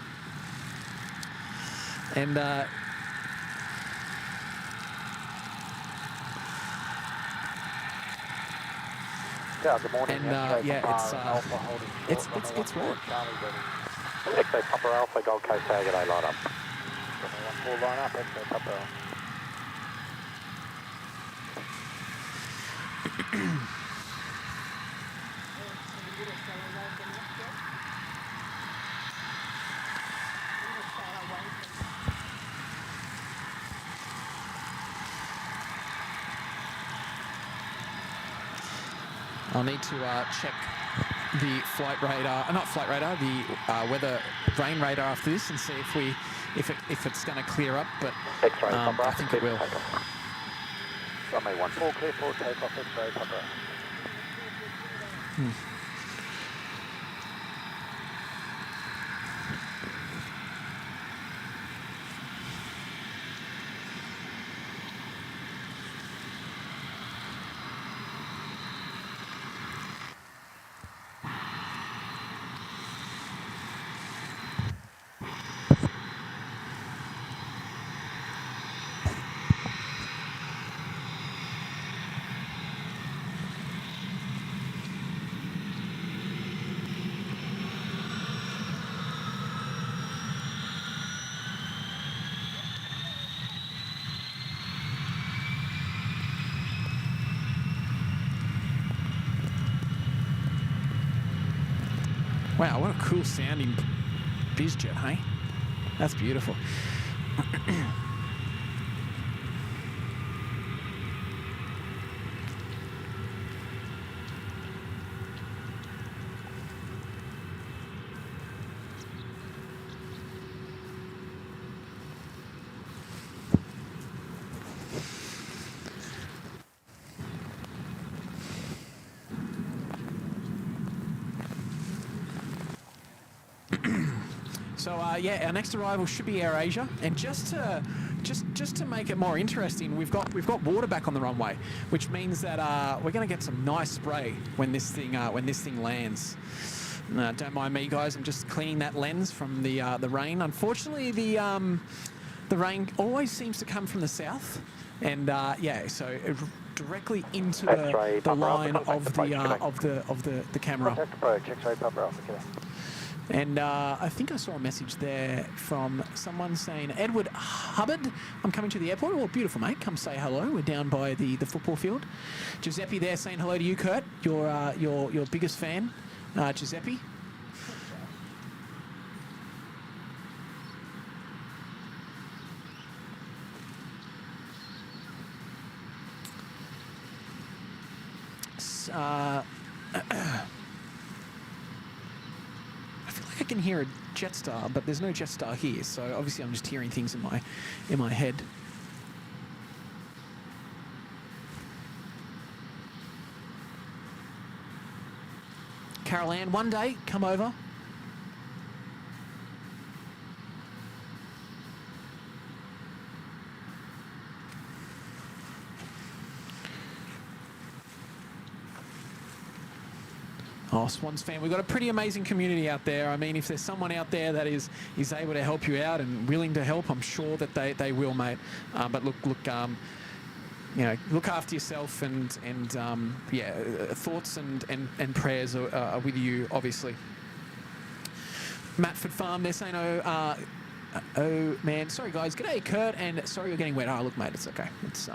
And yeah, good morning. And yeah, it's wet. X-ray Papa Alpha, Gold Coast Target A, line up. 1-4 line up, X-ray Papa Alpha. I'll need to check the flight radar, the weather rain radar after this, and see if it's going to clear up. But X-ray I think it will. Runway 14, clear for takeoff, X-ray Papa. Wow, what a cool sounding bizjet, hey? That's beautiful. So yeah, our next arrival should be AirAsia, and just to make it more interesting, we've got water back on the runway, which means that we're going to get some nice spray when this thing lands. Don't mind me, guys. I'm just cleaning that lens from the rain. Unfortunately, the rain always seems to come from the south, and yeah, so directly into the line of the camera. Contact approach, X-ray Papa Alpha, Quebec. And I think I saw a message there from someone saying, Edward Hubbard, I'm coming to the airport. Well, beautiful, mate. Come say hello. We're down by the football field. Giuseppe there saying hello to you, Kurt. Your biggest fan, Giuseppe. I can hear a Jetstar, but there's no Jetstar here, so obviously I'm just hearing things in my head. Carol Ann, one day, come over. Oh, Swans fan, we've got a pretty amazing community out there. I mean, if there's someone out there that is able to help you out and willing to help, I'm sure that they will, mate. But look, you know, look after yourself, and yeah, thoughts and prayers are with you, obviously. Matford Farm, they're saying, oh man, sorry guys, g'day Kurt, and sorry you're getting wet. Oh look, mate, it's okay. It's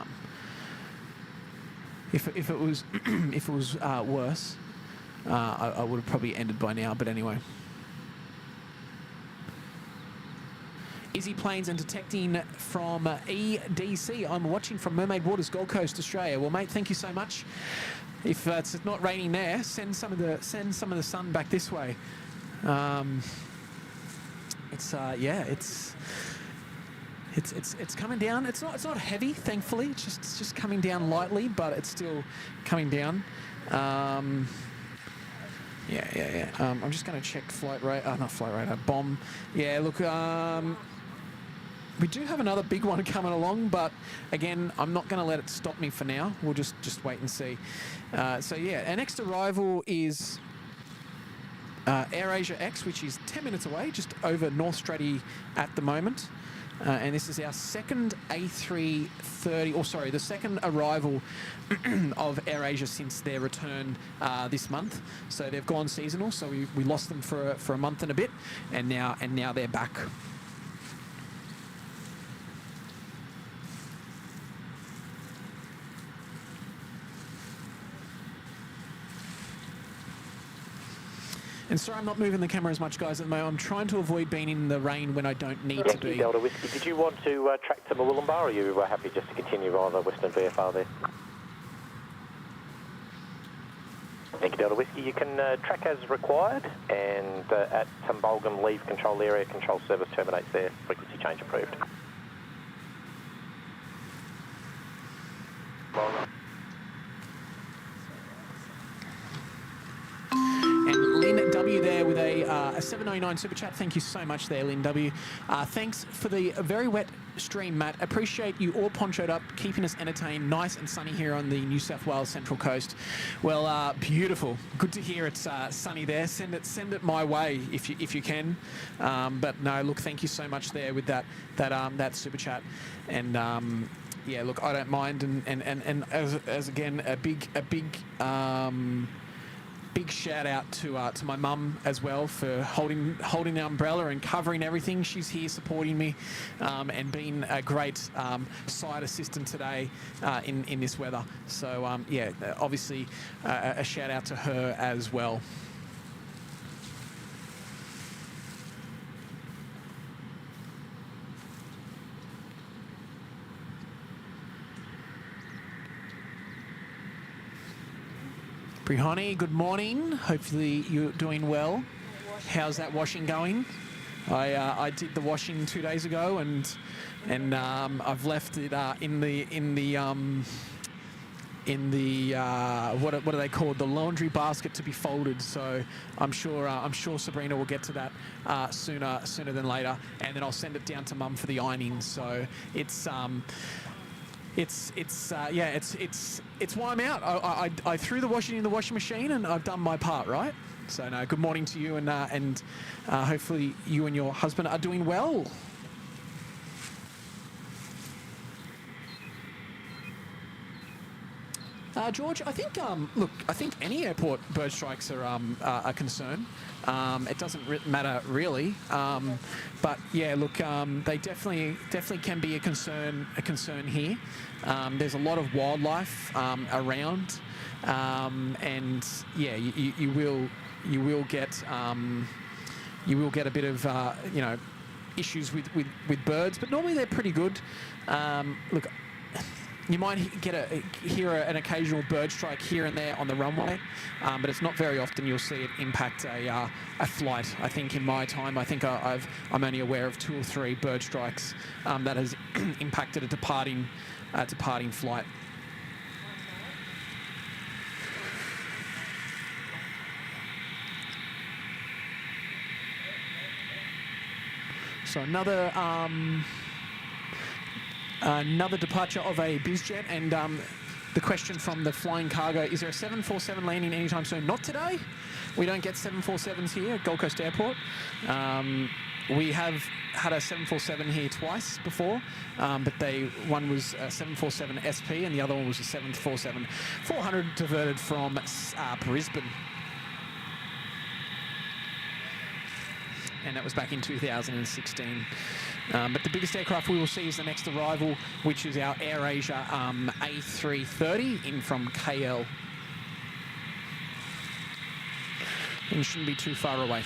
if it was if it was worse. I would have probably ended by now, but anyway. Izzy Planes and detecting from EDC. I'm watching from Mermaid Waters, Gold Coast, Australia. Well, mate, thank you so much. If it's not raining there, send some of the sun back this way. It's coming down. It's not heavy, thankfully. It's just coming down lightly, but it's still coming down. Yeah. I'm just going to check flight rate. Not flight radar. Bomb. Yeah. Look. We do have another big one coming along, but again, I'm not going to let it stop me for now. We'll just wait and see. So yeah, our next arrival is AirAsia X, which is 10 minutes away, just over North Stratty at the moment. And this is our second A330, or sorry, the second arrival of AirAsia since their return this month. So they've gone seasonal, so we lost them for a month and a bit, and now they're back. And sorry I'm not moving the camera as much, guys, at the moment. I'm trying to avoid being in the rain when I don't need to be. Delta Whiskey, did you want to track to Mawullumbar, or are you happy just to continue via the Western VFR there? Thank you, Delta Whiskey. You can track as required, and at Tumbulgum, leave control area, control service terminates there, frequency change approved. Lynn W there with a 799 super chat. Thank you so much there, Lynn W. Thanks for the very wet stream, Matt. Appreciate you all ponchoed up, keeping us entertained. Nice and sunny here on the New South Wales Central Coast. Well, beautiful. Good to hear it's sunny there. Send it my way if you can. But no, look, thank you so much there with that super chat. And yeah, look, I don't mind. And as again a big shout out to my mum as well for holding the umbrella and covering everything. She's here supporting me and being a great side assistant today in this weather. So yeah, obviously a shout out to her as well. Prihani, good morning. Hopefully you're doing well. How's that washing going? I did the washing 2 days ago, and I've left it in the what are they called? The laundry basket to be folded. So I'm sure Sabrina will get to that sooner than later, and then I'll send it down to Mum for the ironing. So it's why I'm out. I threw the washing in the washing machine, and I've done my part, right? So no, good morning to you, and hopefully you and your husband are doing well. George, I think I think any airport bird strikes are a concern. It doesn't matter really, but yeah, look, they definitely can be a concern here. There's a lot of wildlife around, and yeah, you will get a bit of issues with birds, but normally they're pretty good. Look, you might hear an occasional bird strike here and there on the runway, but it's not very often you'll see it impact a flight. I think in my time, I'm only aware of 2 or 3 bird strikes that has impacted a departing flight. So another departure of a bizjet, and the question from the flying cargo, is there a 747 landing anytime soon? Not today. We don't get 747s here at Gold Coast Airport. We have had a 747 here twice before, but one was a 747 SP and the other one was a 747-400 diverted from Brisbane. And that was back in 2016. But the biggest aircraft we will see is the next arrival, which is our AirAsia A330 in from KL. And it shouldn't be too far away.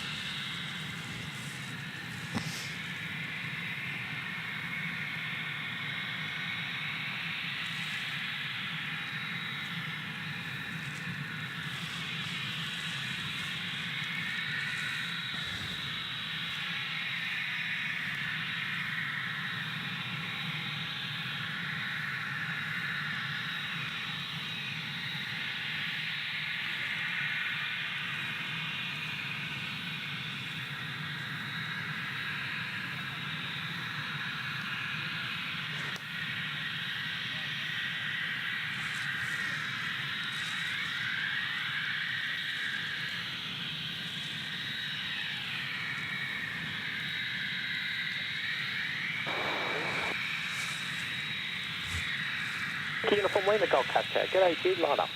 Uniform Lima Gold Coast Tower. G'day, Jude, line up.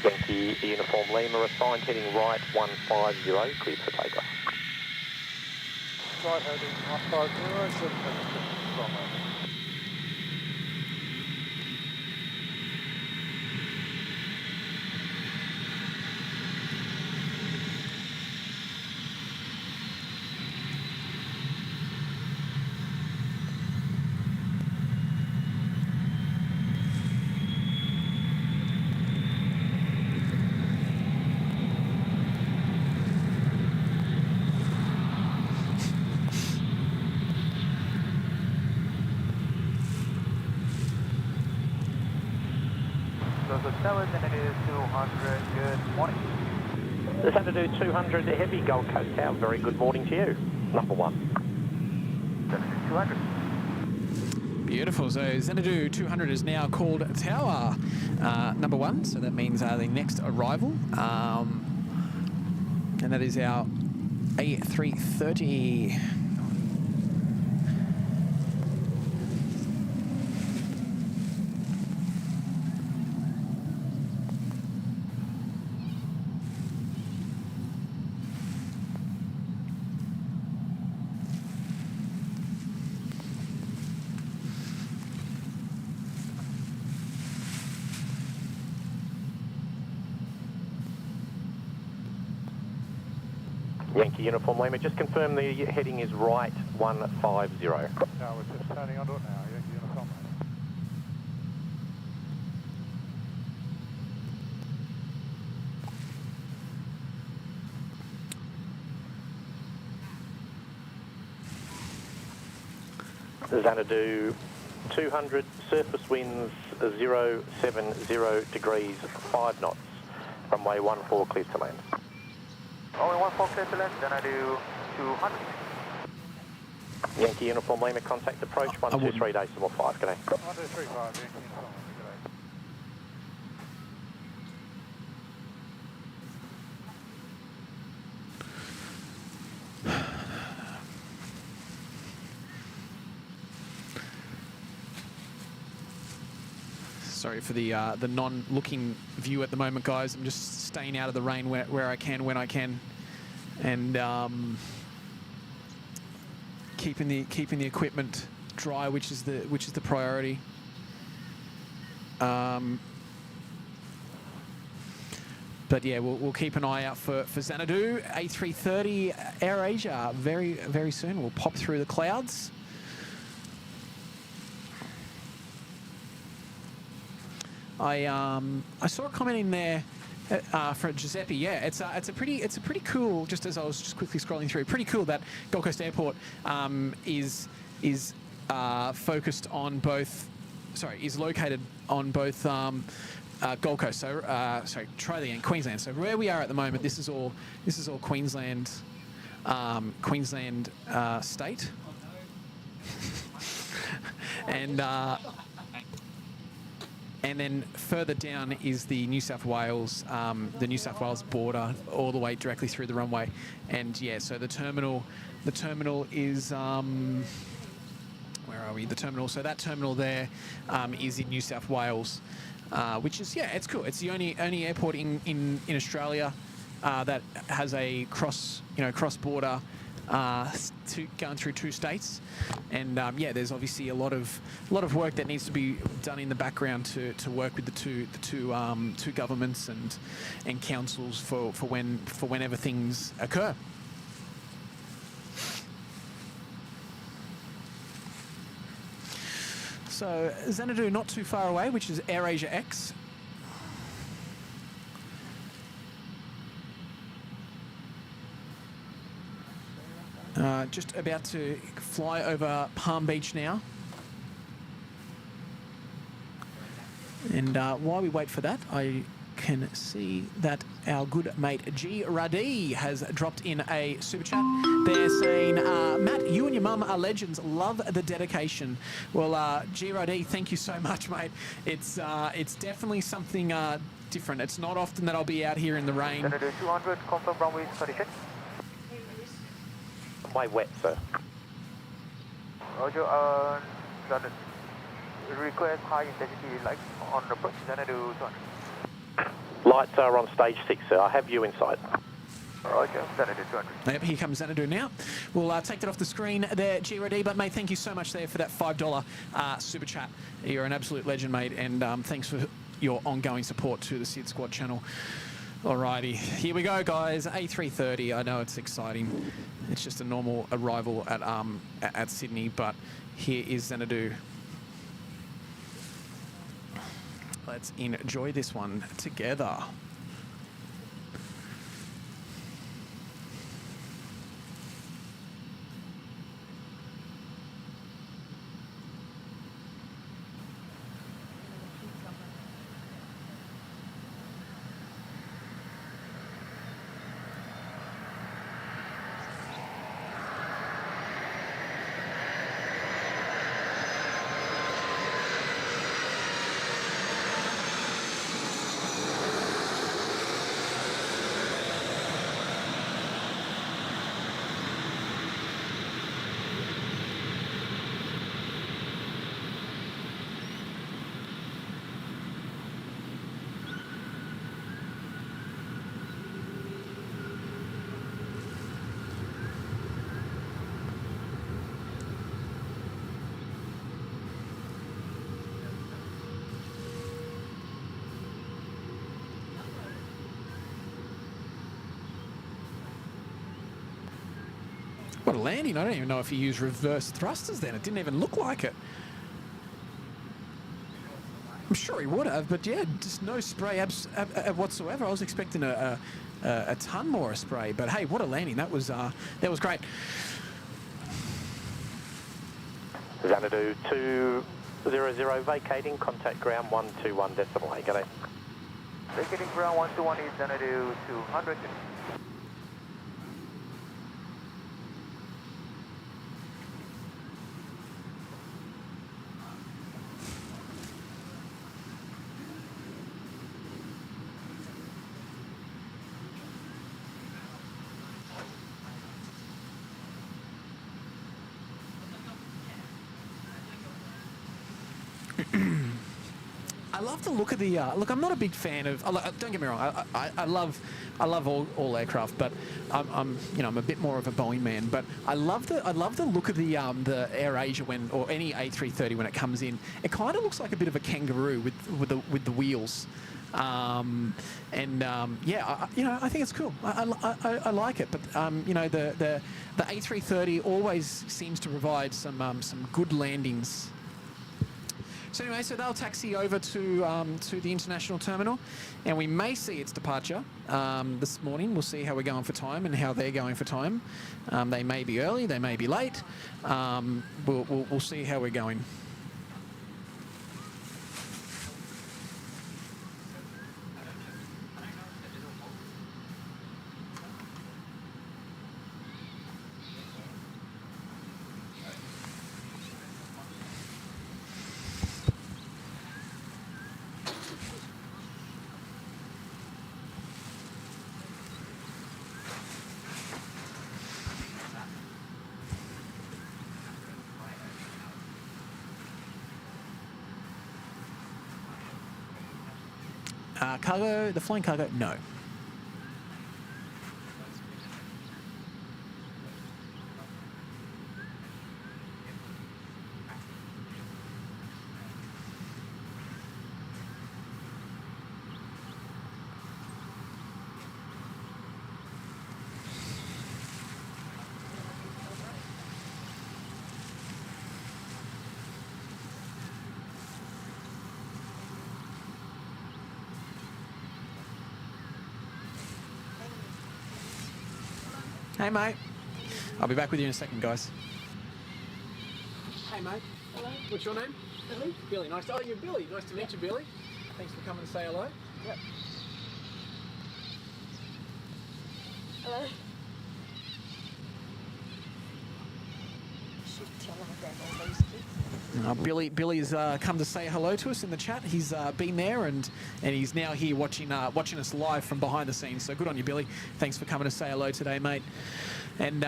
Yankee Uniform Lima assigned heading right 150, cleared for takeoff. Right heading 150, Xanadu 200, good morning. Xanadu 200 Heavy Gold Coast Tower, very good morning to you. Number 1. Xanadu 200. Beautiful. So Xanadu 200 is now called Tower number 1. So that means the next arrival. And that is our A330. Yankee Uniform Lima, just confirm the heading is right 150. No, we're just turning onto it now, Yankee Uniform Lima. Xanadu 200, surface winds 070 degrees, 5 knots. Runway 14 clear to land. Runway 14 clear to land, Xanadu 200. Yankee Uniform Lima, contact approach 123 decimal 5, g'day. 1235, Yankee Uniform Lima, g'day. Sorry for the non-looking view at the moment, guys. I'm just staying out of the rain where I can, when I can, and keeping the equipment dry, which is the priority. But yeah, we'll keep an eye out for Xanadu A330 AirAsia very soon. We'll pop through the clouds. I saw a comment in there for Giuseppe. Yeah, it's a pretty cool. Just as I was just quickly scrolling through, pretty cool that Gold Coast Airport is focused on both. Sorry, is located on both Gold Coast. So sorry, try that again. Queensland. So where we are at the moment, this is all Queensland, Queensland state, and then further down is the New South Wales border, all the way directly through the runway. And yeah, so the terminal is where are we? The terminal. So that terminal there is in New South Wales, which is, yeah, it's cool. It's the only airport in Australia that has a cross border. Going through 2 states, and yeah, there's obviously a lot of work that needs to be done in the background to work with the two governments and councils for whenever things occur. So Xanadu not too far away, which is AirAsia X. Just about to fly over Palm Beach now. And while we wait for that, I can see that our good mate G. Ruddy has dropped in a super chat. They're saying, Matt, you and your mum are legends. Love the dedication. Well, G. Ruddy, thank you so much, mate. It's definitely something different. It's not often that I'll be out here in the rain. 200, confirm runway 36. Way wet, sir. Roger, request high intensity lights on approach, Xanadu 200. Lights are on stage 6, sir. I have you in sight. Roger, Xanadu 200. Yep, here comes Xanadu now. We'll take that off the screen there, G-R-D. But, mate, thank you so much there for that $5 super chat. You're an absolute legend, mate, and thanks for your ongoing support to the SydSquad channel. Alrighty, here we go, guys. A330. I know it's exciting. It's just a normal arrival at Sydney, but here is Xanadu. Let's enjoy this one together. What a landing. I don't even know if he used reverse thrusters then. It didn't even look like it. I'm sure he would have, but yeah, just no spray whatsoever. I was expecting a ton more spray, but hey, what a landing. That was great. Xanadu 200 vacating, contact ground 121.8. G'day. Vacating ground 121 is Xanadu 200. I love the look of the look. I'm not a big fan of. Don't get me wrong. I love all aircraft, but I'm a bit more of a Boeing man. But I love the look of the AirAsia or any A330 when it comes in. It kind of looks like a bit of a kangaroo with the wheels. Yeah, I think it's cool. I like it. But the A330 always seems to provide some good landings. So anyway, so they'll taxi over to the international terminal, and we may see its departure this morning. We'll see how we're going for time and how they're going for time. They may be early, they may be late. We'll see how we're going. Cargo, the flying cargo, no. Hey, mate. I'll be back with you in a second, guys. Hey, mate. Hello. What's your name? Billy. Billy, nice. Oh, you're Billy. Nice to meet you, Billy. Thanks for coming to say hello. Yep. Hello. Billy's come to say hello to us in the chat. He's been there and he's now here watching us live from behind the scenes. So good on you, Billy. Thanks for coming to say hello today, mate. And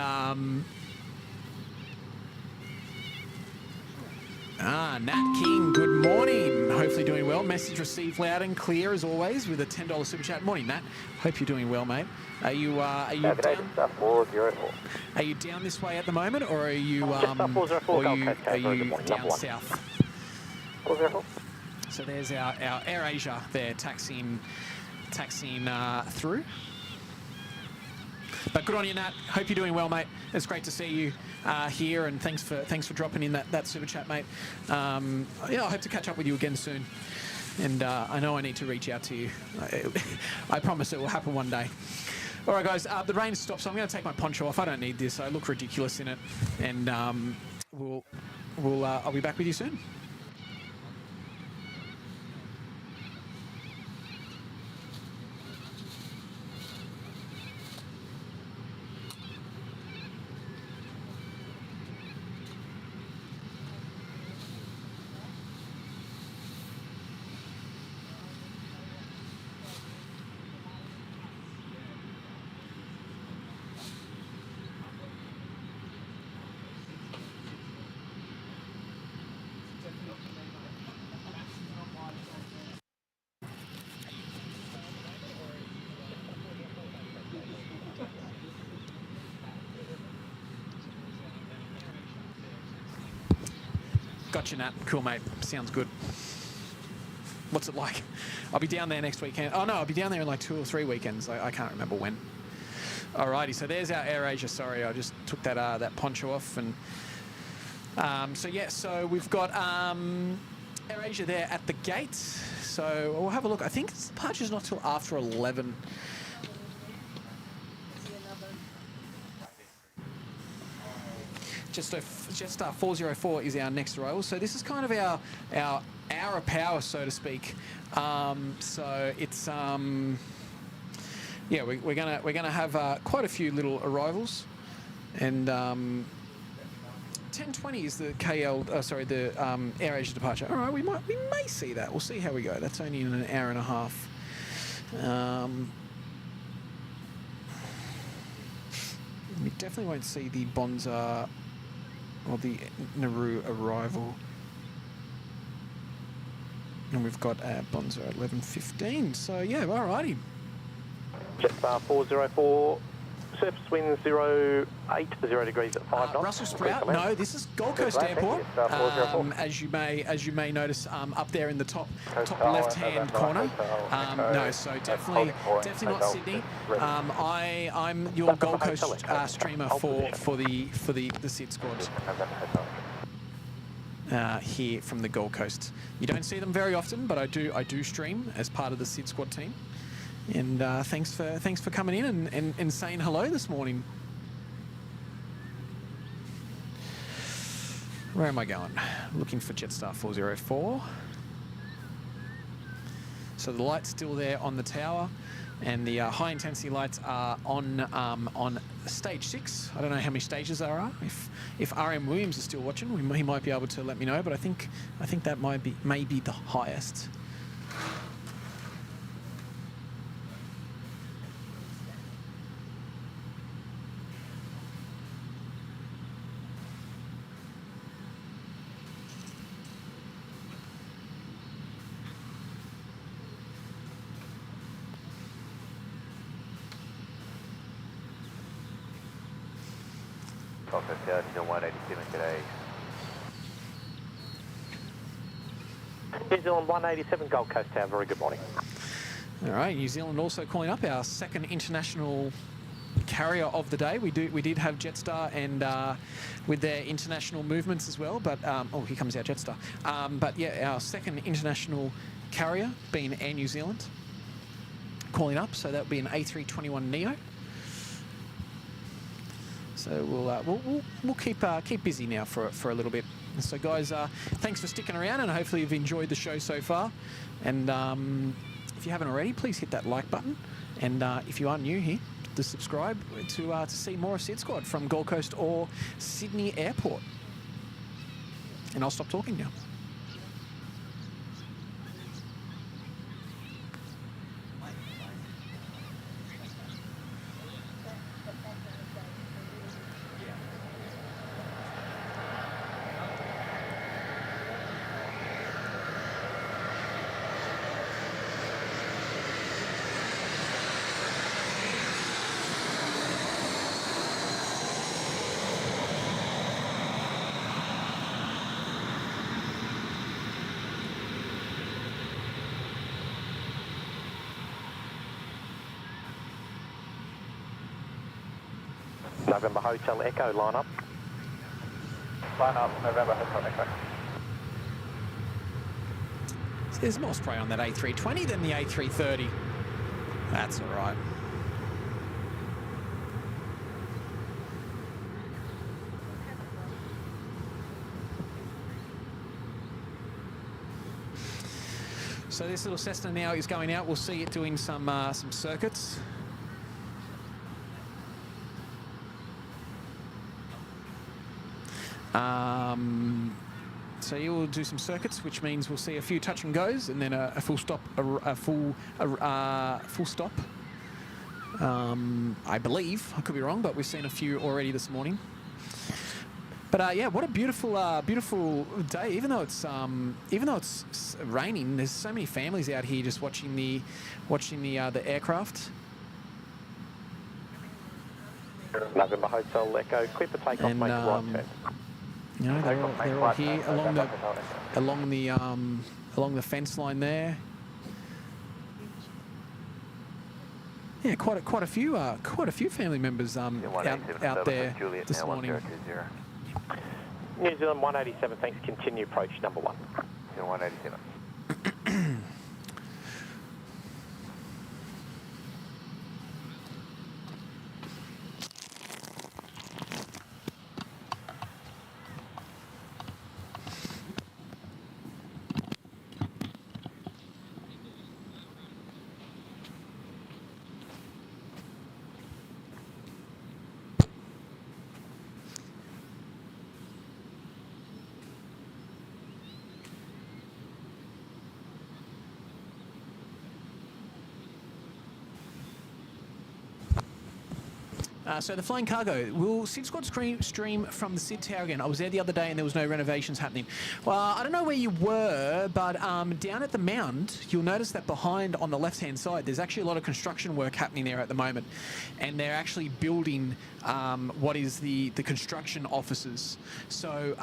Nat King, good morning. Hopefully doing well. Message received loud and clear as always with a $10 super chat. Morning, Nat. Hope you're doing well, mate. Are you down? 404. Are you down this way at the moment, or are you down south? 404. So there's our AirAsia there taxiing through. But good on you, Nat. Hope you're doing well, mate. It's great to see you here, and thanks for dropping in that super chat, mate. Yeah, I hope to catch up with you again soon. And I know I need to reach out to you. I promise it will happen one day. All right, guys. The rain stopped, so I'm going to take my poncho off. I don't need this. I look ridiculous in it, and I'll be back with you soon. Gotcha, Nat. Cool, mate. Sounds good. What's it like? I'll be down there next weekend. Oh, no, I'll be down there in like 2 or 3 weekends. I can't remember when. Alrighty, so there's our AirAsia. Sorry, I just took that that poncho off, and so yeah, so we've got AirAsia there at the gate. So we'll have a look. I think departure's not till after 11. Jetstar 404 is our next arrival. So this is kind of our hour of power, so to speak. So it's yeah, we're gonna have quite a few little arrivals, and 10:20 is the KL. Sorry, the AirAsia departure. All right, we may see that. We'll see how we go. That's only in an hour and a half. We definitely won't see the Bonza or the Nauru arrival. And we've got Bonza at 11:15. So yeah, alrighty. Jetstar 404, surface wind 080 degrees at 5 knots. Russell Sprout, no, this is Gold Coast Airport. As you may notice up there in the top left-hand corner. No, so definitely not Sydney. I'm your Gold Coast streamer for the SydSquad. Here from the Gold Coast. You don't see them very often, but I do stream as part of the SydSquad team. And thanks for coming in and saying hello this morning. Where am I going? Looking for Jetstar 404. So the light's still there on the tower, and the high intensity lights are on stage 6. I don't know how many stages there are. If RM Williams is still watching, he might be able to let me know. But I think that may be the highest. New 187 today. New Zealand 187 Gold Coast Tower, very good morning. All right, New Zealand also calling up our second international carrier of the day. We did have Jetstar and with their international movements as well, but oh, here comes our Jetstar. But yeah, our second international carrier being Air New Zealand calling up, so that would be an A321 Neo. So we'll keep busy now for a little bit. So guys, thanks for sticking around, and hopefully you've enjoyed the show so far. And if you haven't already, please hit that like button. And if you are new here, to subscribe to see more of SydSquad from Gold Coast or Sydney Airport. And I'll stop talking now. November Hotel Echo, line up. Line up, November Hotel Echo. So there's more spray on that A320 than the A330. That's all right. So this little Cessna now is going out. We'll see it doing some circuits. So you will do some circuits, which means we'll see a few touch and goes, and then a full stop. Full stop. I believe, I could be wrong, but we've seen a few already this morning. But yeah, what a beautiful day. Even though it's raining, there's so many families out here just watching the aircraft. November Hotel Echo, clear for takeoff, make a right turn. You know, they're all here along the fence line there. Yeah, quite a few family members out there this morning. New Zealand 187, thanks. Continue approach number 1. 187. So the flying cargo, will SydSquad stream from the Syd Tower again? I was there the other day and there was no renovations happening. Well, I don't know where you were, but down at the mound, you'll notice that behind on the left-hand side, there's actually a lot of construction work happening there at the moment. And they're actually building what is the construction offices, so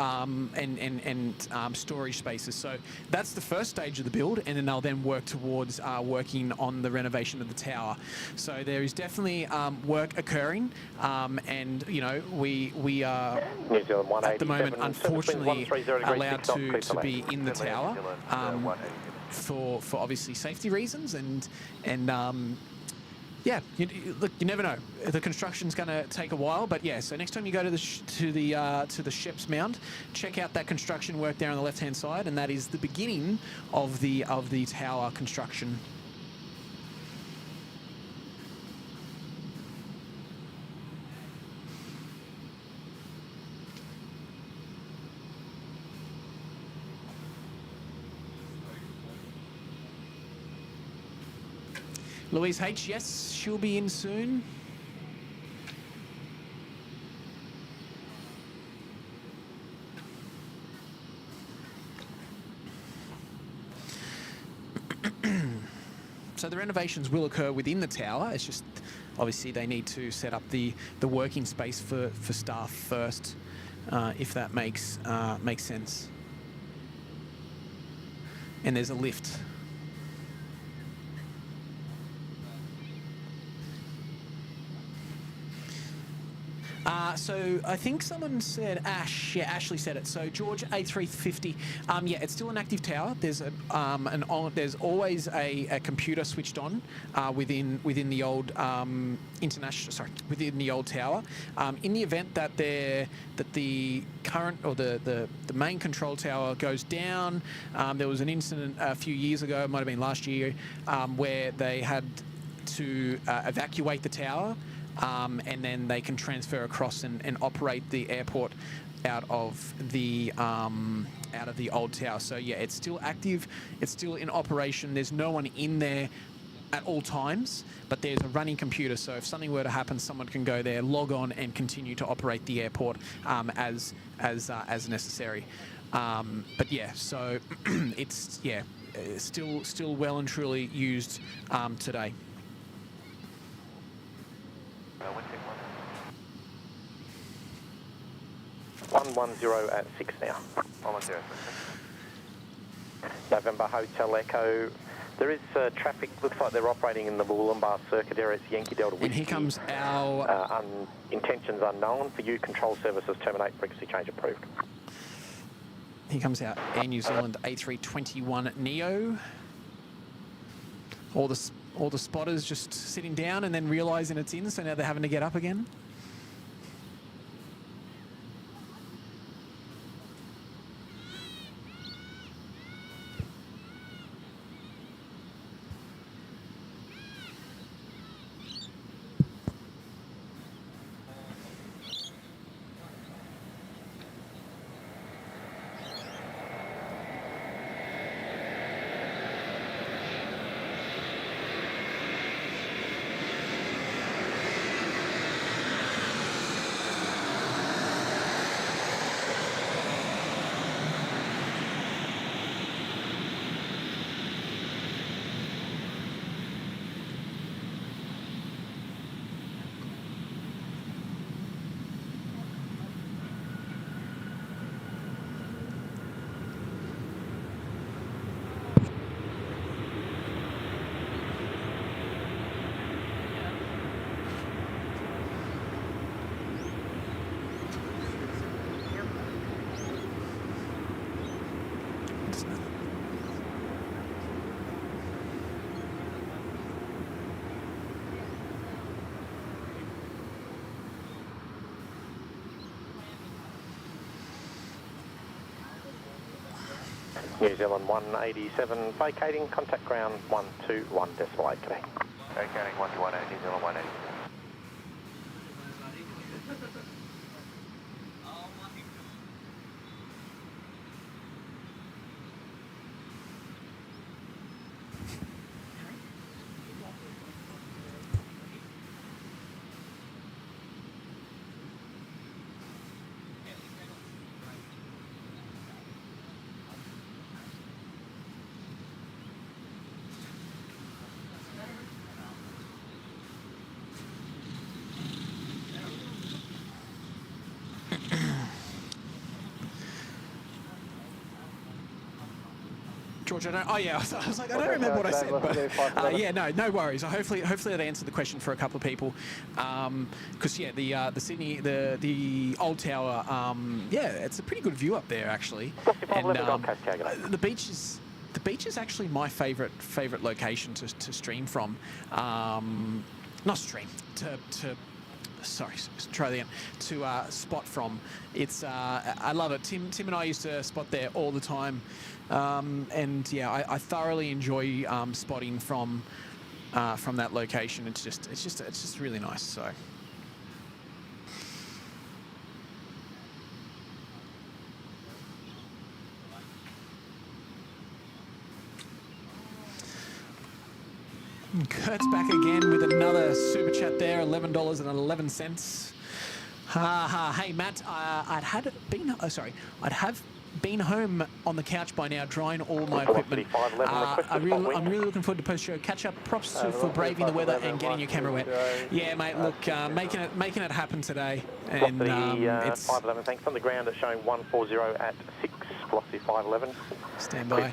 and storage spaces. So that's the first stage of the build, and then they'll then work towards working on the renovation of the tower. So there is definitely work occurring. And we are at the moment unfortunately allowed to be in the tower for obviously safety reasons, and yeah, look, you never know. The construction's going to take a while, but yeah. So next time you go to the Sheps Mound, check out that construction work there on the left-hand side, and that is the beginning of the tower construction. Louise H, yes, she'll be in soon. So the renovations will occur within the tower. It's just obviously they need to set up the working space for staff first, if that makes sense. And there's a lift. So I think someone said Ash. Yeah, Ashley said it. So George A350. Yeah, it's still an active tower. There's there's always a computer switched on within the old within the old tower. In the event that the current or the main control tower goes down, there was an incident a few years ago. It might have been last year, where they had to evacuate the tower. And then they can transfer across and operate the airport out of the old tower. So yeah, it's still active. It's still in operation. There's no one in there at all times, but there's a running computer. So if something were to happen, someone can go there, log on, and continue to operate the airport as necessary. But yeah, so it's still well and truly used today. 110 at 6 now. 110. November Hotel Echo. There is traffic. Looks like they're operating in the Wollongbar circuit area. It's Yankee Delta Whiskey. And here comes our... intentions unknown. For you, control services terminate. Frequency change approved. Here comes our Air New Zealand A321 Neo. All the spotters just sitting down and then realising it's in, so now they're having to get up again. New Zealand 187 vacating, contact ground 121.8 today. Vacating 121, New Zealand 180. George, I don't. Oh yeah, I was like, I don't remember what I said, but yeah, no worries. Hopefully that answered the question for a couple of people. Because yeah, the Sydney, the old tower, yeah, it's a pretty good view up there actually. And the beach is actually my favourite location to stream from. Not stream to. Sorry, try that again. To spot from. It's I love it. Tim and I used to spot there all the time, and yeah, I thoroughly enjoy spotting from that location. It's just really nice. So. Kurt's back again with another super chat there, $11.11. Hey Matt, I'd have been home on the couch by now, drying all my equipment. I'm really looking forward to post-show catch-up. Props for braving the weather and getting your camera wet. Yeah, mate. Look, making it happen today. And it's 511. Thanks. On the ground, it's showing 140 at 6. Velocity 511. Stand by.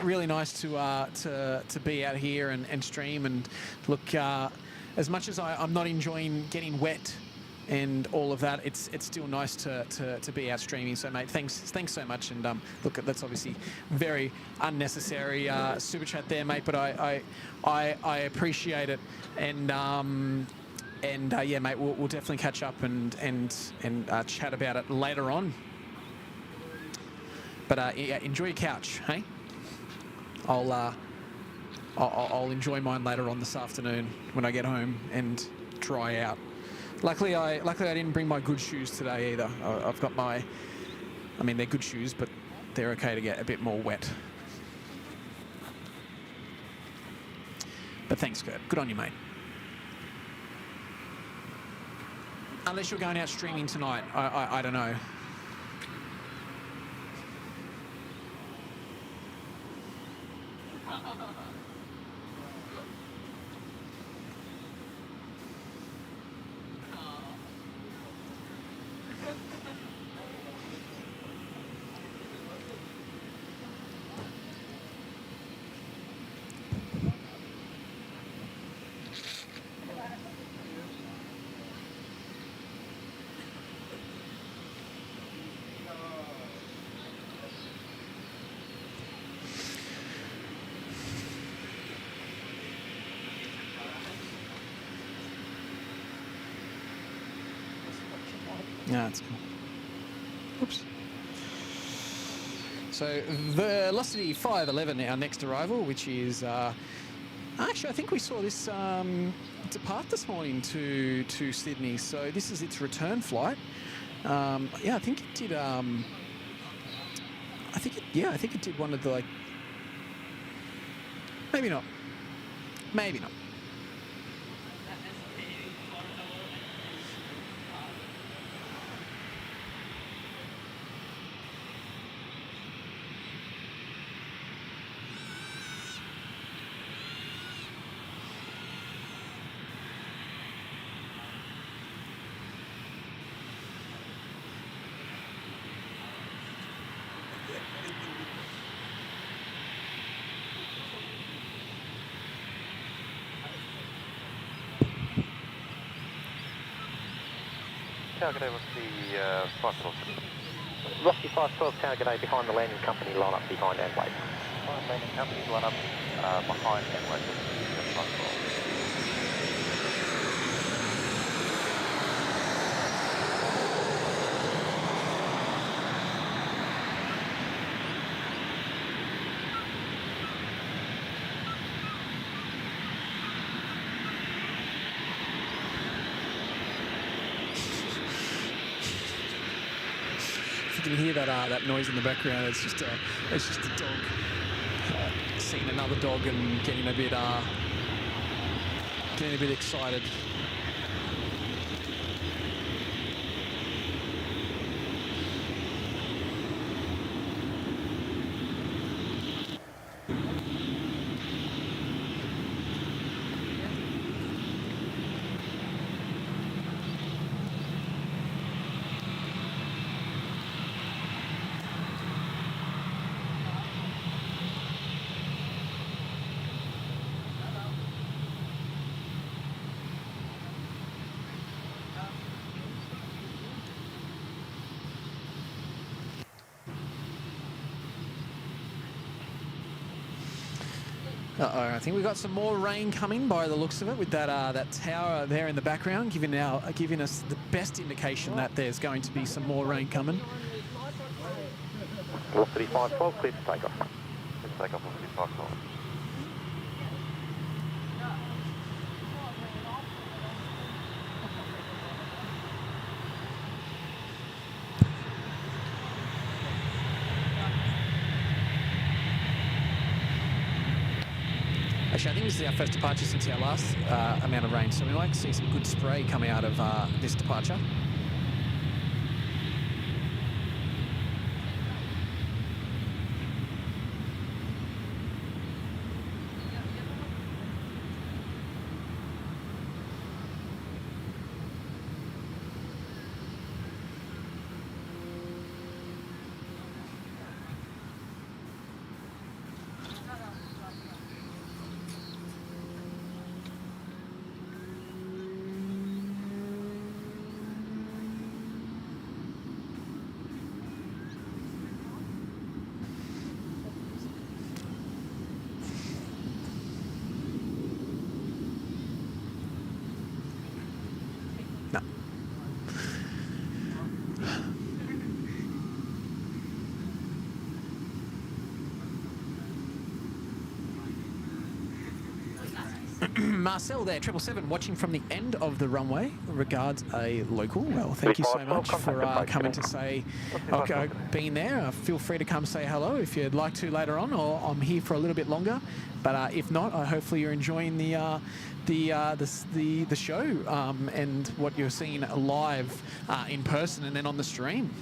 Really nice to be out here and stream and look. As much as I'm not enjoying getting wet and all of that, it's still nice to be out streaming. So mate, thanks so much. And look, that's obviously very unnecessary super chat there, mate. But I appreciate it. And yeah, mate, we'll definitely catch up and chat about it later on. But yeah, enjoy your couch, hey? I'll enjoy mine later on this afternoon when I get home and dry out. Luckily I didn't bring my good shoes today either. I've got I mean they're good shoes, but they're okay to get a bit more wet. But thanks, Kurt. Good on you, mate. Unless you're going out streaming tonight, I don't know. Yeah, that's cool. Oops. So Velocity 511, our next arrival, which is actually I think we saw this depart this morning to Sydney. So this is its return flight. Yeah, I think it did. I think it did one of the like. Maybe not. Maybe not. Target A, what's the 512? Velocity 512, target A behind the landing company, line up behind and wait. Landing company, line up behind and wait. you can hear that that noise in the background, it's just a dog seeing another dog and getting a bit excited. Uh-oh, I think we've got some more rain coming by the looks of it, with that tower there in the background, giving us the best indication that there's going to be some more rain coming. 3512, clear for takeoff. Clear for takeoff, 3512. Actually, I think this is our first departure since our last amount of rain, so we might see some good spray coming out of this departure. Marcel there, 777, watching from the end of the runway. Regards, a local. Well, thank you so much for coming to say, okay, being there. Feel free to come say hello if you'd like to later on, or I'm here for a little bit longer. But if not, hopefully you're enjoying the show and what you're seeing live in person and then on the stream.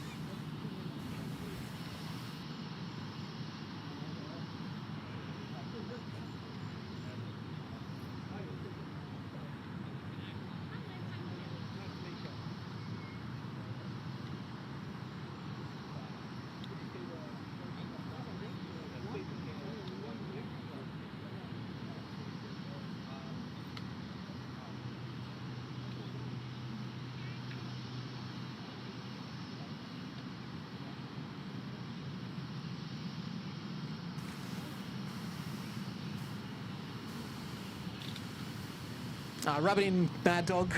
Rub it in, Mad Dog.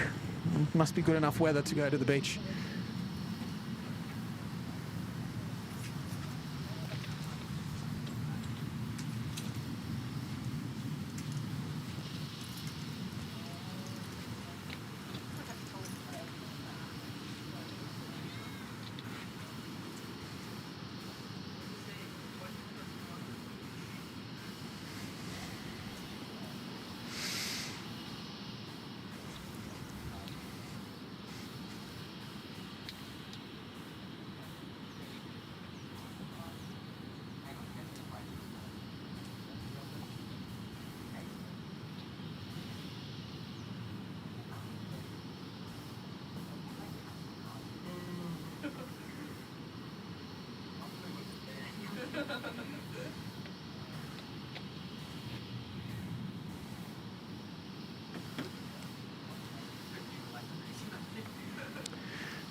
Must be good enough weather to go to the beach.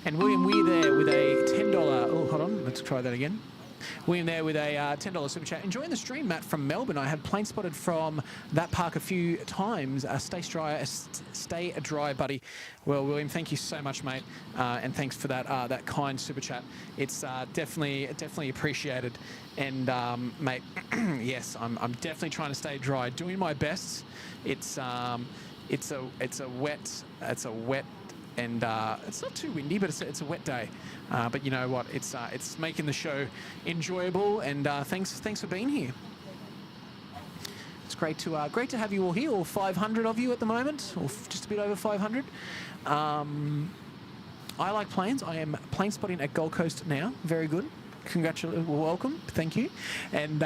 And William Weir there with a $10... Oh, hold on. Let's try that again. William there with a $10 super chat. Enjoying the stream, Matt, from Melbourne. I have plane spotted from that park a few times. Stay dry, buddy. Well, William, thank you so much, mate. And thanks for that kind super chat. It's definitely appreciated. And, mate, yes, I'm definitely trying to stay dry. Doing my best. It's a wet it's not too windy, but it's a wet day. But you know what? It's making the show enjoyable, and thanks for being here. It's great to have you all here, all 500 of you at the moment, or just a bit over 500. I like planes. I am plane spotting at Gold Coast now. Very good. Congratulations. Welcome. Thank you. And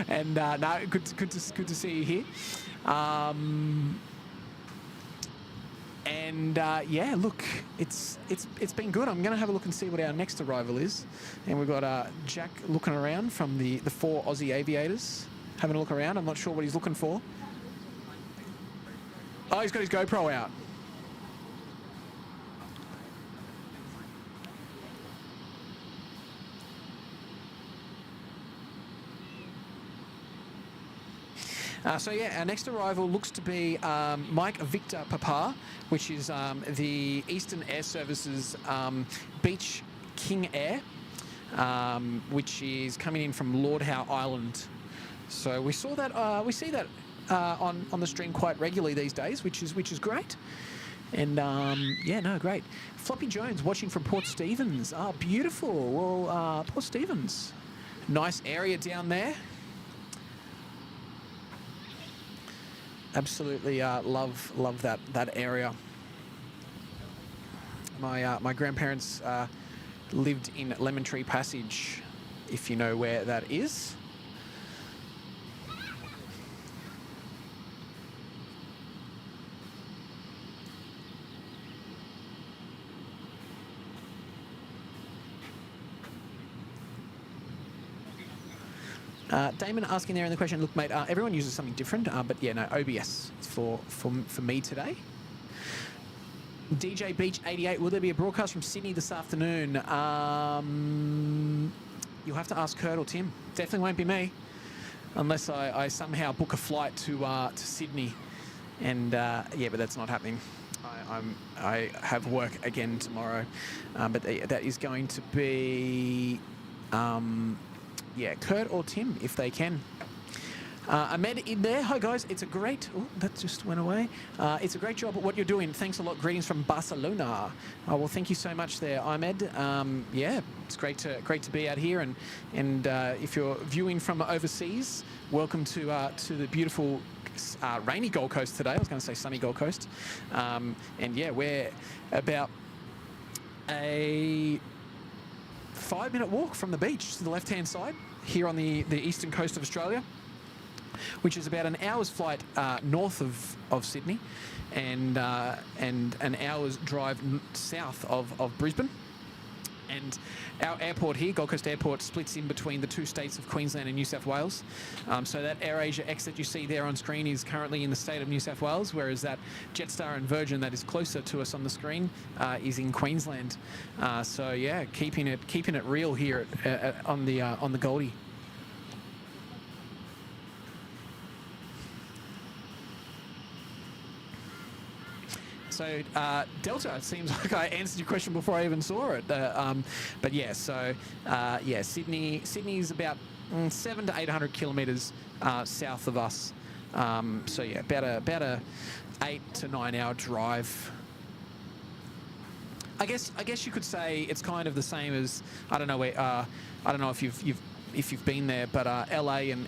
and no, good to see you here. Yeah, look, it's been good. I'm going to have a look and see what our next arrival is. And we've got Jack looking around from the 4 Aussie aviators, having a look around. I'm not sure what he's looking for. Oh, he's got his GoPro out. So yeah, our next arrival looks to be Mike Victor Papa, which is the Eastern Air Services Beach King Air, which is coming in from Lord Howe Island. So we see that on the stream quite regularly these days, which is great. And yeah, no, great. Floppy Jones watching from Port Stephens. Ah, beautiful. Well, Port Stephens, nice area down there. Absolutely love that area. My grandparents lived in Lemon Tree Passage, if you know where that is. Damon asking there in the question, look, mate, everyone uses something different, but yeah, no, OBS for me today. DJ Beach 88, will there be a broadcast from Sydney this afternoon? You'll have to ask Kurt or Tim. Definitely won't be me, unless I somehow book a flight to Sydney. And yeah, but that's not happening. I have work again tomorrow, but that is going to be. Yeah, Kurt or Tim, if they can. Ahmed in there. Hi, guys. It's a great... Oh, that just went away. It's a great job at what you're doing. Thanks a lot. Greetings from Barcelona. Well, thank you so much there, Ahmed. Yeah, it's great to be out here. And if you're viewing from overseas, welcome to the beautiful rainy Gold Coast today. I was going to say sunny Gold Coast. And yeah, we're about a 5-minute walk from the beach to the left-hand side here on the eastern coast of Australia, which is about an hour's flight north of Sydney, and an hour's drive south of Brisbane. And our airport here, Gold Coast Airport, splits in between the 2 states of Queensland and New South Wales. So that AirAsia X that you see there on screen is currently in the state of New South Wales, whereas that Jetstar and Virgin that is closer to us on the screen is in Queensland. So yeah, keeping it real here on the Goldie. So Delta, it seems like I answered your question before I even saw it. But yeah, so yeah, Sydney's about 700 to 800 kilometres south of us. So yeah, about a 8 to 9 hour drive. I guess you could say it's kind of the same as I don't know where I don't know if you've been there, but LA and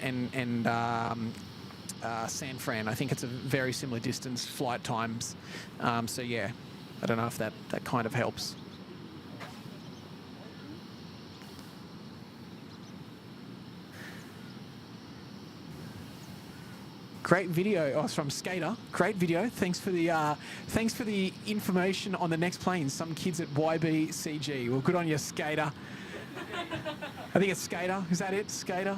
San Fran. I think it's a very similar distance, flight times. So yeah, I don't know if that kind of helps. Great video. Oh, it's from Skater. Great video. Thanks for the information on the next plane. Some kids at YBCG. Well, good on you, Skater. I think it's Skater. Is that it, Skater?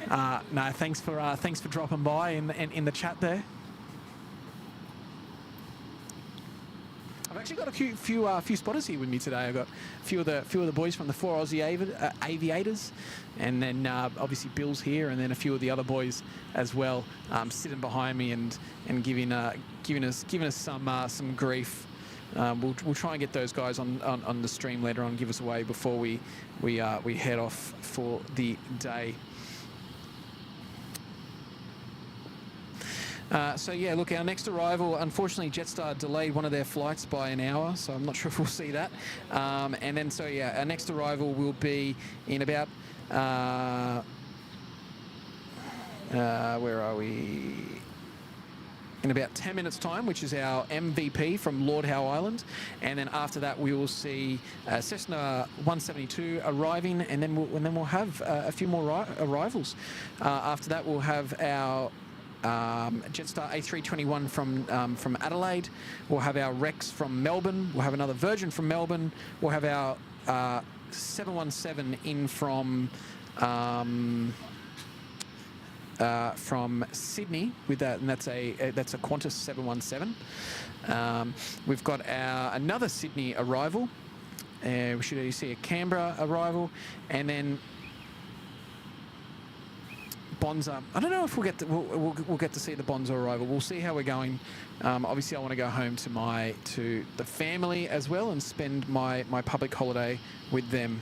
No, thanks for dropping by in the chat there. I've actually got a few spotters here with me today. I've got a few of the boys from the 4 Aussie aviators, and then obviously Bill's here, and then a few of the other boys as well, sitting behind me and giving us some grief. We'll try and get those guys on the stream later on, give us away before we head off for the day. So yeah, look, our next arrival, unfortunately Jetstar delayed one of their flights by an hour, so I'm not sure if we'll see that. And then, so yeah, our next arrival will be in about, where are we? In about 10 minutes time, which is our MVP from Lord Howe Island. And then after that, we will see Cessna 172 arriving, and then we'll have a few more arrivals. After that, we'll have our Jetstar A321 from Adelaide. We'll have our Rex from Melbourne. We'll have another Virgin from Melbourne. We'll have our 717 in from Sydney with that, and that's a Qantas 717. We've got another Sydney arrival. We should see a Canberra arrival, and then Bonza. I don't know if we'll get to see the Bonza arrival. We'll see how we're going. Obviously, I want to go home to the family as well and spend my public holiday with them.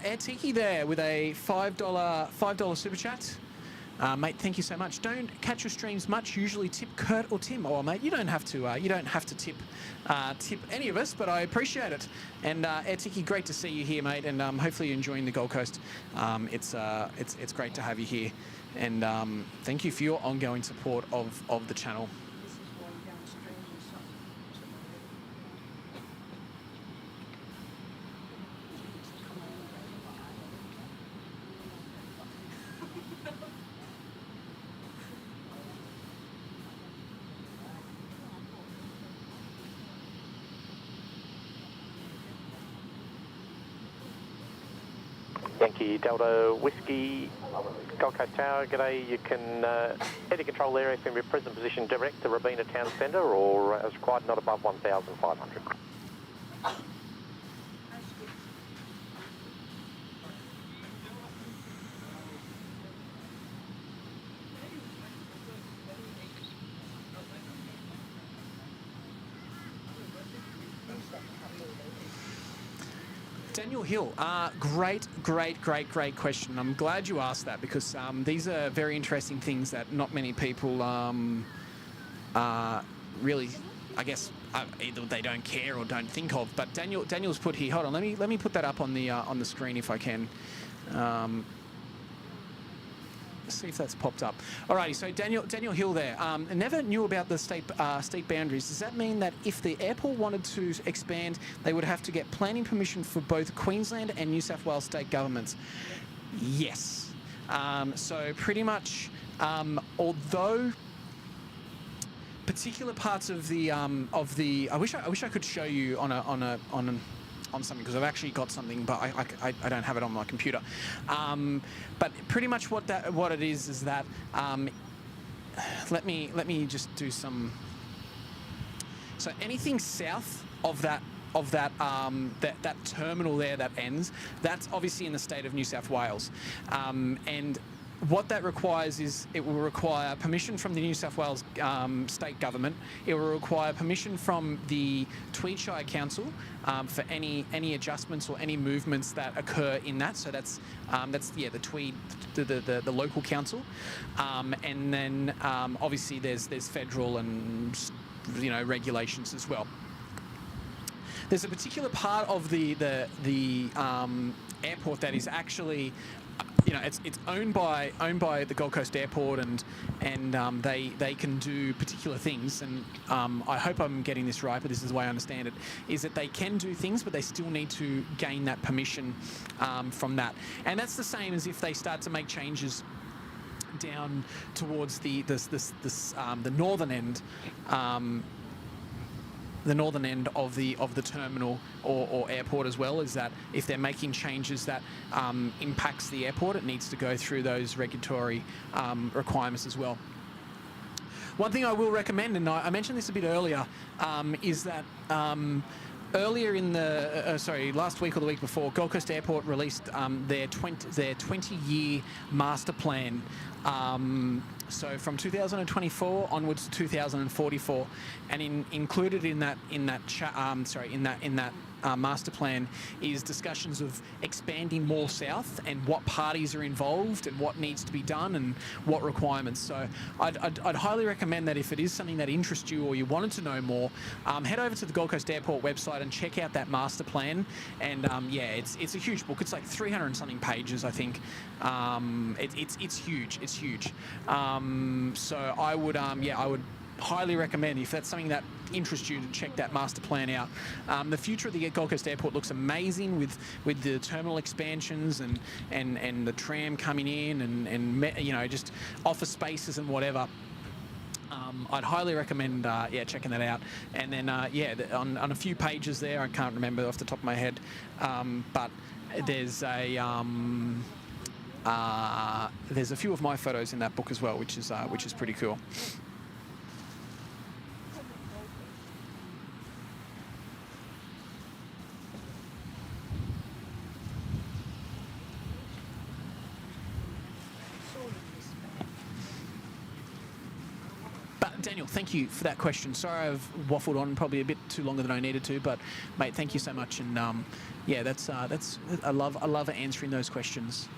Air Tiki there with a $5 super chat. Mate, thank you so much. Don't catch your streams much. Usually tip Kurt or Tim. Oh, mate, you don't have to tip any of us, but I appreciate it. And Air Tiki, great to see you here, mate. And hopefully you're enjoying the Gold Coast. It's great to have you here. And thank you for your ongoing support of the channel. Yankee Delta Whiskey, Gold Coast Tower, g'day. You can head to control area from your present position direct to Robina Town Centre, or as required, not above 1,500. Daniel Hill, great question. I'm glad you asked that, because these are very interesting things that not many people really, I guess, either they don't care or don't think of. But Daniel's put here. Hold on, let me put that up on the screen if I can. See if that's popped up. Alrighty, so Daniel Hill there. Never knew about the state boundaries. Does that mean that if the airport wanted to expand, they would have to get planning permission for both Queensland and New South Wales state governments? Yes. So pretty much, although particular parts of the I wish I could show you on something, because I've actually got something, but I don't have it on my computer. But pretty much what it is that let me just do some. So anything south of that terminal there that ends, that's obviously in the state of New South Wales, and what that requires is it will require permission from the New South Wales state government. It will require permission from the Tweed Shire Council for any adjustments or any movements that occur in that. So that's the Tweed, the local council, and then obviously there's federal and regulations as well. There's a particular part of the airport that is actually, it's owned by the Gold Coast Airport, and they can do particular things. And I hope I'm getting this right, but this is the way I understand it: is that they can do things, but they still need to gain that permission from that. And that's the same as if they start to make changes down towards the northern end. The northern end of the terminal or airport as well, is that if they're making changes that impacts the airport, it needs to go through those regulatory requirements as well. One thing I will recommend, and I mentioned this a bit earlier, is that earlier in the, last week or the week before, Gold Coast Airport released their 20-year master plan. So from 2024 onwards to 2044, and included in that master plan is discussions of expanding more south and what parties are involved and what needs to be done and what requirements. So I'd highly recommend that if it is something that interests you or you wanted to know more, head over to the Gold Coast Airport website and check out that master plan. And yeah, it's a huge book. It's like 300 and something pages, I think. It's huge. It's huge. So I would highly recommend, if that's something that interests you, to check that master plan out. The future of the Gold Coast Airport looks amazing with the terminal expansions and the tram coming in and you know, just office spaces and whatever. I'd highly recommend checking that out. And then on a few pages there, I can't remember off the top of my head, but there's a few of my photos in that book as well, which is pretty cool. Daniel, thank you for that question. Sorry I've waffled on probably a bit too longer than I needed to, but mate, thank you so much. And yeah, that's I love answering those questions.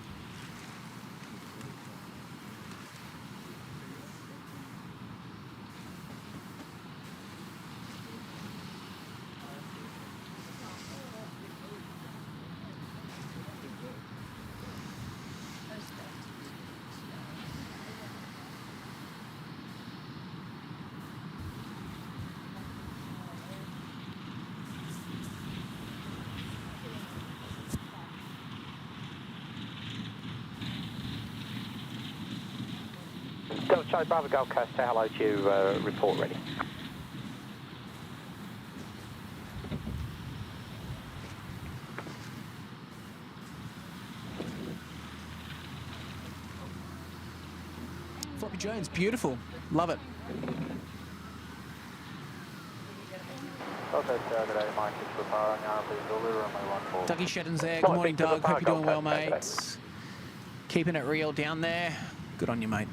Charlie Bravo Gold Coast, say hello to you, report ready. Floppy Jones, beautiful. Love it. Dougie Shedden's there. Good morning, Doug. Hope you're doing well, mate. Keeping it real down there. Good on you, mate.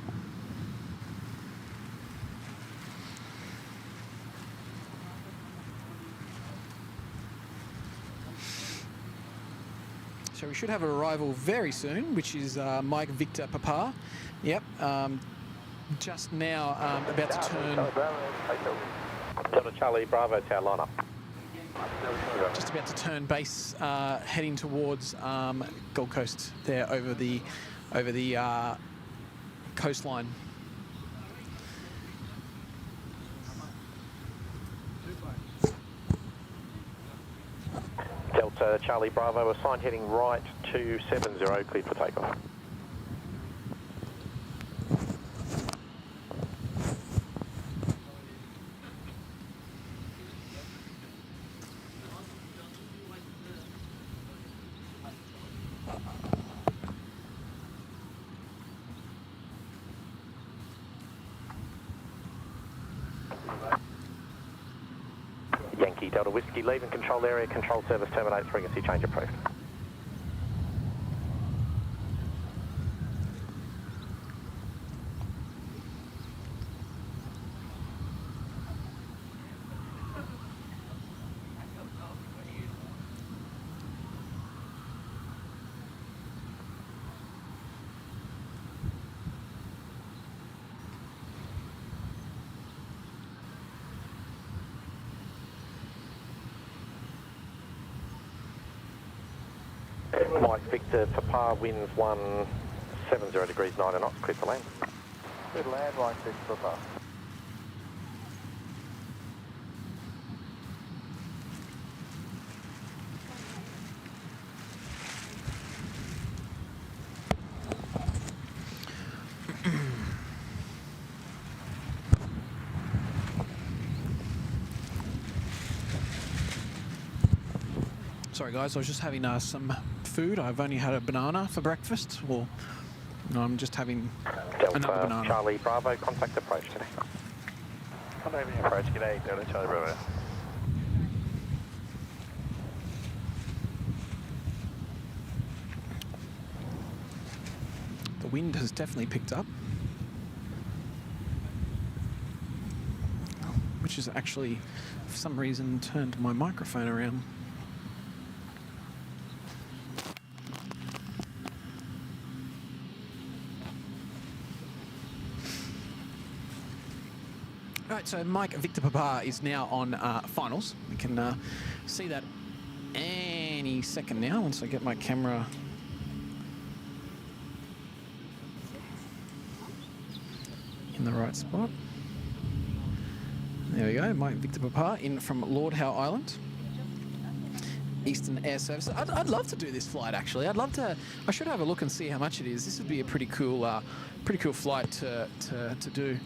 So we should have an arrival very soon, which is Mike Victor Papa. Yep. Just now about to turn... Delta Charlie Bravo, tower line up. Just about to turn base, heading towards Gold Coast there over the coastline. Delta Charlie Bravo, assigned heading right to 70, cleared for takeoff. Yankee Delta Whiskey, leaving control area, control service terminate, frequency change approved. Mike Victor Papa, winds 170 degrees 90 knots, clear for land. Clear to land, Mike Victor Papa. Sorry guys, I was just having some food. I've only had a banana for breakfast, or no, I'm just having Delta another banana. Charlie Bravo, contact approach today. Rendezvous approach, g'day, Delta Charlie Bravo. The wind has definitely picked up, which has actually, for some reason, turned my microphone around. Right, so Mike Victor Papa is now on finals. We can see that any second now once I get my camera in the right spot. There we go, Mike Victor Papa in from Lord Howe Island, Eastern Air Services. I'd love to do this flight actually. I'd love to. I should have a look and see how much it is. This would be a pretty cool flight to do.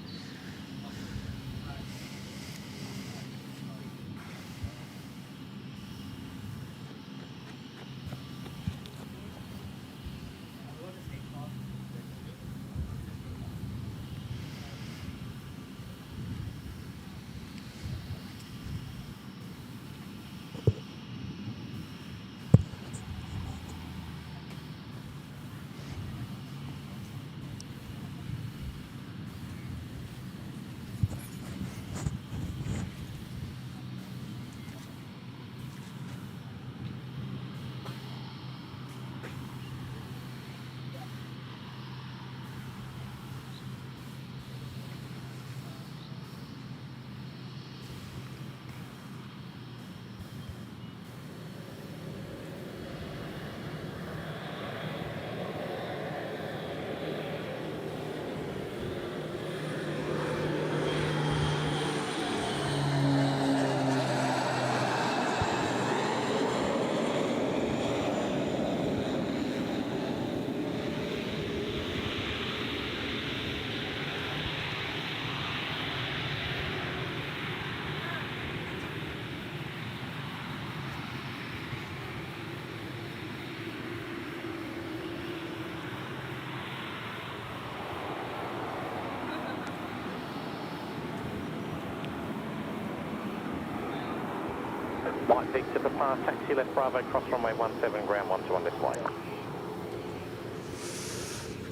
Mike Victor Papa, taxi left Bravo, cross runway 17, ground 12 on this way.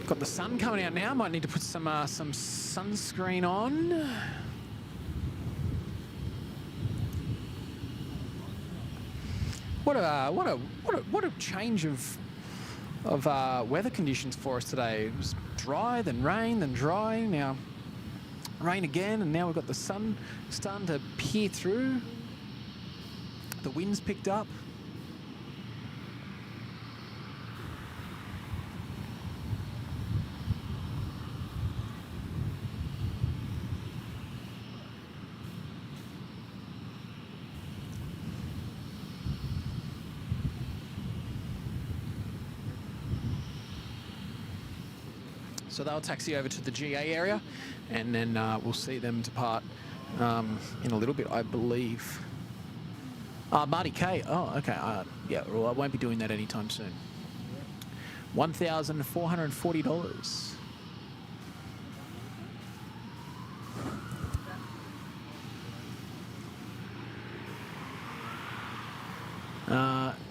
Got the sun coming out now. Might need to put some sunscreen on. What a change of weather conditions for us today. It was dry, then rain, then dry. Now rain again, and now we've got the sun starting to peer through. The wind's picked up. So they'll taxi over to the GA area, and then we'll see them depart in a little bit, I believe. Marty K. Oh, okay. Yeah, well, I won't be doing that anytime soon. $1,440.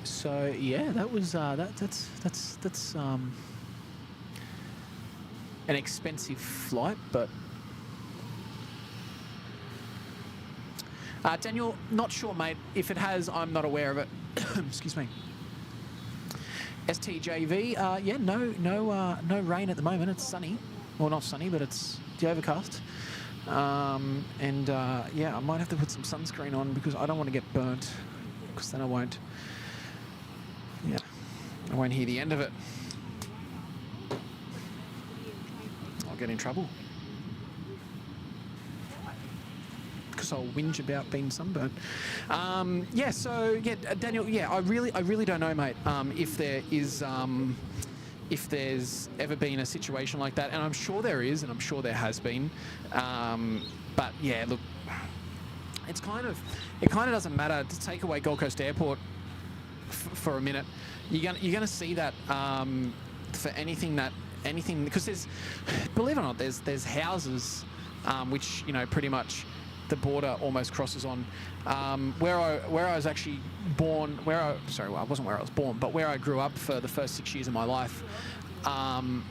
So yeah, that was that's an expensive flight, but. Daniel, not sure, mate. If it has, I'm not aware of it. Excuse me. STJV, yeah, no rain at the moment. It's sunny. Well, not sunny, but it's overcast. Yeah, I might have to put some sunscreen on because I don't want to get burnt, because then I won't hear the end of it. I'll get in trouble. Because I'll whinge about being sunburnt. Yeah, so yeah, Daniel. Yeah, I really don't know, mate. If there's ever been a situation like that, and I'm sure there is, and I'm sure there has been. But yeah, look, it kind of doesn't matter. To take away Gold Coast Airport for a minute, you're gonna see that for anything because there's, believe it or not, there's houses which pretty much the border almost crosses on. Where I was actually born, sorry, I wasn't where I was born, but where I grew up for the first 6 years of my life,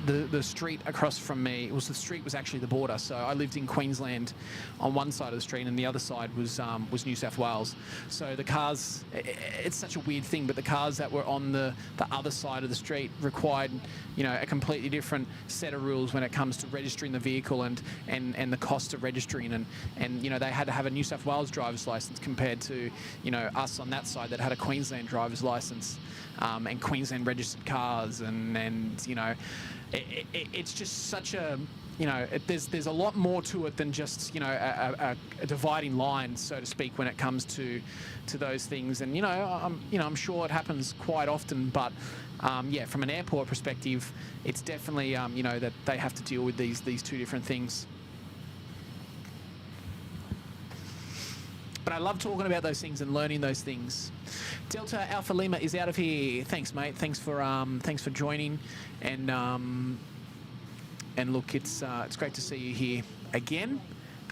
the street across from me, the street was actually the border. So I lived in Queensland on one side of the street, and the other side was New South Wales. So the cars, it's such a weird thing, but the cars that were on the other side of the street required, you know, a completely different set of rules when it comes to registering the vehicle and the cost of registering, and you know, they had to have a New South Wales driver's license compared to, you know, us on that side that had a Queensland driver's license. And Queensland registered cars, and you know, it's just such a, you know, there's a lot more to it than just, you know, a dividing line, so to speak, when it comes to those things. And you know, I'm sure it happens quite often, but yeah, from an airport perspective, it's definitely you know, that they have to deal with these two different things. But I love talking about those things and learning those things. Delta Alpha Lima is out of here. Thanks, mate. Thanks for joining, and look, it's great to see you here again,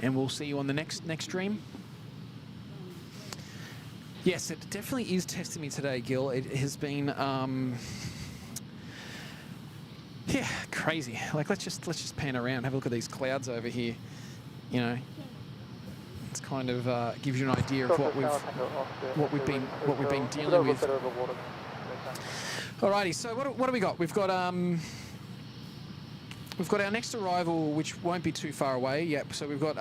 and we'll see you on the next stream. Yes, it definitely is testing me today, Gil. It has been yeah, crazy. Like, let's just pan around, have a look at these clouds over here. You know, it's kind of gives you an idea of what we've been dealing with. Alrighty, so what do we got? We've got our next arrival, which won't be too far away. Yep. So we've got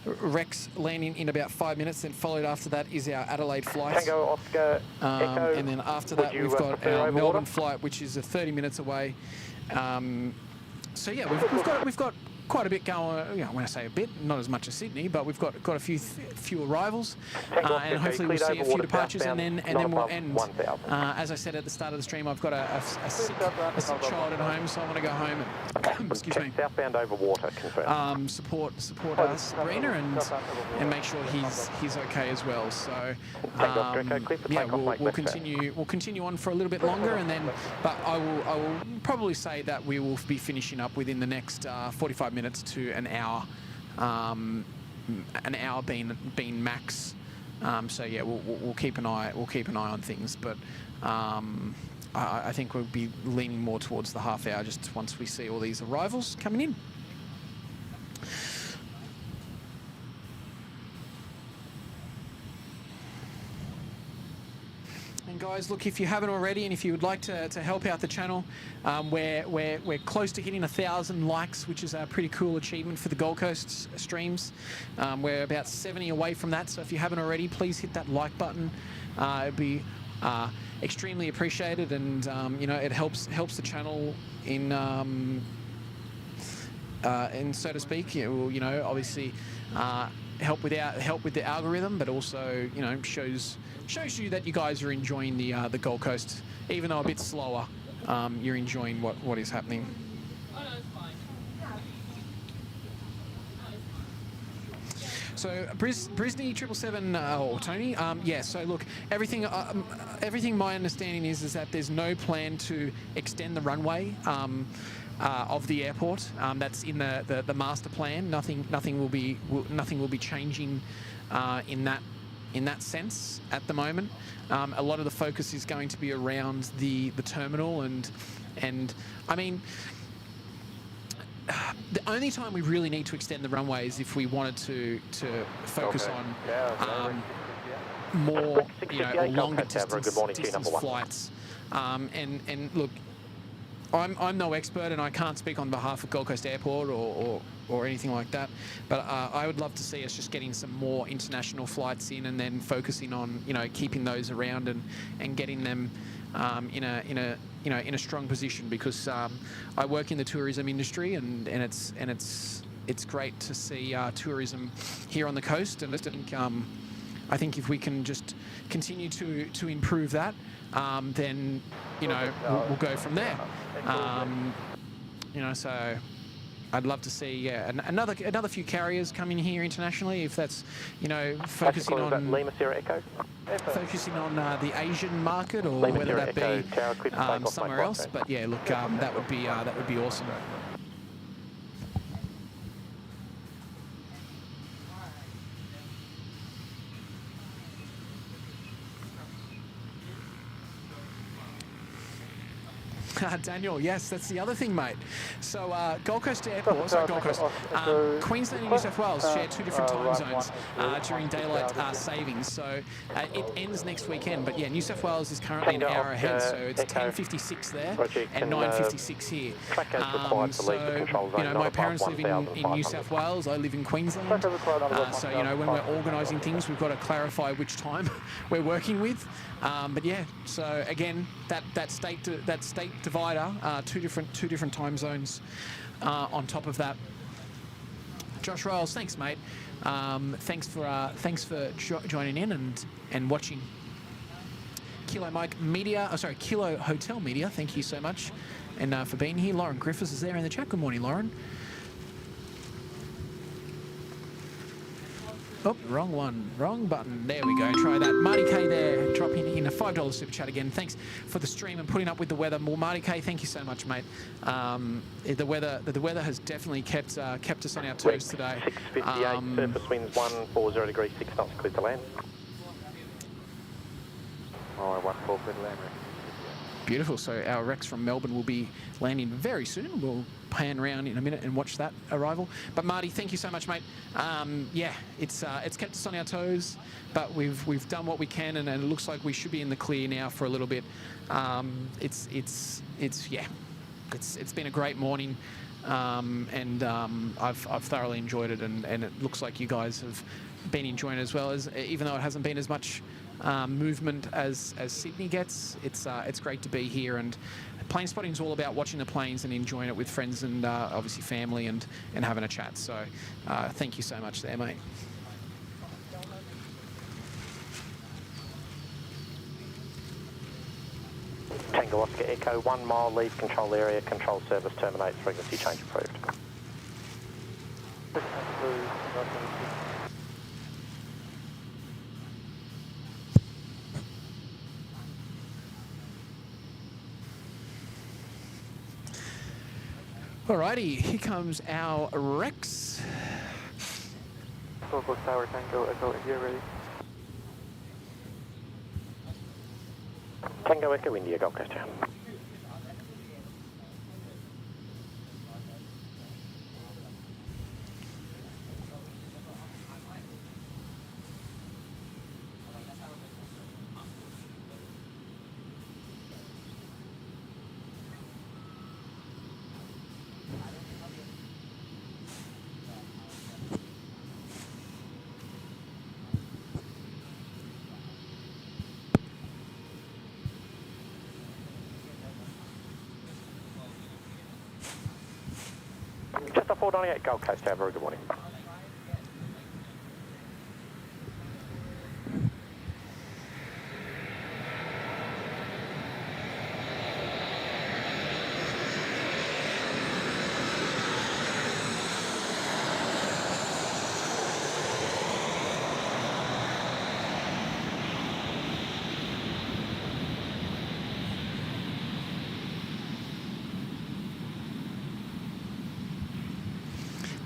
Rex landing in about 5 minutes. Then followed after that is our Adelaide flight. Tango Oscar Echo. And then after that we've got our Melbourne flight, which is 30 minutes away. So yeah, we've got quite a bit going. You know, when I say a bit, not as much as Sydney, but we've got a few arrivals, and hopefully we'll see a few departures, and then we'll end. As I said at the start of the stream, I've got a sick child at home, so I want to go home and excuse me. Southbound over water, confirmed. Support Sabrina and make sure he's okay as well. So yeah, we'll continue on for a little bit longer, and then but I will probably say that we will be finishing up within the next 45 minutes to an hour being max. So yeah, we'll keep an eye on things, but I think we'll be leaning more towards the half hour just once we see all these arrivals coming in. And guys, look, if you haven't already, and if you would like to help out the channel, we're close to hitting 1,000 likes, which is a pretty cool achievement for the Gold Coast streams. We're about 70 away from that, so if you haven't already, please hit that like button. It'd be extremely appreciated, and you know, it helps the channel in so to speak. It will, you know, obviously help with the algorithm, but also, you know, shows you that you guys are enjoying the Gold Coast, even though a bit slower. You're enjoying what is happening. So Brisney 777, Tony. Yeah. So look, everything. My understanding is that there's no plan to extend the runway of the airport. That's in the master plan. Nothing will be changing in that sense at the moment. A lot of the focus is going to be around the terminal, and I mean, the only time we really need to extend the runway is if we wanted to focus on more, you know, longer distance flights. And look, I'm no expert, and I can't speak on behalf of Gold Coast Airport or anything like that, but I would love to see us just getting some more international flights in, and then focusing on, you know, keeping those around and getting them in a strong position, because I work in the tourism industry, and it's great to see tourism here on the coast, and I think if we can just continue to improve that, then, you know, we'll go from there. You know, so I'd love to see another few carriers coming here internationally, if that's, you know, focusing on Lima Sierra Echo. Focusing on the Asian market, or whether that be somewhere else. But yeah, look, that would be awesome. Daniel, yes, that's the other thing, mate. So Gold Coast Airport, sorry, Gold Coast, Queensland and New South Wales share two different time zones during daylight savings. So it ends next weekend, but yeah, New South Wales is currently an hour ahead, so it's 10:56 there and 9:56 here. So, you know, my parents live in New South Wales, I live in Queensland. So, you know, when we're organising things, we've got to clarify which time we're working with. But yeah, so again, that state divider, two different time zones on top of that. Josh Riles, thanks, mate. Thanks for joining in and watching. Kilo Mike Media, Kilo Hotel Media. Thank you so much, and for being here. Lauren Griffiths is there in the chat. Good morning, Lauren. Oh, wrong one, wrong button. There we go. Try that. Marty K there, dropping in a $5 super chat again. Thanks for the stream and putting up with the weather. Well, Marty K, thank you so much, mate. The weather has definitely kept us on our toes today. 658 surface winds 140 degrees 6 knots clear to land. Oh, 14 clear to land. Beautiful. So our Rex from Melbourne will be landing very soon. We'll pan around in a minute and watch that arrival. But Marty, thank you so much, mate. Yeah, it's kept us on our toes, but we've done what we can, and it looks like we should be in the clear now for a little bit. It's been a great morning, and I've thoroughly enjoyed it, and it looks like you guys have been enjoying it as well, as even though it hasn't been as much movement as Sydney gets. It's great to be here, and plane spotting is all about watching the planes and enjoying it with friends and obviously family and having a chat. So thank you so much there, mate. Tango Oscar Echo, 1 mile leave control area, control service terminates, frequency change approved. Alrighty, here comes our Rex. Gold Coast Tower, Tango Echo India ready. Tango Echo India, Gold Coast Tower. Just a 498 Gold Coast Tower, very good morning.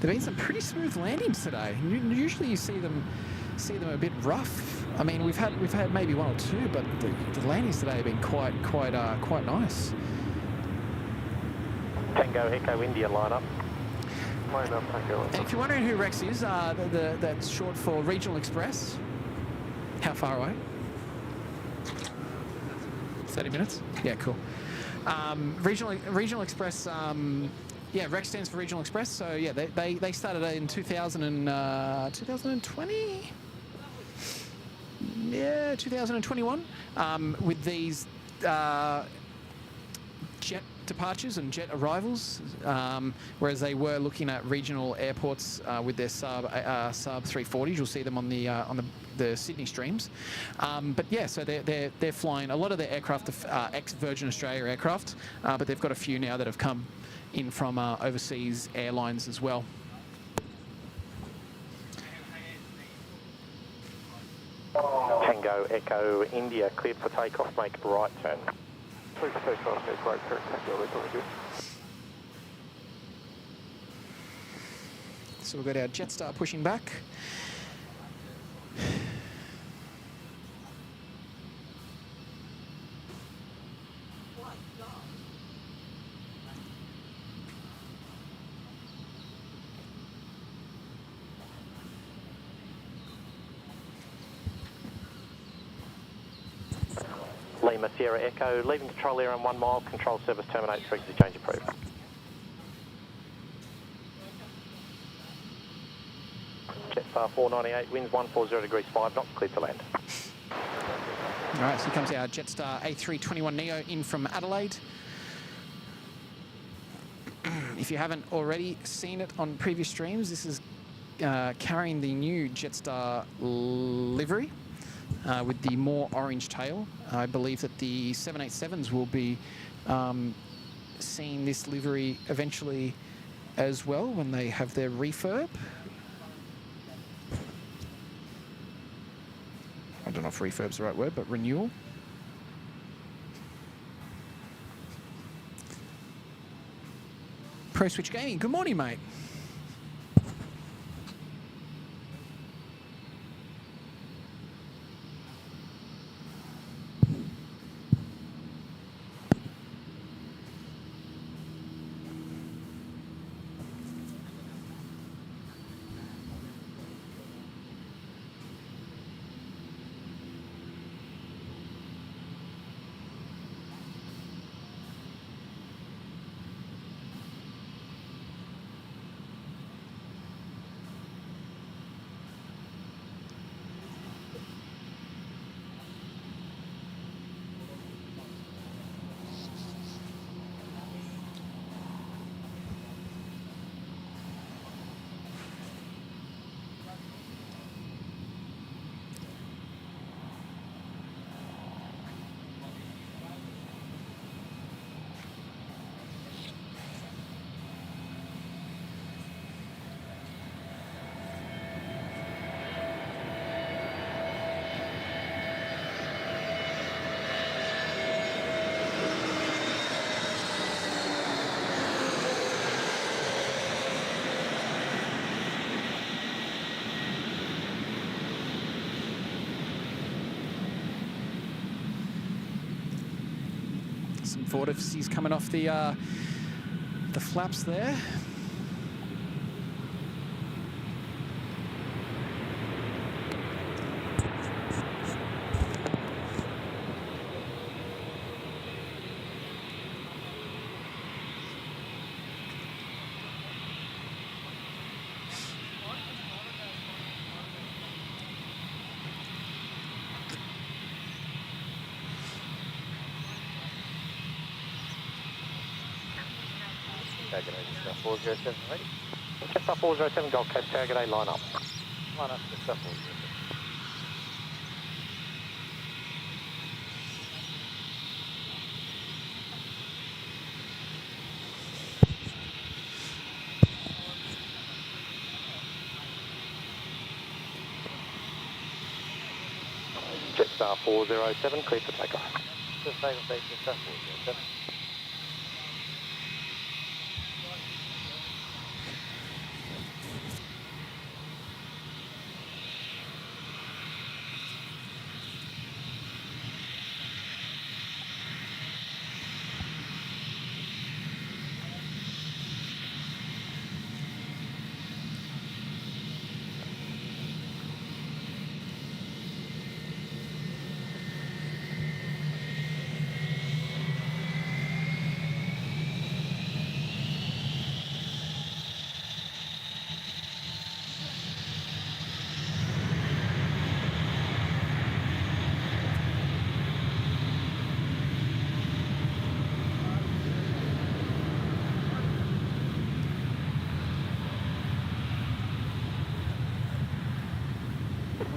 There have been some pretty smooth landings today. Usually you see them a bit rough. I mean, we've had maybe one or two, but the landings today have been quite nice. Tango Echo India line up. Line up, Tango. And if you're wondering who Rex is, that's short for Regional Express. How far away? 30 minutes? Yeah, cool. Regional Express. Yeah, Rex stands for Regional Express. So yeah, they started in 2020. Yeah, 2021 with these jet departures and jet arrivals, whereas they were looking at regional airports with their sub 340s. You'll see them on the Sydney streams. But yeah, so they're flying a lot of their aircraft, ex-Virgin Australia aircraft, but they've got a few now that have come in from overseas airlines as well. Tango Echo India, cleared for takeoff, make right turn. Clear for takeoff, make right turn, Tango Echo India. So we've got our Jetstar pushing back. Lima Sierra Echo, leaving control area in 1 mile, control service terminates, frequency change approved. Jetstar 498, winds 140 degrees 5 knots, clear to land. All right, so here comes our Jetstar A321neo in from Adelaide. If you haven't already seen it on previous streams, this is carrying the new Jetstar livery with the more orange tail. I believe that the 787s will be seeing this livery eventually as well when they have their refurb. I don't know if refurb's the right word, but renewal. Pro Switch Gaming, good morning, mate. Some vortices coming off the flaps there. Jetstar 407 ready. Jetstar 407 Gold Coast Tower, g'day, line up. Line up, Jetstar 407. Jetstar 407, clear for takeoff. Just say Jetstar 407.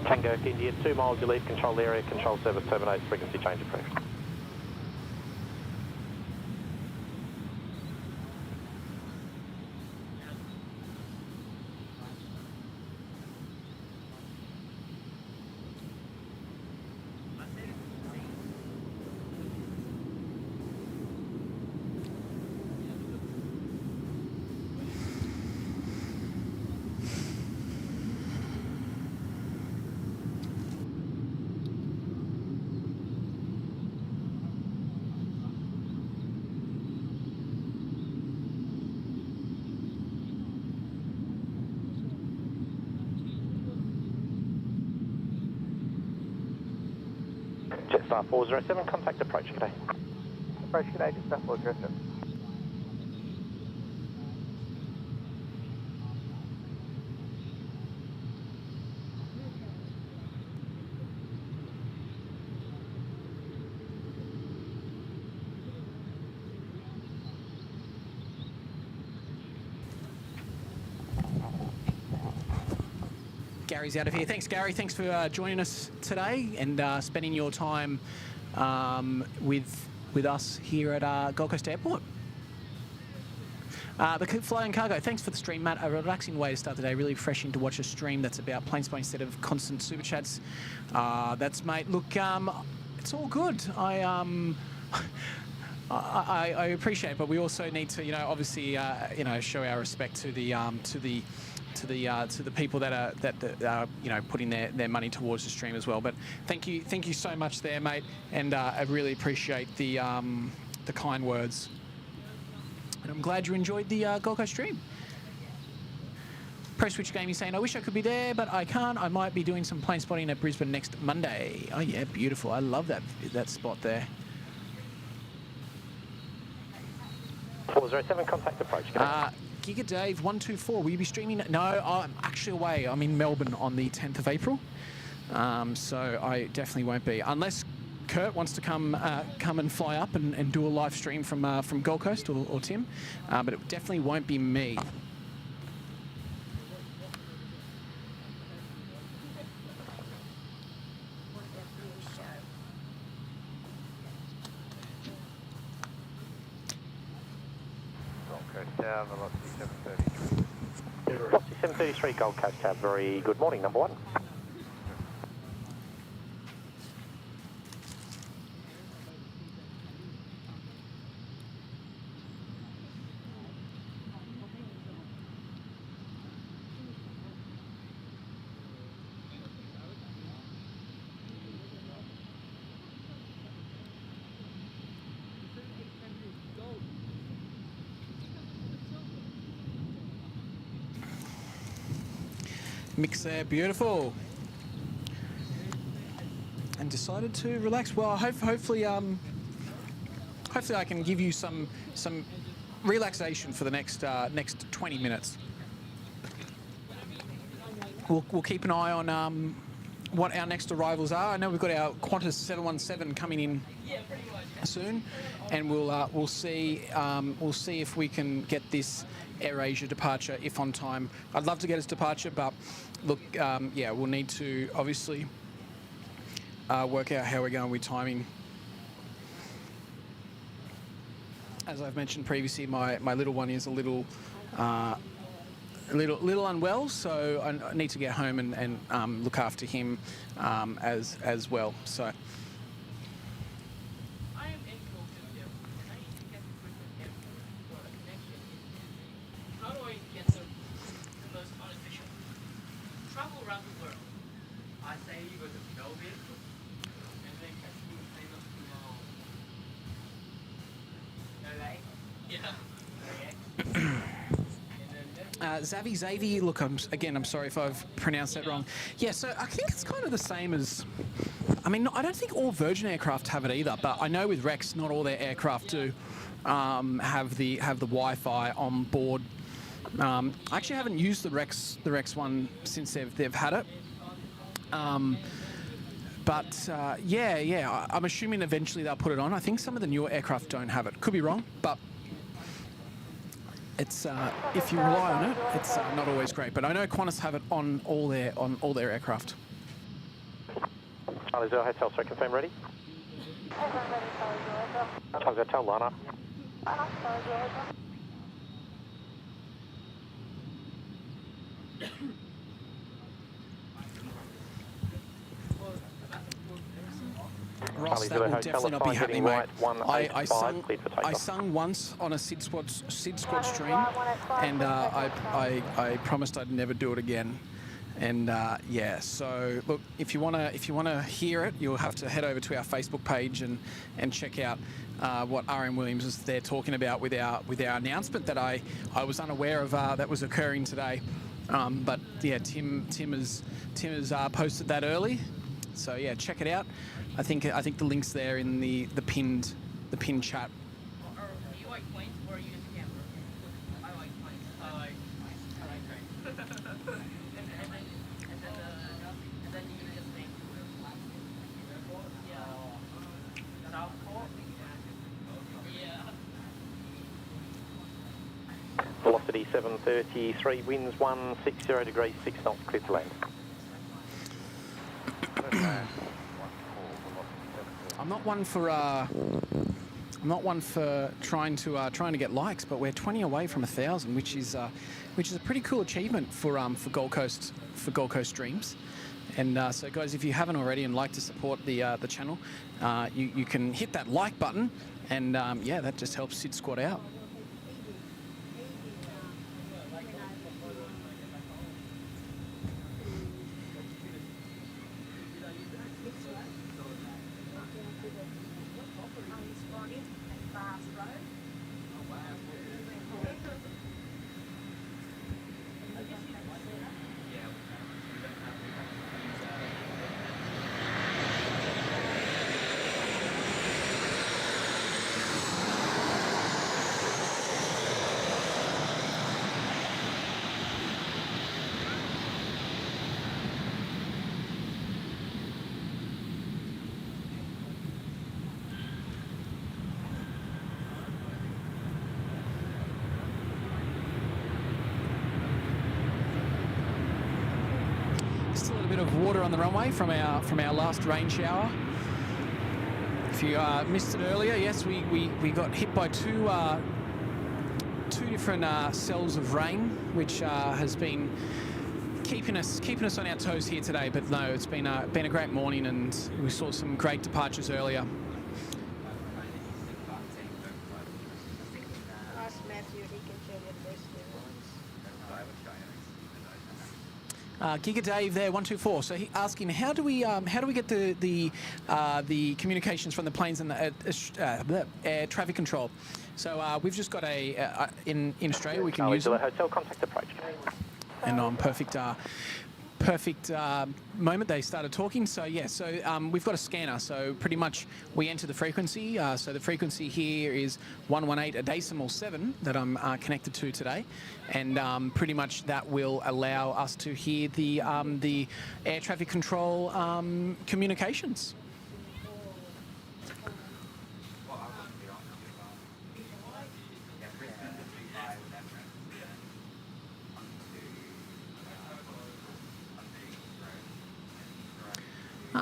Tango India, 2 miles, you leave control area, control service terminates, frequency change approved. Jetstar 407, contact approach, g'day. Approach today, Jetstar 407. Gary's out of here. Thanks, Gary. Thanks for joining us today and spending your time with us here at Gold Coast Airport. The Fly and Cargo, thanks for the stream, Matt. A relaxing way to start the day. Really refreshing to watch a stream that's about plane spotting instead of constant super chats. That's, mate. Look, it's all good. I appreciate it, but we also need to, obviously, show our respect to the people that are putting their money towards the stream as well. But thank you so much there, mate, and I really appreciate the kind words. And I'm glad you enjoyed the Gold Coast stream. Press Switch Gaming saying, I wish I could be there, but I can't. I might be doing some plane spotting at Brisbane next Monday. Oh yeah, beautiful. I love that spot there. 407, contact approach. Giga Dave 124, will you be streaming? No, I'm actually away. I'm in Melbourne on the 10th of April, so I definitely won't be, unless Kurt wants to come and fly up and do a live stream from Gold Coast or Tim, but it definitely won't be me. Velocity 733. Velocity 733, Gold Coast Tower, very good morning, number one. Mix there, beautiful. And decided to relax. Well, hopefully I can give you some relaxation for the next 20 minutes. We'll keep an eye on what our next arrivals are. I know we've got our Qantas 717 coming in soon, and we'll see if we can get this AirAsia departure if on time. I'd love to get its departure, but look, yeah, we'll need to obviously work out how we're going with timing. As I've mentioned previously, my little one is a little unwell, so I need to get home and look after him as well. So. Xavi, look, I'm sorry if I've pronounced that wrong. Yeah, so I think it's kind of the same as, I mean, I don't think all Virgin aircraft have it either, but I know with Rex, not all their aircraft do have the Wi-Fi on board. I actually haven't used the Rex one since they've had it. But yeah, I'm assuming eventually they'll put it on. I think some of the newer aircraft don't have it. Could be wrong, but it's if you rely on it, it's not always great. But I know Qantas have it on all their aircraft. Charlie Zero Hotel, sorry, confirm ready? Charlie Hotel, Lana. Ross, that will definitely not be happening, mate. I sung once on a SydSquad stream, and I promised I'd never do it again. And yeah, so look, if you wanna hear it, you'll have to head over to our Facebook page and check out what RM Williams is there talking about with our announcement that I was unaware of that was occurring today. But yeah, Tim has posted that early. So yeah, check it out. I think the link's there in the pinned chat. You like planes or you just camera? I like planes. I like and then you just think, yeah, Southport. Yeah. Velocity 733, winds 160 degrees, 6 knots, clear to land. I'm not one for trying to get likes, but we're 20 away from 1,000, which is a pretty cool achievement for Gold Coast streams. And so guys, if you haven't already and like to support the channel, you can hit that like button, and yeah, that just helps SydSquad out. Of water on the runway from our last rain shower. If you missed it earlier, yes, we got hit by two different cells of rain, which has been keeping us on our toes here today. But no, it's been a great morning, and we saw some great departures earlier. Ask Matthew, he can show you the best Giga Dave there 124. So he asking how do we get the communications from the planes and the air traffic control. So we've just got in Australia we can use them. Hotel contact approach. And on perfect moment they started talking. So yeah, so we've got a scanner. So pretty much we enter the frequency. So the frequency here is 118.7 that I'm connected to today, and pretty much that will allow us to hear the air traffic control communications.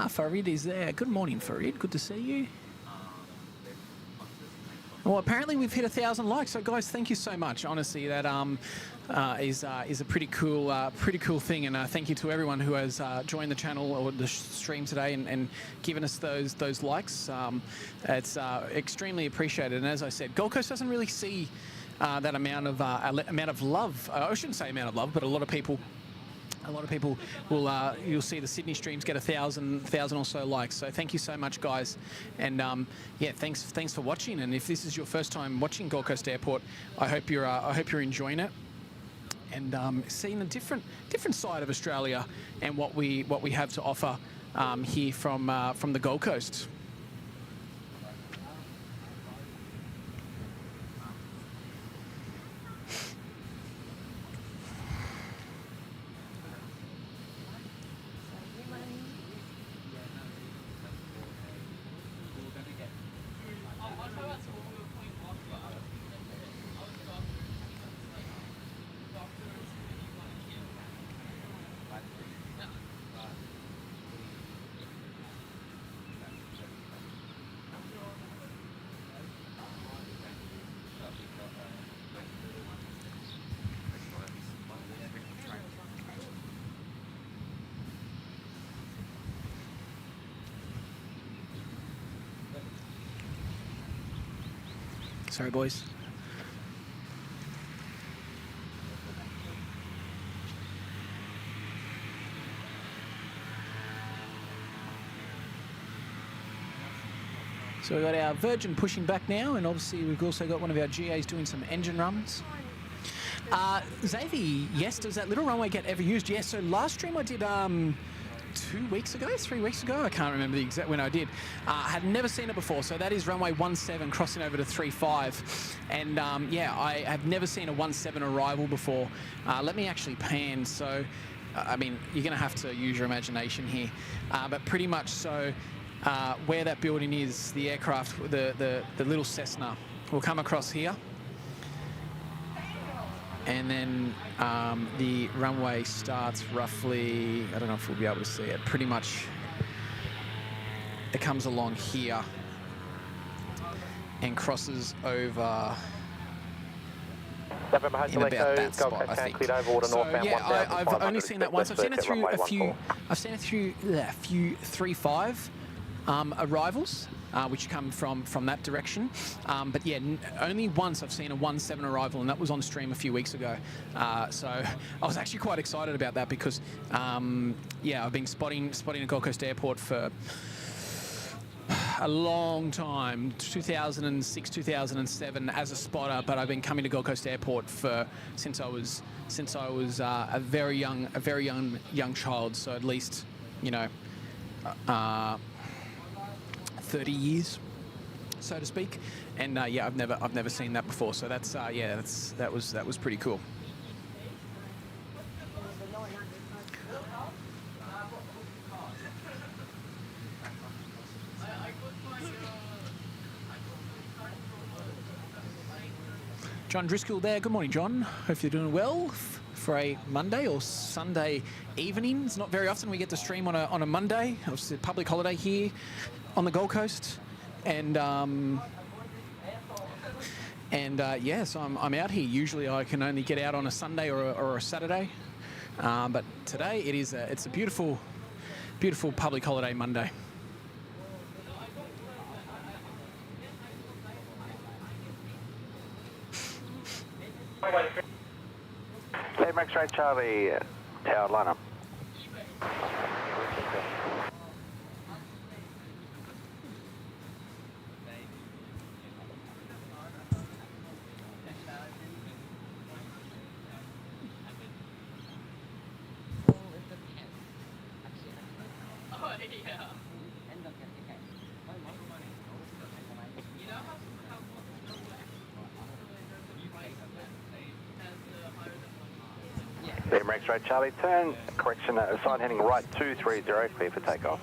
Farid is there. Good morning, Farid. Good to see you. Well, apparently we've hit 1,000 likes. So, guys, thank you so much. Honestly, that is a pretty cool thing. And thank you to everyone who has joined the channel or the stream today and given us those likes. It's extremely appreciated. And as I said, Gold Coast doesn't really see that amount of love. I shouldn't say amount of love, but a lot of people will you'll see the Sydney streams get 1,000 or so likes. So thank you so much, guys, and yeah, thanks for watching. And if this is your first time watching Gold Coast Airport, I hope you're enjoying it and seeing a different side of Australia and what we have to offer here from the Gold Coast. Sorry, boys. So we've got our Virgin pushing back now, and obviously we've also got one of our GAs doing some engine runs. Xavier, yes, does that little runway get ever used? Yes, so last stream I did 2 weeks ago, 3 weeks ago. I can't remember the exact when I did. Had never seen it before. So that is runway 17 crossing over to 35. And yeah, I have never seen a 17 arrival before. Let me actually pan. So, I mean, you're going to have to use your imagination here. But pretty much so, where that building is, the aircraft, the little Cessna will come across here. And then the runway starts roughly, I don't know if we'll be able to see it, pretty much it comes along here and crosses over in about that spot, I think. So yeah, I've only seen that once. I've seen it through a few, I've seen it through a few 3-5 arrivals. Which come from that direction. But yeah, only once I've seen a 17 arrival, and that was on stream a few weeks ago. So I was actually quite excited about that because, yeah, I've been spotting a Gold Coast airport for a long time, 2006, 2007 as a spotter, but I've been coming to Gold Coast Airport since I was a very young child. So at least, you know, 30 years, so to speak, and yeah, I've never seen that before. So that's yeah, that was pretty cool. John Driscoll there. Good morning, John. Hope you're doing well for a Monday or Sunday evening. It's not very often we get to stream on a Monday. Obviously, a public holiday here on the Gold Coast, and yeah, so I'm out here. Usually I can only get out on a Sunday or a Saturday, but today it's a beautiful public holiday Monday. Left X-ray Charlie, tower lineup. X-ray Charlie, turn, correction, sign heading right 230, clear for takeoff.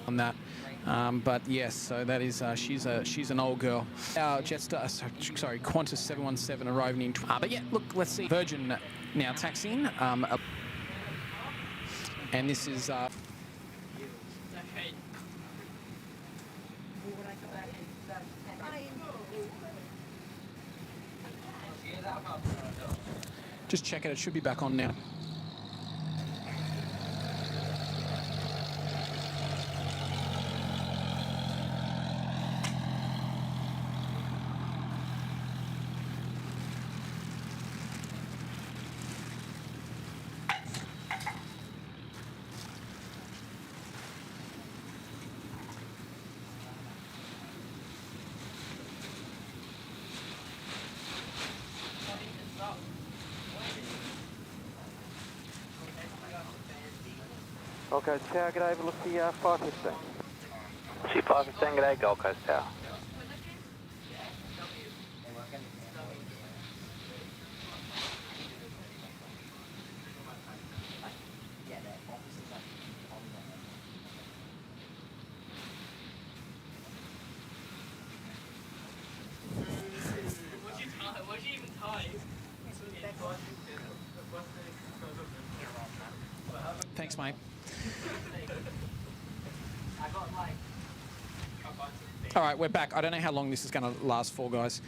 On that, but yes, so that is she's an old girl. Our Jetstar, sorry, Qantas 717 arriving in. But yeah, look, let's see. Virgin now taxiing, and this is. Just check it. It should be back on now. Gold Coast Tower, g'day, velocity 515. See 515, g'day, Gold Coast Tower. Thanks, mate. All right, we're back. I don't know how long this is going to last for, guys.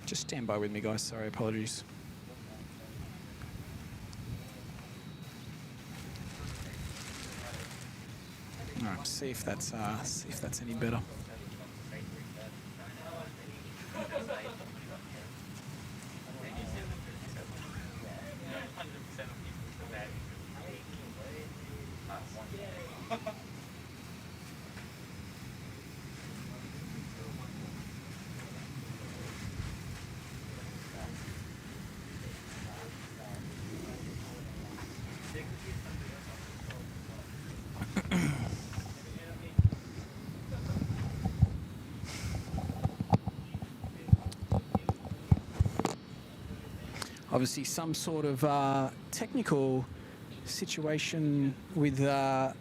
Just stand by with me, guys. Sorry, apologies. All right, see if that's any better. Obviously, some sort of technical situation with the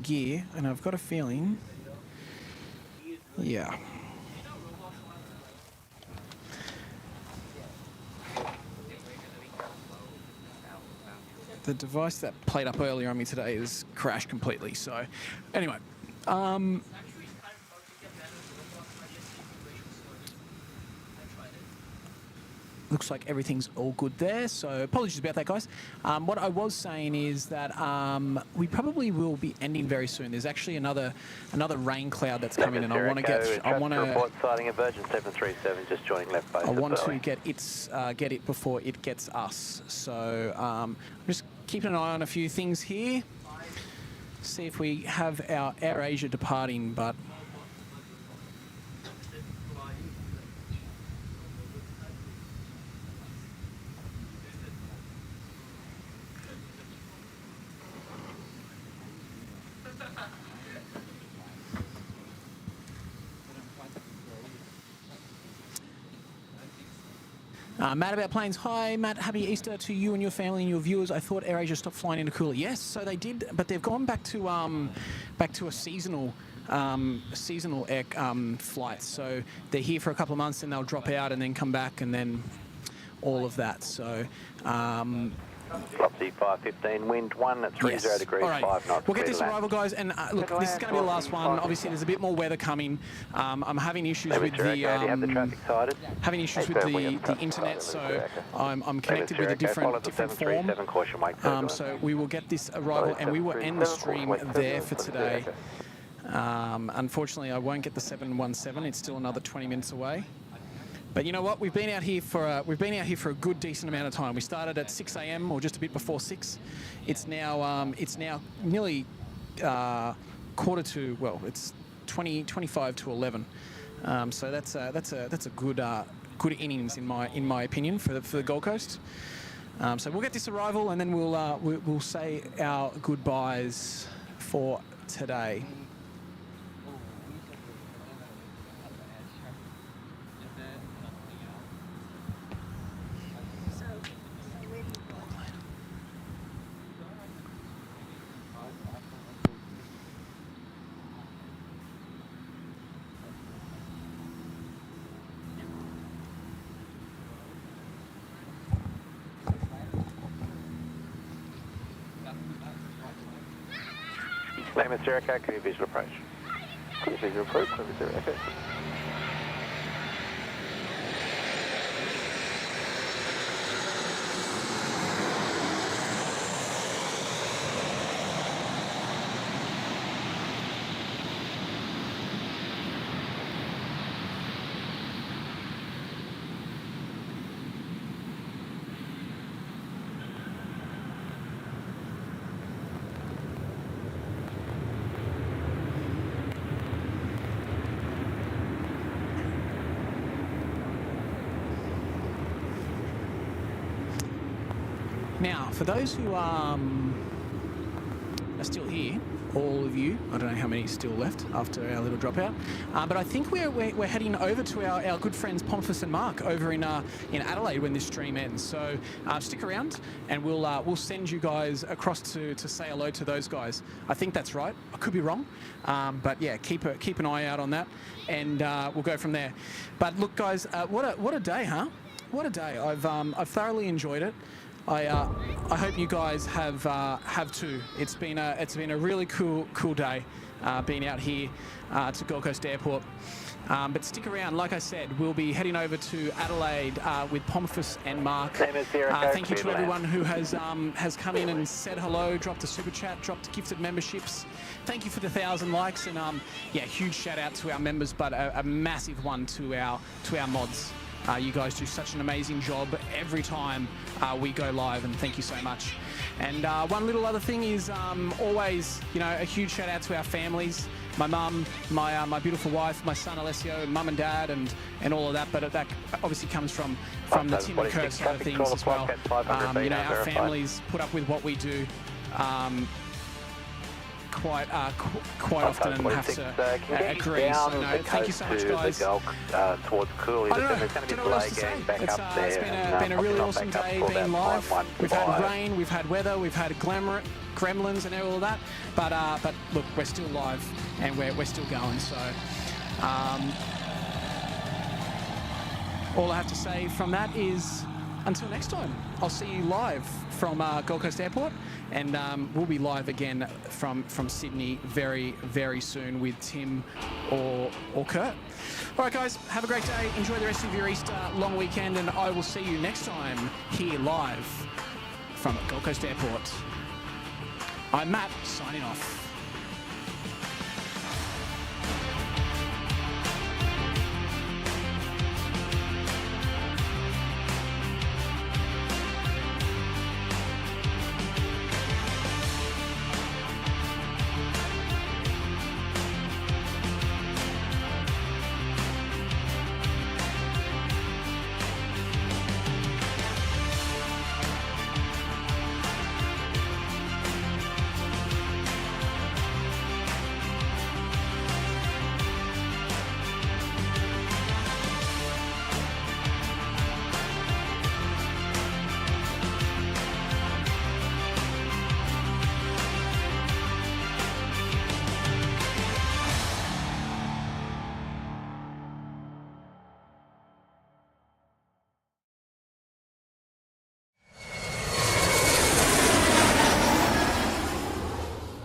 gear, and I've got a feeling, yeah. The device that played up earlier on me today has crashed completely. So, anyway. Looks like everything's all good there, so apologies about that, guys. What I was saying is that we probably will be ending very soon. There's actually another rain cloud that's coming, and I want to get report sighting a Virgin 737 just joining left base. I want to get it before it gets us. So I'm just keeping an eye on a few things here. See if we have our AirAsia departing, but. Matt about planes. Hi, Matt. Happy Easter to you and your family and your viewers. I thought AirAsia stopped flying into Cooler. Yes, so they did, but they've gone back to a seasonal air flights. So they're here for a couple of months, and they'll drop out and then come back, and then all of that. So. Flopsy 515, wind 1 at 30 yes. degrees, All right. 5 knots. We'll get this arrival, guys, and look, this is going to be the last one. Obviously, there's a bit more weather coming. I'm having issues with the having issues with the internet, so I'm connected with a different form. So we will get this arrival, and we will end the stream there for today. Unfortunately, I won't get the 717. It's still another 20 minutes away. But you know what? We've been out here for a good decent amount of time. We started at 6 a.m. or just a bit before 6. It's now nearly quarter to, well, it's 25 to 11. So that's a good innings in my opinion for the Gold Coast. So we'll get this arrival, and then we'll say our goodbyes for today. Name is Jericho, can you visual approach? Can you visual approach, name is Jericho. Now, for those who are still here, all of you. I don't know how many is still left after our little dropout, but I think we're heading over to our good friends Pompous and Mark over in Adelaide when this stream ends. So stick around, and we'll send you guys across to say hello to those guys. I think that's right. I could be wrong, but yeah, keep an eye out on that, and we'll go from there. But look, guys, what a day, huh? What a day! I've thoroughly enjoyed it. I hope you guys have too. It's been a really cool day being out here to Gold Coast Airport. But stick around. Like I said, we'll be heading over to Adelaide with Pompous and Mark. Thank you to everyone who has come in and said hello, dropped a super chat, dropped gifted memberships. Thank you for the 1,000 likes, and yeah, huge shout out to our members, but a massive one to our mods. You guys do such an amazing job every time we go live, and thank you so much. And one little other thing is always, you know, a huge shout out to our families. My mum, my beautiful wife, my son Alessio, mum and dad, and all of that. But that obviously comes from the Tim and Kurt side of things as well. You know, our families put up with what we do quite often and have to agree. So no, thank you so much, guys. Towards Cooley. I don't know what else to say. It's been a really awesome day being live. We've had rain, we've had weather, we've had gremlins and all of that. But look, we're still live and we're still going. So all I have to say from that is until next time, I'll see you live from Gold Coast Airport, and we'll be live again from Sydney very, very soon with Tim or Kurt. All right, guys, have a great day. Enjoy the rest of your Easter long weekend, and I will see you next time here live from Gold Coast Airport. I'm Matt, signing off.